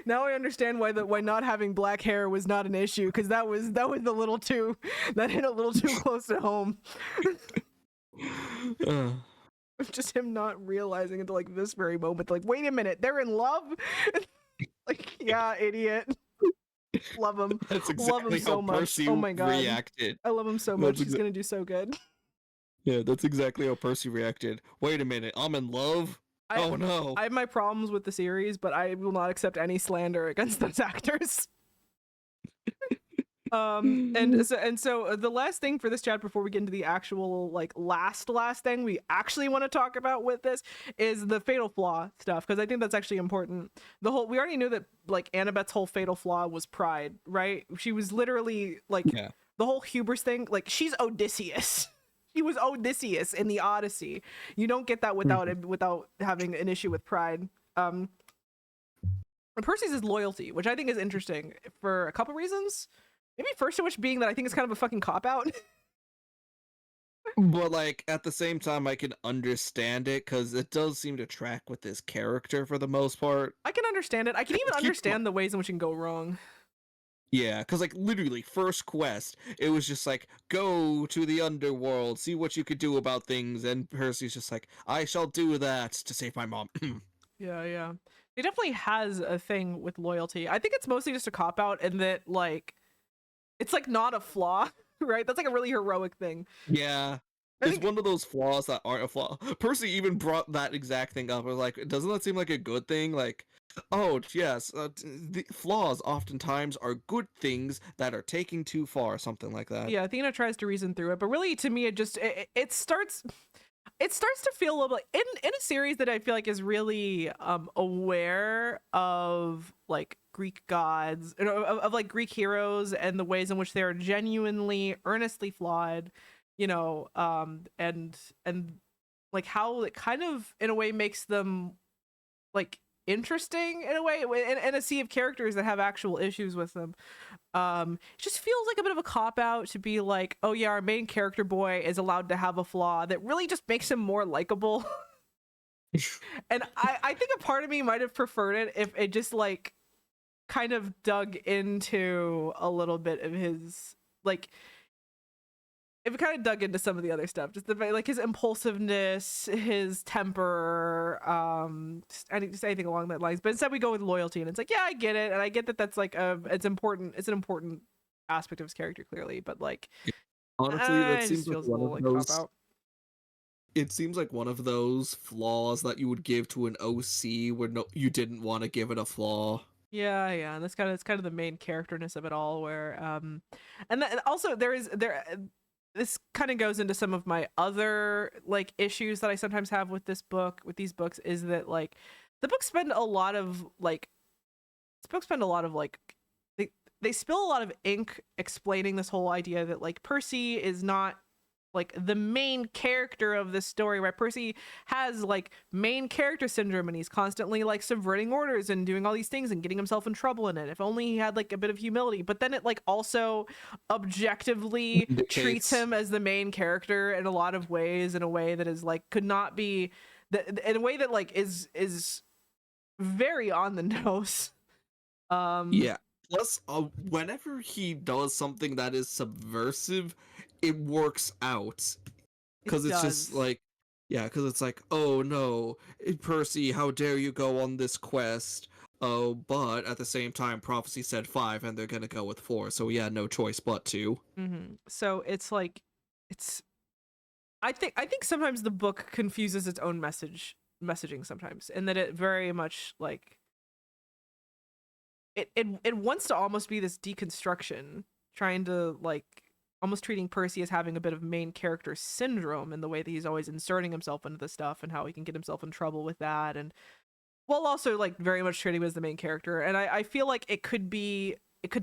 Now I understand why not having black hair was not an issue, because that was a little too, that hit a little too close to home. Just him not realizing until like this very moment, like, wait a minute, they're in love. Like, yeah, idiot. Love him. That's Love him exactly how so much. Percy Oh my god. reacted. I love him so much. He's gonna do so good. Yeah, that's exactly how Percy reacted. Wait a minute, I'm in love? I Oh no. I have my problems with the series, but I will not accept any slander against those actors. And so the last thing for this chat before we get into the actual like last thing we actually want to talk about with this is the fatal flaw stuff, because I think that's actually important. We already knew that like Annabeth's whole fatal flaw was pride, right? She was literally like Yeah. the whole hubris thing, like she's Odysseus. She was Odysseus in the Odyssey. You don't get that without having an issue with pride. And Percy's is loyalty, which I think is interesting for a couple reasons. Maybe first of which being that I think it's kind of a fucking cop-out. But like at the same time I can understand it, because it does seem to track with this character for the most part. I can understand it. I can even understand the ways in which it can go wrong. Yeah, because like literally first quest, it was just like, go to the underworld, see what you could do about things, and Percy's just like, I shall do that to save my mom. Yeah. He definitely has a thing with loyalty. I think it's mostly just a cop-out, and that like it's like not a flaw, right? That's like a really heroic thing. Yeah. It's one of those flaws that aren't a flaw. Percy even brought that exact thing up. I was like, doesn't that seem like a good thing? Like, oh, yes, the flaws oftentimes are good things that are taking too far, something like that. Yeah, Athena tries to reason through it, but really to me it starts to feel a little like in a series that I feel like is really aware of like Greek gods, of like Greek heroes and the ways in which they are genuinely earnestly flawed, and like how it kind of in a way makes them like interesting in a way, in a sea of characters that have actual issues with them. It just feels like a bit of a cop out to be like, oh yeah, our main character boy is allowed to have a flaw that really just makes him more likable. And I think a part of me might have preferred it if it just like kind of dug into a little bit of his like, if it kind of dug into some of the other stuff, just the like his impulsiveness, his temper, just anything along that lines. But instead we go with loyalty, and it's like, yeah, I get it, and I get that that's like it's important. It's an important aspect of his character, clearly, but like, Honestly, that it seems just like feels a one little of like those. cop out. It seems like one of those flaws that you would give to an OC where you didn't want to give it a flaw. Yeah, and that's kind of the main characterness of it all, where and also this kind of goes into some of my other like issues that I sometimes have with these books, is that like the books spend a lot of like they spill a lot of ink explaining this whole idea that like Percy is not like the main character of this story, right? Percy has like main character syndrome, and he's constantly like subverting orders and doing all these things and getting himself in trouble in it. If only he had like a bit of humility. But then it like also objectively treats him as the main character in a lot of ways, in a way that is like could not be in a way that like is very on the nose. Yeah. Plus, whenever he does something that is subversive, it works out. Because it's just like, yeah, because it's like, oh no, Percy, how dare you go on this quest? Oh, but at the same time, prophecy said 5, and they're gonna go with 4, so yeah, no choice but to. So it's like, I think sometimes the book confuses its own messaging sometimes, and that it very much like it wants to almost be this deconstruction, trying to like almost treating Percy as having a bit of main character syndrome in the way that he's always inserting himself into the stuff and how he can get himself in trouble with that, and while also like very much treating him as the main character. And I feel like it could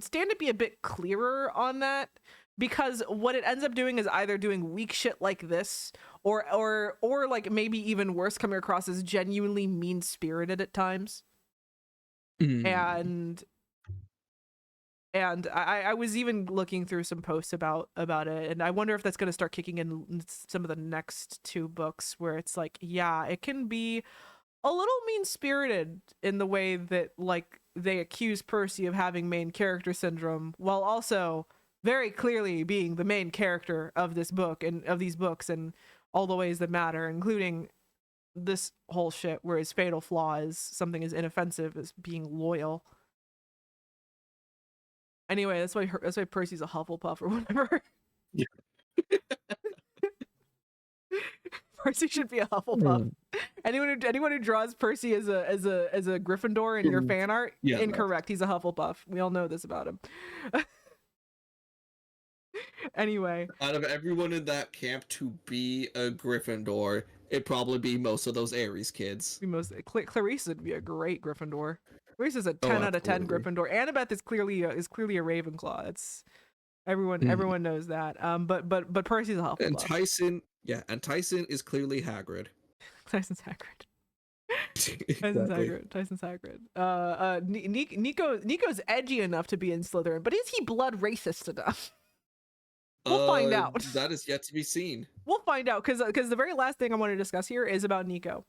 stand to be a bit clearer on that, because what it ends up doing is either doing weak shit like this, or like maybe even worse, coming across as genuinely mean-spirited at times. And I was even looking through some posts about it, and I wonder if that's going to start kicking in some of the next 2 books, where it's like, yeah, it can be a little mean-spirited in the way that like they accuse Percy of having main character syndrome, while also very clearly being the main character of this book and of these books and all the ways that matter, including this whole shit where his fatal flaw is something as inoffensive as being loyal. Anyway, that's why Percy's a Hufflepuff or whatever. Yeah. Percy should be a Hufflepuff. Anyone who draws Percy as a Gryffindor in your fan art, Yeah, incorrect. He's a Hufflepuff. We all know this about him. Anyway, out of everyone in that camp to be a Gryffindor, it'd probably be most of those Aries kids. Clarice would be a great Gryffindor. Clarice is a 10 out of 10 Gryffindor. Annabeth is clearly a Ravenclaw. It's everyone knows that. But Percy's a Hufflepuff. And Tyson is clearly Hagrid. Tyson's Hagrid. Tyson's Hagrid. Nico's edgy enough to be in Slytherin, but is he blood racist enough? We'll find out. That is yet to be seen. We'll find out because the very last thing I want to discuss here is about Nico,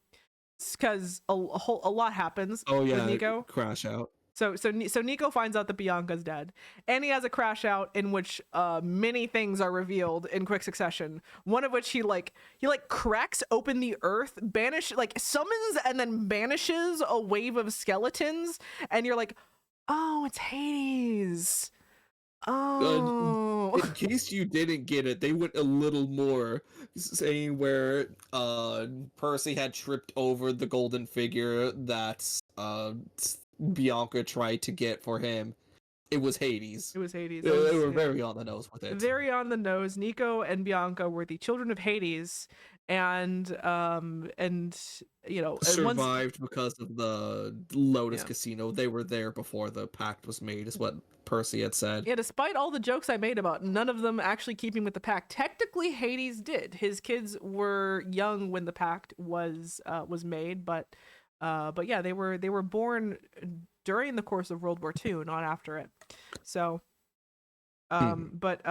because a lot happens. With Nico. Crash out. So Nico finds out that Bianca's dead, and he has a crash out in which many things are revealed in quick succession. One of which he cracks open the earth, summons and then banishes a wave of skeletons, and you're like, oh, it's Hades. Oh. In case you didn't get it, they went a little more, saying where Percy had tripped over the golden figure that Bianca tried to get for him. It was Hades. They were very on the nose with it. Very on the nose. Nico and Bianca were the children of Hades, and survived because of the Lotus Casino. They were there before the pact was made, is what Percy had said. Yeah, despite all the jokes I made about none of them actually keeping with the pact, technically Hades did. His kids were young when the pact was made, but yeah, they were born during the course of World War II, not after it. So, but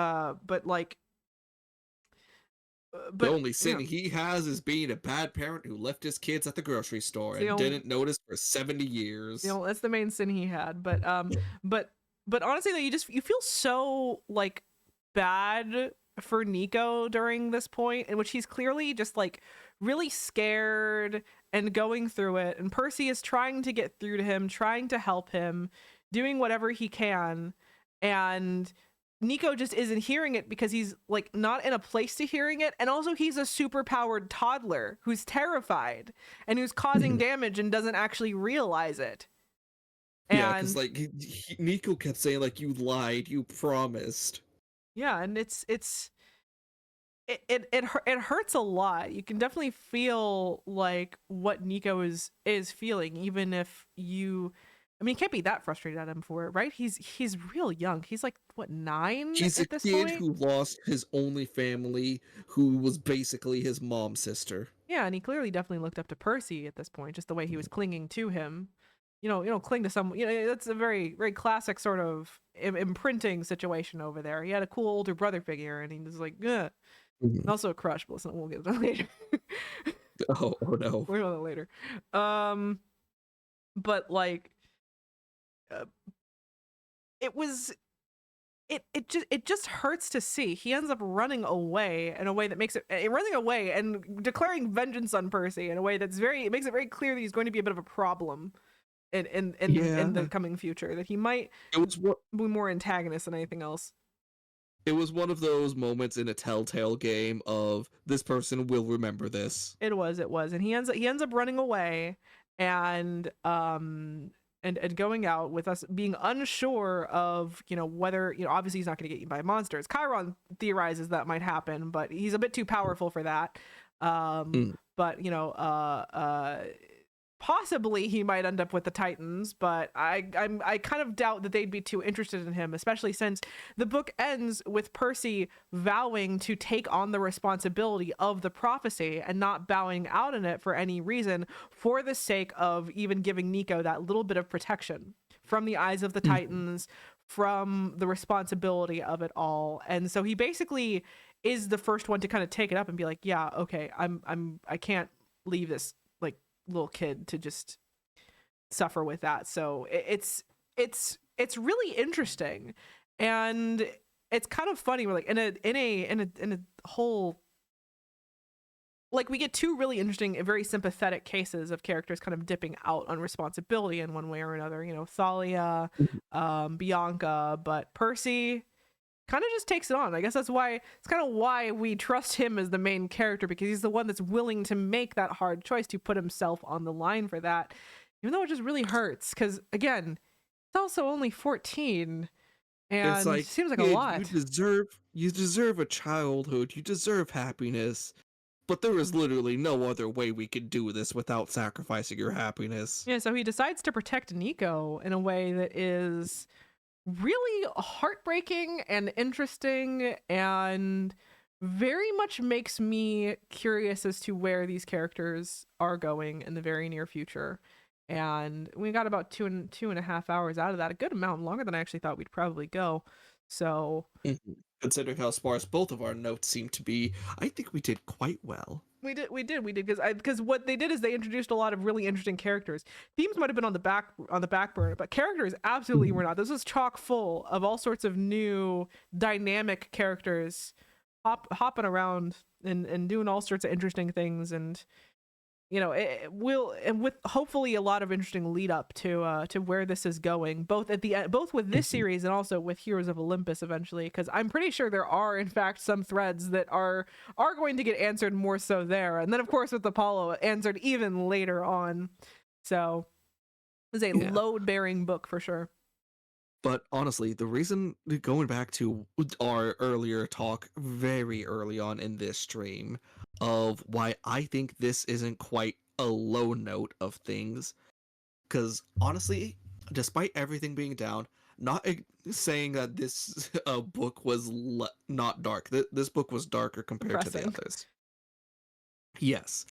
the only sin he has is being a bad parent who left his kids at the grocery store and didn't notice for 70 years. That's the main sin he had. But honestly, though, you feel so bad for Nico during this point, in which he's clearly just really scared and going through it, and Percy is trying to get through to him, trying to help him, doing whatever he can, and Nico just isn't hearing it because he's not in a place to hearing it, and also he's a super powered toddler who's terrified and who's causing damage and doesn't actually realize it. Yeah, because Nico kept saying you lied, you promised. Yeah, and it hurts a lot. You can definitely feel what Nico is feeling, even if you. I mean, you can't be that frustrated at him for it, right? He's real young. He's what, 9? He's at a this kid point? who lost his only family, who was basically his mom's sister. Yeah, and he clearly definitely looked up to Percy at this point, just the way he was clinging to him. Cling to someone. That's a very, very classic sort of imprinting situation over there. He had a cool older brother figure, and he was like, ugh. And also a crush, but we'll get to that later. Oh no. We'll get to that later. But it just hurts to see. He ends up running away in a way that makes it running away and declaring vengeance on Percy in a way that's it makes it very clear that he's going to be a bit of a problem in the coming future, that he might be more antagonist than anything else. It was one of those moments in a Telltale game of this person will remember this. It was, and he ends up running away and going out with us being unsure of whether obviously he's not going to get eaten by monsters. Chiron theorizes that might happen, but he's a bit too powerful for that. But possibly he might end up with the Titans, but I kind of doubt that they'd be too interested in him, especially since the book ends with Percy vowing to take on the responsibility of the prophecy and not bowing out in it for any reason, for the sake of even giving Nico that little bit of protection from the eyes of the Titans, from the responsibility of it all. And so he basically is the first one to kind of take it up and be like, yeah, okay, I can't leave this little kid to just suffer with that. So it's really interesting, and it's kind of funny. We're in a whole like we get two really interesting, very sympathetic cases of characters kind of dipping out on responsibility in one way or another. You know, Thalia, Bianca, but Percy kind of just takes it on. I guess that's why it's kind of why we trust him as the main character, because he's the one that's willing to make that hard choice to put himself on the line for that, even though it just really hurts. Because again, it's also only 14, It's and like, seems like a kid, lot. you deserve a childhood, you deserve happiness. But there is literally no other way we could do this without sacrificing your happiness. Yeah, so he decides to protect Nico in a way that is really heartbreaking and interesting, and very much makes me curious as to where these characters are going in the very near future. And we got about two and a half hours out of that, a good amount longer than I actually thought we'd probably go. So Considering how sparse both of our notes seem to be, I think we did quite well. we did because what they did is they introduced a lot of really interesting characters. Themes might have been on the back burner, but characters absolutely were not. This was chock full of all sorts of new dynamic characters hopping around and doing all sorts of interesting things. And you know, it will, and with hopefully a lot of interesting lead up to where this is going, both at the end, both with this series and also with Heroes of Olympus eventually, because I'm pretty sure there are in fact some threads that are going to get answered more so there, and then of course with Apollo answered even later on. So it's a load bearing book for sure. But honestly, the reason, going back to our earlier talk very early on in this stream, of why I think this isn't quite a low note of things, because honestly, despite everything being down, not saying that this book was not dark. This book was darker compared to the Depressing. others. Yes.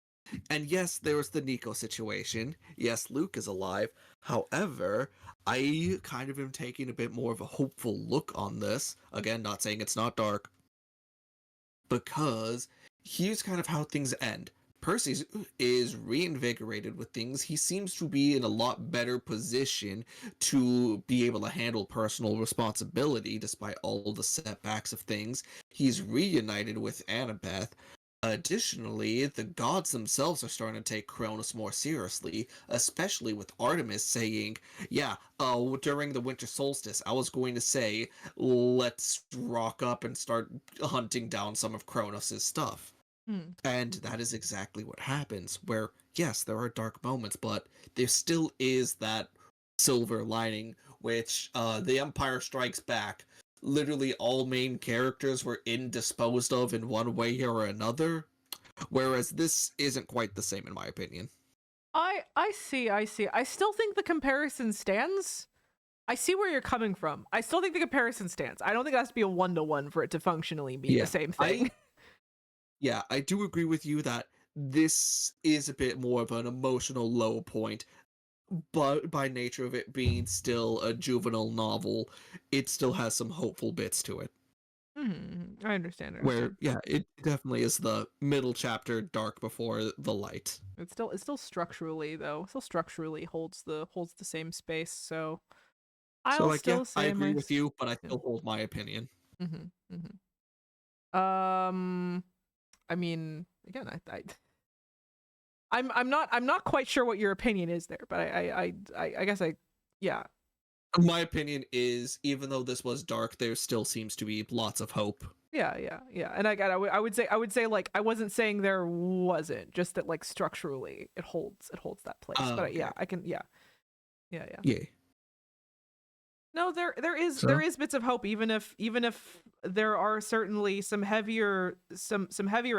And yes, there was the Nico situation. Yes, Luke is alive. However, I kind of am taking a bit more of a hopeful look on this. Again, not saying it's not dark. Because here's kind of how things end. Percy is reinvigorated with things. He seems to be in a lot better position to be able to handle personal responsibility despite all the setbacks of things. He's reunited with Annabeth. Additionally, the gods themselves are starting to take Cronus more seriously, especially with Artemis saying, yeah, during the winter solstice, I was going to say, let's rock up and start hunting down some of Cronus's stuff. And that is exactly what happens, where, yes, there are dark moments, but there still is that silver lining, which, The Empire Strikes Back, literally all main characters were indisposed of in one way or another, whereas this isn't quite the same in my opinion. I see. I still think the comparison stands. I see where you're coming from. I still think the comparison stands. I don't think it has to be a 1-to-1 for it to functionally be the same thing. I do agree with you that this is a bit more of an emotional low point, but by nature of it being still a juvenile novel, it still has some hopeful bits to it. I understand. Where, yeah, it definitely is the middle chapter, dark before the light. It's still structurally though. Still structurally holds the same space. So I'll still say I agree with you, but I still hold my opinion. I mean, again, I'm not quite sure what your opinion is there, but I guess yeah. My opinion is, even though this was dark, there still seems to be lots of hope. Yeah. And I would say like, I wasn't saying there wasn't, just that like structurally it holds that place. But okay. I can yeah. No, there is bits of hope, even if there are certainly some heavier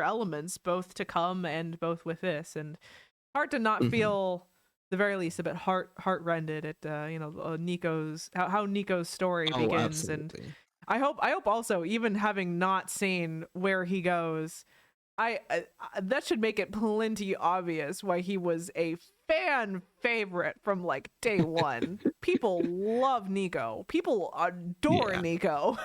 elements both to come and both with this, and hard to not feel the very least a bit heart rended at Nico's how Nico's story begins. Absolutely. And I hope also, even having not seen where he goes, I that should make it plenty obvious why he was a fan favorite from like day one. People love Nico. People adore Nico.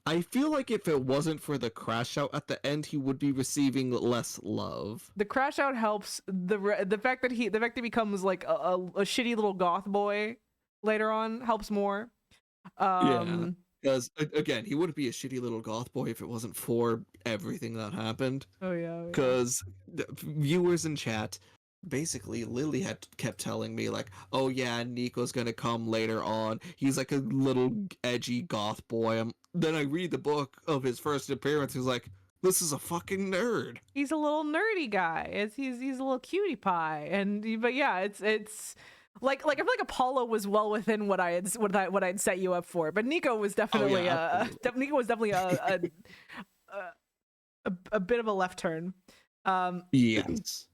I feel like if it wasn't for the crash out at the end, he would be receiving less love. The crash out helps. The fact that he becomes like a shitty little goth boy later on helps more. Because again, he wouldn't be a shitty little goth boy if it wasn't for everything that happened. Oh yeah. Because viewers in chat, basically, Lily had kept telling me like, "Oh yeah, Nico's gonna come later on. He's like a little edgy goth boy." Then I read the book of his first appearance. He's like, "This is a fucking nerd." He's a little nerdy guy. He's a little cutie pie, but yeah, it's like I feel like Apollo was well within what I'd set you up for, but Nico was definitely Nico was definitely a bit of a left turn. Yes.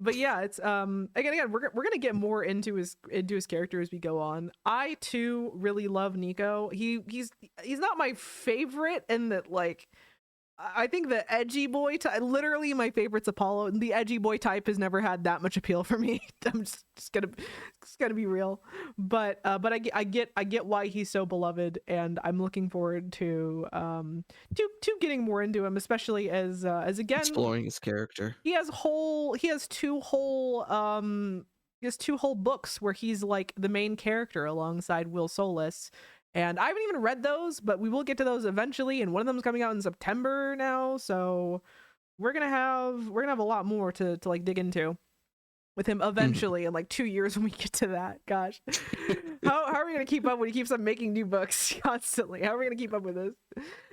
But yeah, it's again we're gonna get more into his character as we go on. I too really love Nico. He's not my favorite in that, like, I think the edgy boy type, literally my favorite's Apollo. The edgy boy type has never had that much appeal for me. I'm just gonna be real, but I get why he's so beloved, and I'm looking forward to getting more into him, especially as again Exploring his character. he has two whole books where he's like the main character alongside Will Solis. And I haven't even read those, but we will get to those eventually. And one of them is coming out in September now, so we're gonna have a lot more to like dig into with him eventually in like 2 years when we get to that. Gosh, how are we gonna keep up when he keeps on making new books constantly? How are we gonna keep up with this?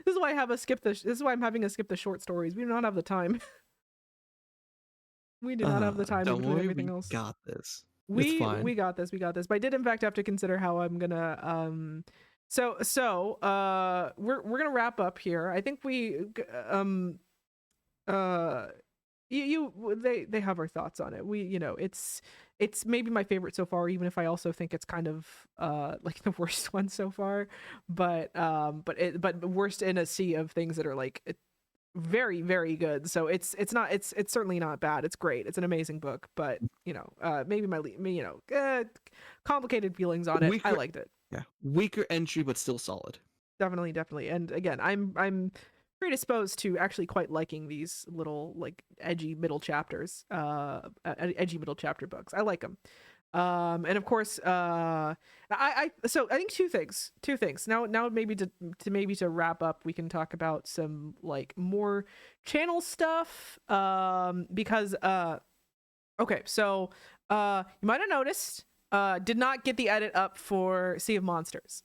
This is why This is why I'm having to skip the short stories. We do not have the time. We do not have the time Don't between worry, everything we else. got this. We It's fine. we got this. But I did in fact have to consider how I'm gonna we're gonna wrap up here. I think we they have our thoughts on it. It's maybe my favorite so far, even if I also think it's kind of like the worst one so far. But worst in a sea of things that are like very, very good. So it's certainly not bad. It's great. It's an amazing book, but maybe complicated feelings on it. I liked it. Yeah, weaker entry, but still solid. Definitely. And again, I'm predisposed to actually quite liking these little like edgy middle chapters, edgy middle chapter books. I like them. And of course, I think two things. Now maybe to wrap up, we can talk about some like more channel stuff. Because okay, so you might have noticed, did not get the edit up for Sea of Monsters.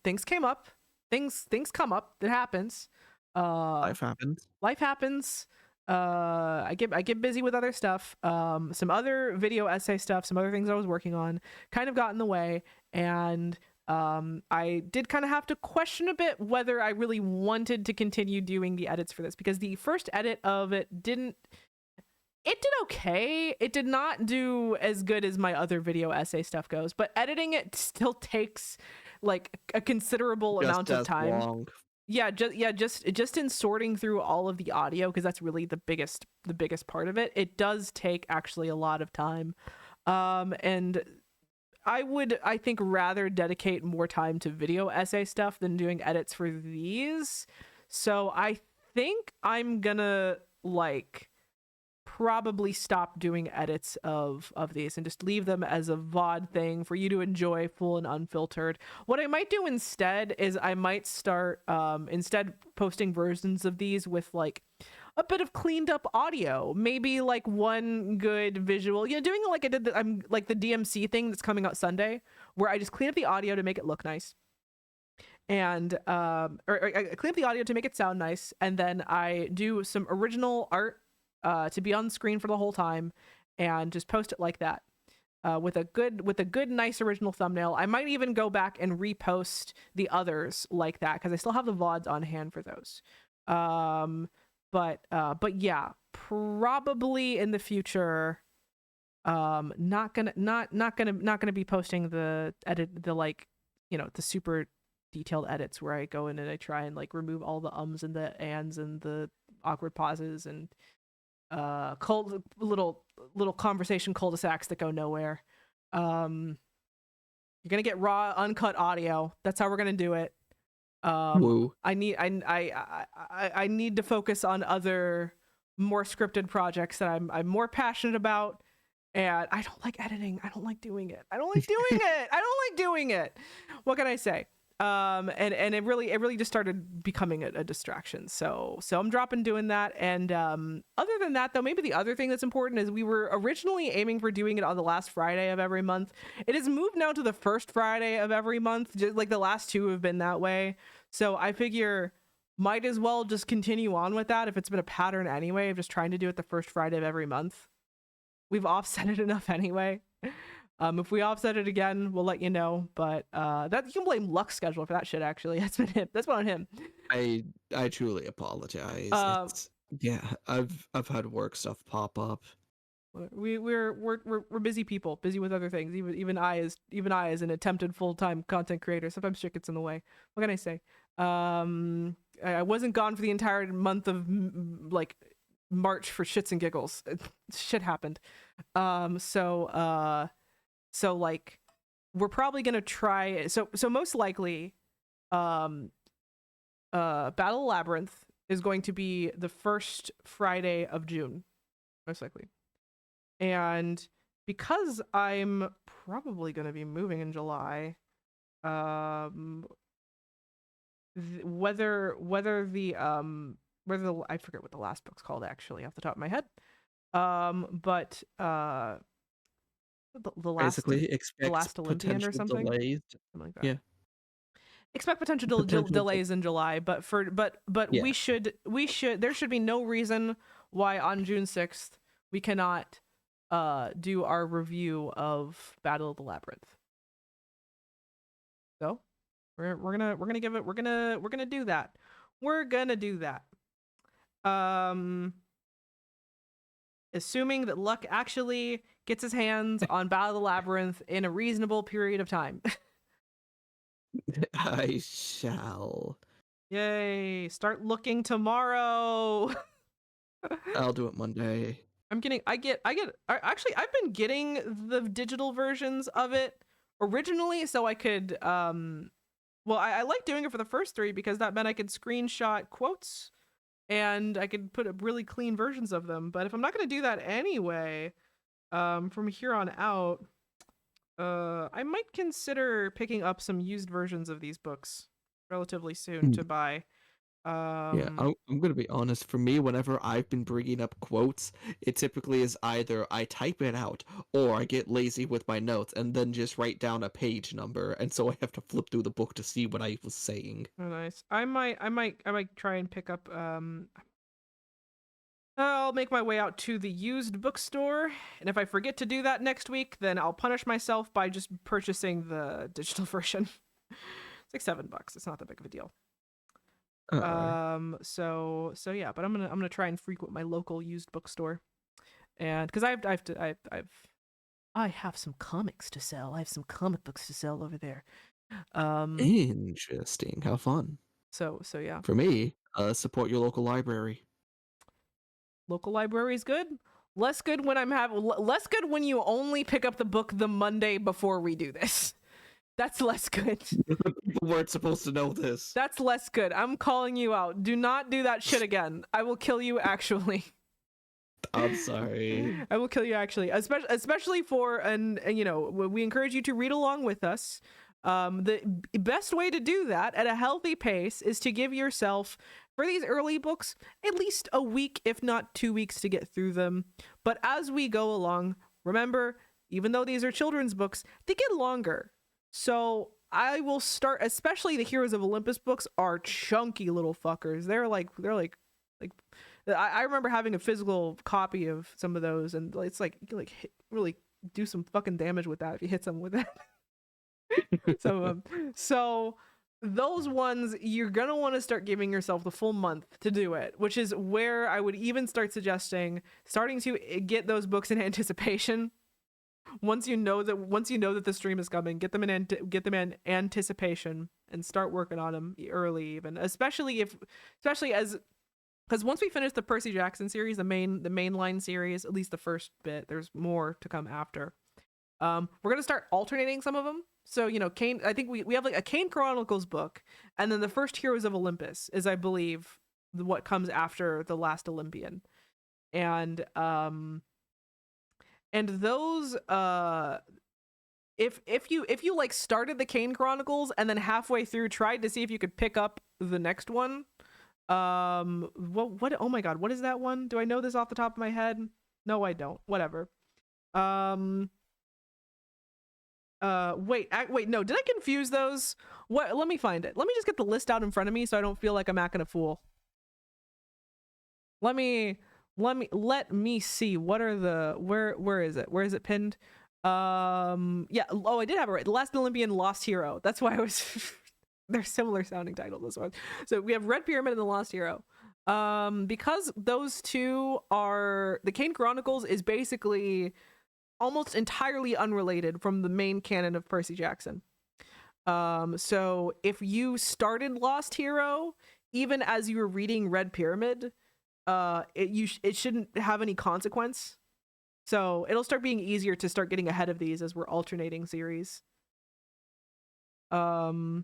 Things came up. Things come up. That happens. Life happens. I get busy with other stuff. Some other video essay stuff, some other things I was working on kind of got in the way, and I did kind of have to question a bit whether I really wanted to continue doing the edits for this, because the first edit of it did okay. It did not do as good as my other video essay stuff goes, but editing it still takes like a considerable amount of time. Long. Just in sorting through all of the audio, because that's really the biggest part of it. It does take actually a lot of time, and I think rather dedicate more time to video essay stuff than doing edits for these. So I think I'm gonna like probably stop doing edits of these and just leave them as a VOD thing for you to enjoy full and unfiltered. What I might do instead is I might start instead posting versions of these with like a bit of cleaned up audio, maybe like one good visual, doing like I did I'm like the DMC thing that's coming out Sunday, where I just clean up the audio to make it look nice, and or I clean up the audio to make it sound nice, and then I do some original art to be on screen for the whole time, and just post it like that, with a good nice original thumbnail. I might even go back and repost the others like that, because I still have the VODs on hand for those. But yeah, probably in the future, not gonna be posting the super detailed edits where I go in and I try and like remove all the ums and the ands and the awkward pauses and little conversation cul-de-sacs that go nowhere. You're gonna get raw, uncut audio. That's how we're gonna do it. Woo. I need to focus on other more scripted projects that I'm more passionate about, and I don't like editing. I don't like doing it. I don't like doing it. What can I say? And it really just started becoming a distraction. So I'm dropping doing that. And other than that, though, maybe the other thing that's important is we were originally aiming for doing it on the last Friday of every month. It has moved now to the first Friday of every month. Just like the last two have been that way. So I figure might as well just continue on with that if it's been a pattern anyway of just trying to do it the first Friday of every month. We've offset it enough anyway. If we offset it again, we'll let you know. But that you can blame Luck's schedule for that shit. Actually, that's been him. That's been on him. I truly apologize. It's yeah, I've had work stuff pop up. We're busy people, busy with other things. Even I as an attempted full-time content creator, sometimes shit gets in the way. What can I say? I wasn't gone for the entire month of like March for shits and giggles. Shit happened. So like we're probably gonna try. So most likely, Battle Labyrinth is going to be the first Friday of June, most likely. And because I'm probably going to be moving in July, whether the I forget what the last book's called actually off the top of my head, but the last Basically, expect last Olympian or potential something, delays. something like that. Yeah. Expect potential Potential delays in July, but Yeah. we should there should be no reason why on June 6th we cannot do our review of Battle of the Labyrinth. So we're gonna give it we're gonna do that. We're gonna do that. Assuming that Luck actually gets his hands on Battle of the Labyrinth in a reasonable period of time. I shall. Yay! Start looking tomorrow. I'll do it Monday. Actually, I've been getting the digital versions of it originally so I could I like doing it for the first three because that meant I could screenshot quotes and I could put up really clean versions of them. But if I'm not going to do that anyway, from here on out, I might consider picking up some used versions of these books relatively soon to buy. Yeah, I'm gonna be honest. For me, whenever I've been bringing up quotes, it typically is either I type it out or I get lazy with my notes and then just write down a page number, and so I have to flip through the book to see what I was saying. Oh, nice. I might try and pick up I'll make my way out to the used bookstore, and if I forget to do that next week, then I'll punish myself by just purchasing the digital version. It's like $7. It's not that big of a deal. So yeah, but I'm gonna try and frequent my local used bookstore, and because I have some comics to sell. I have some comic books to sell over there. Interesting. How fun. So yeah. For me, support your local library. Local library is good. Less good when less good when you only pick up the book the Monday before we do this. That's less good. People weren't supposed to know this. That's less good. I'm calling you out. Do not do that shit again. I will kill you actually. I'm sorry. I will kill you actually. Especially for and you know, we encourage you to read along with us. The best way to do that at a healthy pace is to give yourself, for these early books, at least a week, if not 2 weeks, to get through them. But as we go along, remember, even though these are children's books, they get longer. So I will start, especially the Heroes of Olympus books are chunky little fuckers. They're like I remember having a physical copy of some of those, and it's like you can really do some fucking damage with that if you hit someone with that. So those ones you're gonna want to start giving yourself the full month to do it, which is where I would even start suggesting starting to get those books in anticipation. Once you know that the stream is coming, get them in anticipation and start working on them early, even especially as because once we finish the Percy Jackson series, the mainline series, at least the first bit, there's more to come after. We're gonna start alternating some of them. So you know, Kane. I think we have like a Kane Chronicles book, and then the first Heroes of Olympus is, I believe, what comes after the last Olympian, and those if you like started the Kane Chronicles and then halfway through tried to see if you could pick up the next one, what oh my god, what is that one? Do I know this off the top of my head? No, I don't. Whatever. Wait, no, did I confuse those? What, let me find it. Let me just get the list out in front of me so I don't feel like I'm acting a fool. Let me see. What are the, where is it? Where is it pinned? Yeah, oh, I did have it right. The Last Olympian, Lost Hero. That's why I was they're similar sounding titles, this one. So we have Red Pyramid and the Lost Hero. Because those two are, the Kane Chronicles is basically almost entirely unrelated from the main canon of Percy Jackson. So if you started Lost Hero, even as you were reading Red Pyramid, it shouldn't have any consequence. So it'll start being easier to start getting ahead of these as we're alternating series. So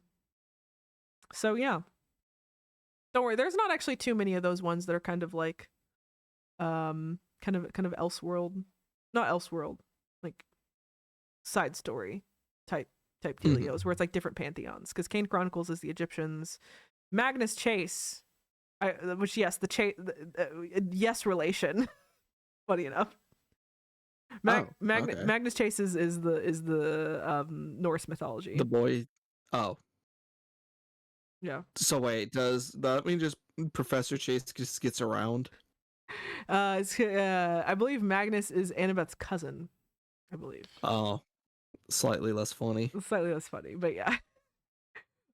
yeah. Don't worry, there's not actually too many of those ones that are kind of like kind of Elseworld. Not Elseworld, like side story type dealios, where it's like different pantheons. Because Kane Chronicles is the Egyptians. Magnus Chase, which yes, yes relation. Funny enough. Magnus Chase is the Norse mythology. The boy. Oh. Yeah. So wait, does that mean just Professor Chase just gets around? I believe Magnus is Annabeth's cousin. I believe. Oh, slightly less funny. Slightly less funny, but yeah.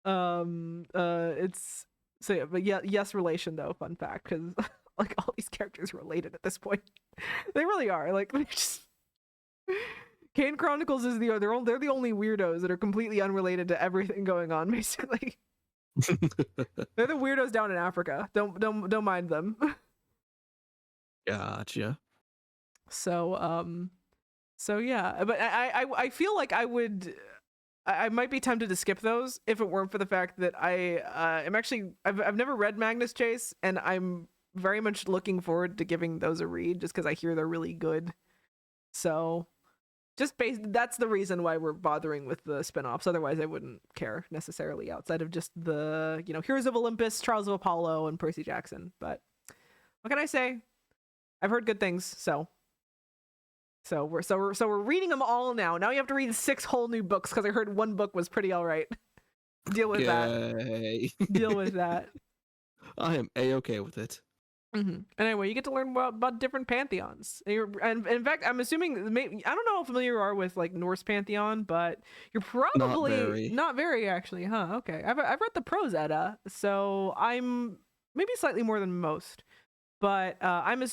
It's so yeah, but yeah, yes relation though. Fun fact, because like all these characters are related at this point. They really are. Like they're just. Kane Chronicles is they're the only weirdos that are completely unrelated to everything going on, basically. They're the weirdos down in Africa. Don't mind them. Gotcha. So yeah, but I feel like I might be tempted to skip those if it weren't for the fact that I've never read Magnus Chase, and I'm very much looking forward to giving those a read just because I hear they're really good. So that's the reason why we're bothering with the spinoffs. Otherwise I wouldn't care necessarily, outside of just the, Heroes of Olympus, Trials of Apollo, and Percy Jackson. But what can I say? I've heard good things, so we're reading them all now. Now you have to read 6 whole new books because I heard one book was pretty all right. Deal with that. Deal with that. I am A-okay with it. Mm-hmm. Anyway, you get to learn about different pantheons. And in fact, I'm assuming, I don't know how familiar you are with like Norse pantheon, but you're probably not very actually, huh? Okay, I've read the Prose Edda, so I'm maybe slightly more than most. But I'm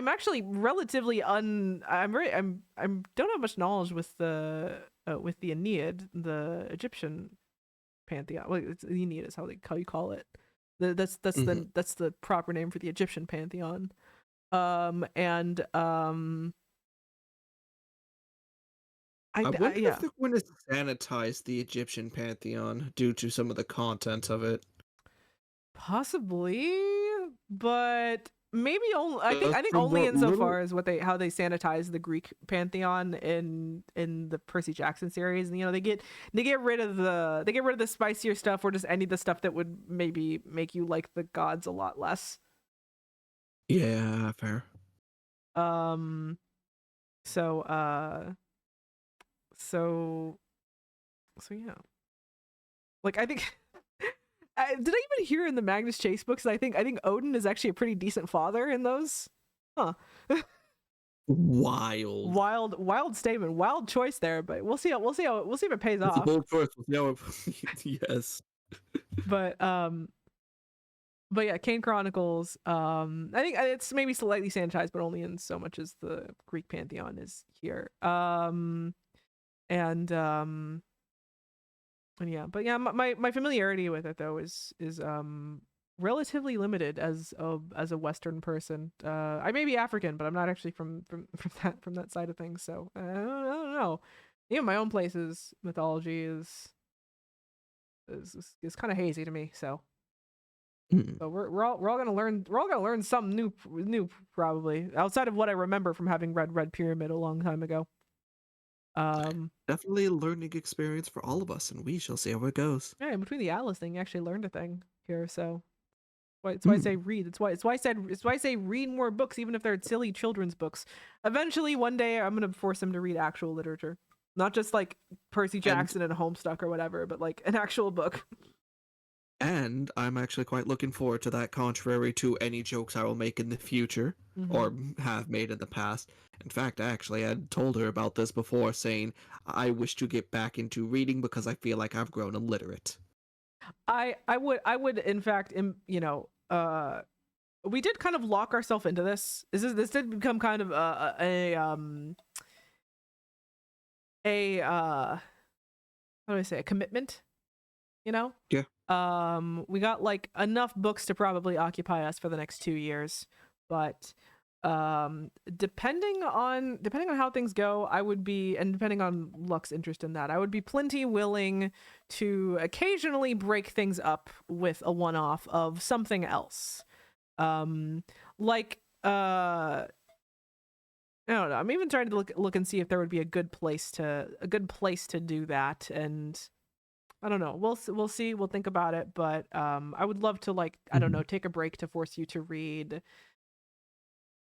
actually relatively I don't have much knowledge with the Aeneid, the Egyptian pantheon. Well, it's the Aeneid is how you call it. That's the proper name for the Egyptian pantheon. I wonder if they're going to sanitize the Egyptian pantheon due to some of the content of it. Possibly, but maybe only. I think only insofar as how they sanitize the Greek pantheon in the Percy Jackson series. And, they get rid of the spicier stuff, or just any of the stuff that would maybe make you like the gods a lot less. Yeah, fair. So yeah. Like, I think. Did I even hear in the Magnus Chase books? I think Odin is actually a pretty decent father in those. Huh. Wild statement, wild choice there, but we'll see if it pays off. It's a bold choice. We'll see how yes. But yeah, Kane Chronicles. I think it's maybe slightly sanitized, but only in so much as the Greek pantheon is here. And yeah, but yeah, my familiarity with it though is relatively limited as a Western person. I may be African, but I'm not actually from that side of things. So I don't know. Even my own place's mythology is kind of hazy to me. So so we're all gonna learn something new probably, outside of what I remember from having read Red Pyramid a long time ago. Definitely a learning experience for all of us, and we shall see how it goes. Yeah, in between the Atlas thing, you actually learned a thing here, so it's why I Hmm. say read. It's why I say read more books, even if they're silly children's books. Eventually, one day, I'm gonna force him to read actual literature, not just like Percy And Jackson and Homestuck or whatever, but like an actual book. and I'm actually quite looking forward to that, contrary to any jokes I will make in the future Mhm. or have made in the past. In fact, actually, I had told her about this before, saying I wish to get back into reading because I feel like I've grown illiterate. I would in fact we did kind of lock ourselves into this. This did become kind of a how do I say, a commitment, you know? Yeah. We got like enough books to probably occupy us for the next 2 years, but depending on how things go, I would be, and depending on Luck's interest in that, I would be plenty willing to occasionally break things up with a one-off of something else. Like I don't know. I'm even trying to look and see if there would be a good place to do that, and I don't know. We'll see. We'll think about it. But I would love to, like, I don't know, take a break to force you to read,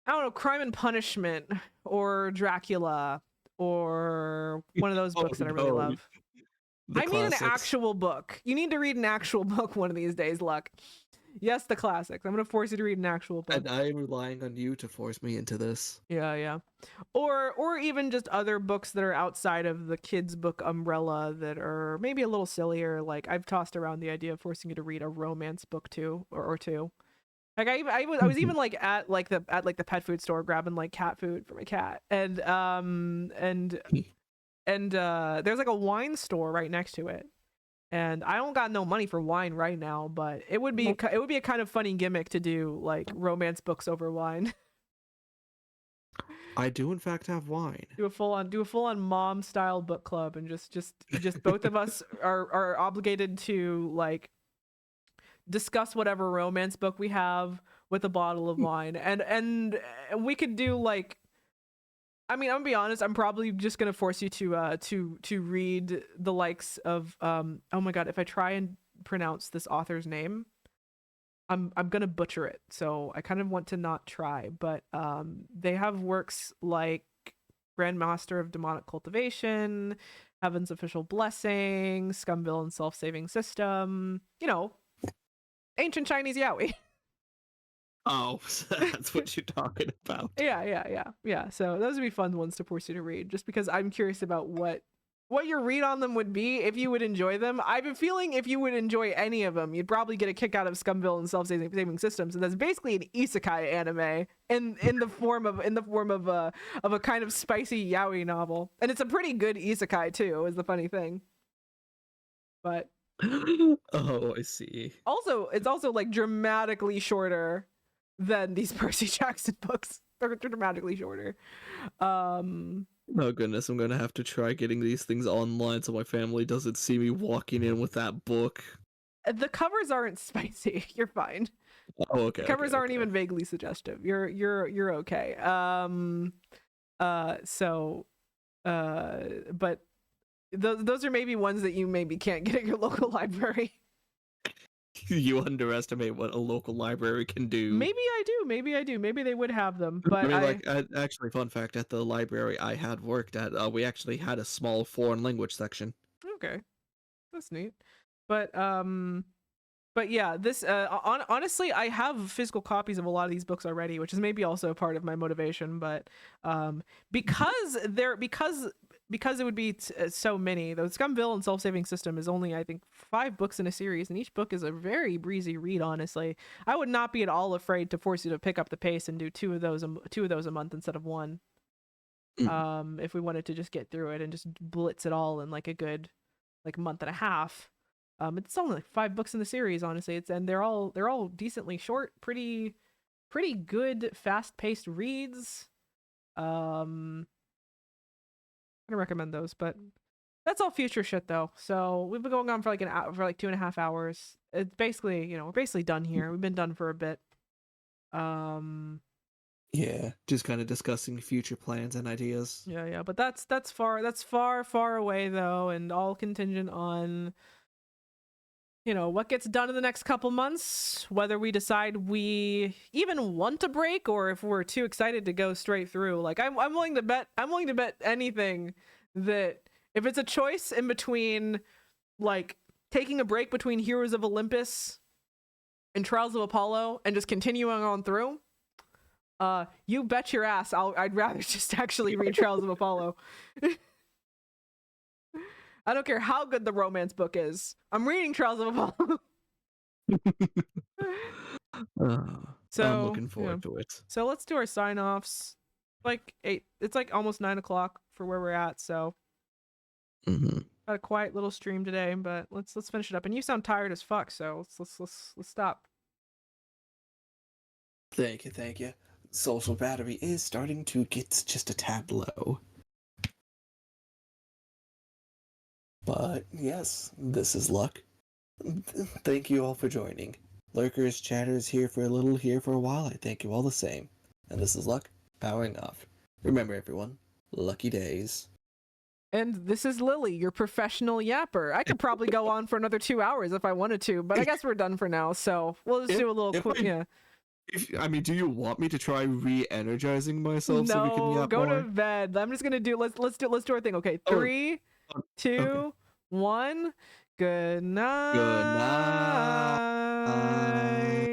I don't know, Crime and Punishment or Dracula or one of those Oh books that I really no, love. the I mean an classics. actual book. You need to read an actual book one of these days, Luck. Yes, the classics. I'm gonna force you to read an actual book. And I am relying on you to force me into this. Yeah, yeah. Or even just other books that are outside of the kids book umbrella that are maybe a little sillier. Like, I've tossed around the idea of forcing you to read a romance book too, or two. Like, I was even like at the pet food store grabbing like cat food for my cat, and there's like a wine store right next to it. And I don't got no money for wine right now, but it would be a kind of funny gimmick to do like romance books over wine. I do in fact have wine. Do a full on mom style book club, and just both of us are obligated to like discuss whatever romance book we have with a bottle of wine, and we could do like, I mean, I'm gonna be honest, I'm probably just gonna force you to read the likes of oh my god, if I try and pronounce this author's name, I'm gonna butcher it, so I kind of want to not try. But they have works like Grandmaster of Demonic Cultivation, Heaven's Official Blessing, Scumville and Self-Saving System, ancient Chinese yaoi. Oh, that's what you're talking about. Yeah. So those would be fun ones to force you to read, just because I'm curious about what your read on them would be, if you would enjoy them. I have a feeling if you would enjoy any of them, you'd probably get a kick out of Scumville and Self-Saving Systems, and that's basically an isekai anime in the form of a kind of spicy yaoi novel, and it's a pretty good isekai too, is the funny thing. But Oh, I see. also, it's also like dramatically shorter than these Percy Jackson books. They're dramatically shorter. Oh goodness, I'm gonna have to try getting these things online so my family doesn't see me walking in with that book. The covers aren't spicy. You're fine. Oh, okay. The covers okay, aren't okay. even vaguely suggestive. You're okay. So but those are maybe ones that you maybe can't get at your local library. You underestimate what a local library can do. Maybe I do. Maybe they would have them, I but mean, like, actually, fun fact: at the library I had worked at, we actually had a small foreign language section. okay, that's neat. But yeah, this honestly, I have physical copies of a lot of these books already, which is maybe also part of my motivation. But because it would be so many. The Scumville and Self-Saving System is only, I think, 5 books in a series, and each book is a very breezy read. Honestly, I would not be at all afraid to force you to pick up the pace and do two of those a month instead of one. If we wanted to just get through it and just blitz it all in like a good like month and a half. It's only like 5 books in the series, honestly. And they're all decently short, pretty good, fast-paced reads. I'm gonna recommend those, but that's all future shit though. So we've been going on for like an hour, for like 2.5 hours. It's basically, we're basically done here. We've been done for a bit. Yeah. just kind of discussing future plans and ideas. Yeah, but that's far away though, and all contingent on what gets done in the next couple months, whether we decide we even want to break or if we're too excited to go straight through. Like I'm willing to bet anything that if it's a choice in between like taking a break between Heroes of Olympus and Trials of Apollo and just continuing on through, you bet your ass I'd rather just actually read Trials of Apollo. I don't care how good the romance book is. I'm reading Trials of Apollo. I'm looking forward to it. So let's do our sign-offs. It's like almost 9:00 for where we're at, so Mm-hmm. got a quiet little stream today, but let's finish it up. And you sound tired as fuck, so let's stop. Thank you. Social battery is starting to get just a tad low. But yes, this is Luck. Thank you all for joining. Lurkers, chatters, here for a little, here for a while. I thank you all the same. And this is Luck, powering off. Remember everyone, lucky days. And this is Lily, your professional yapper. I could probably go on for another 2 hours if I wanted to, but I guess we're done for now. So we'll just do a little quick. Do you want me to try re-energizing myself so we can No, yap go more? to bed. I'm just gonna do. Let's do our thing. Okay, 3, 2, 1. Good night. Good night.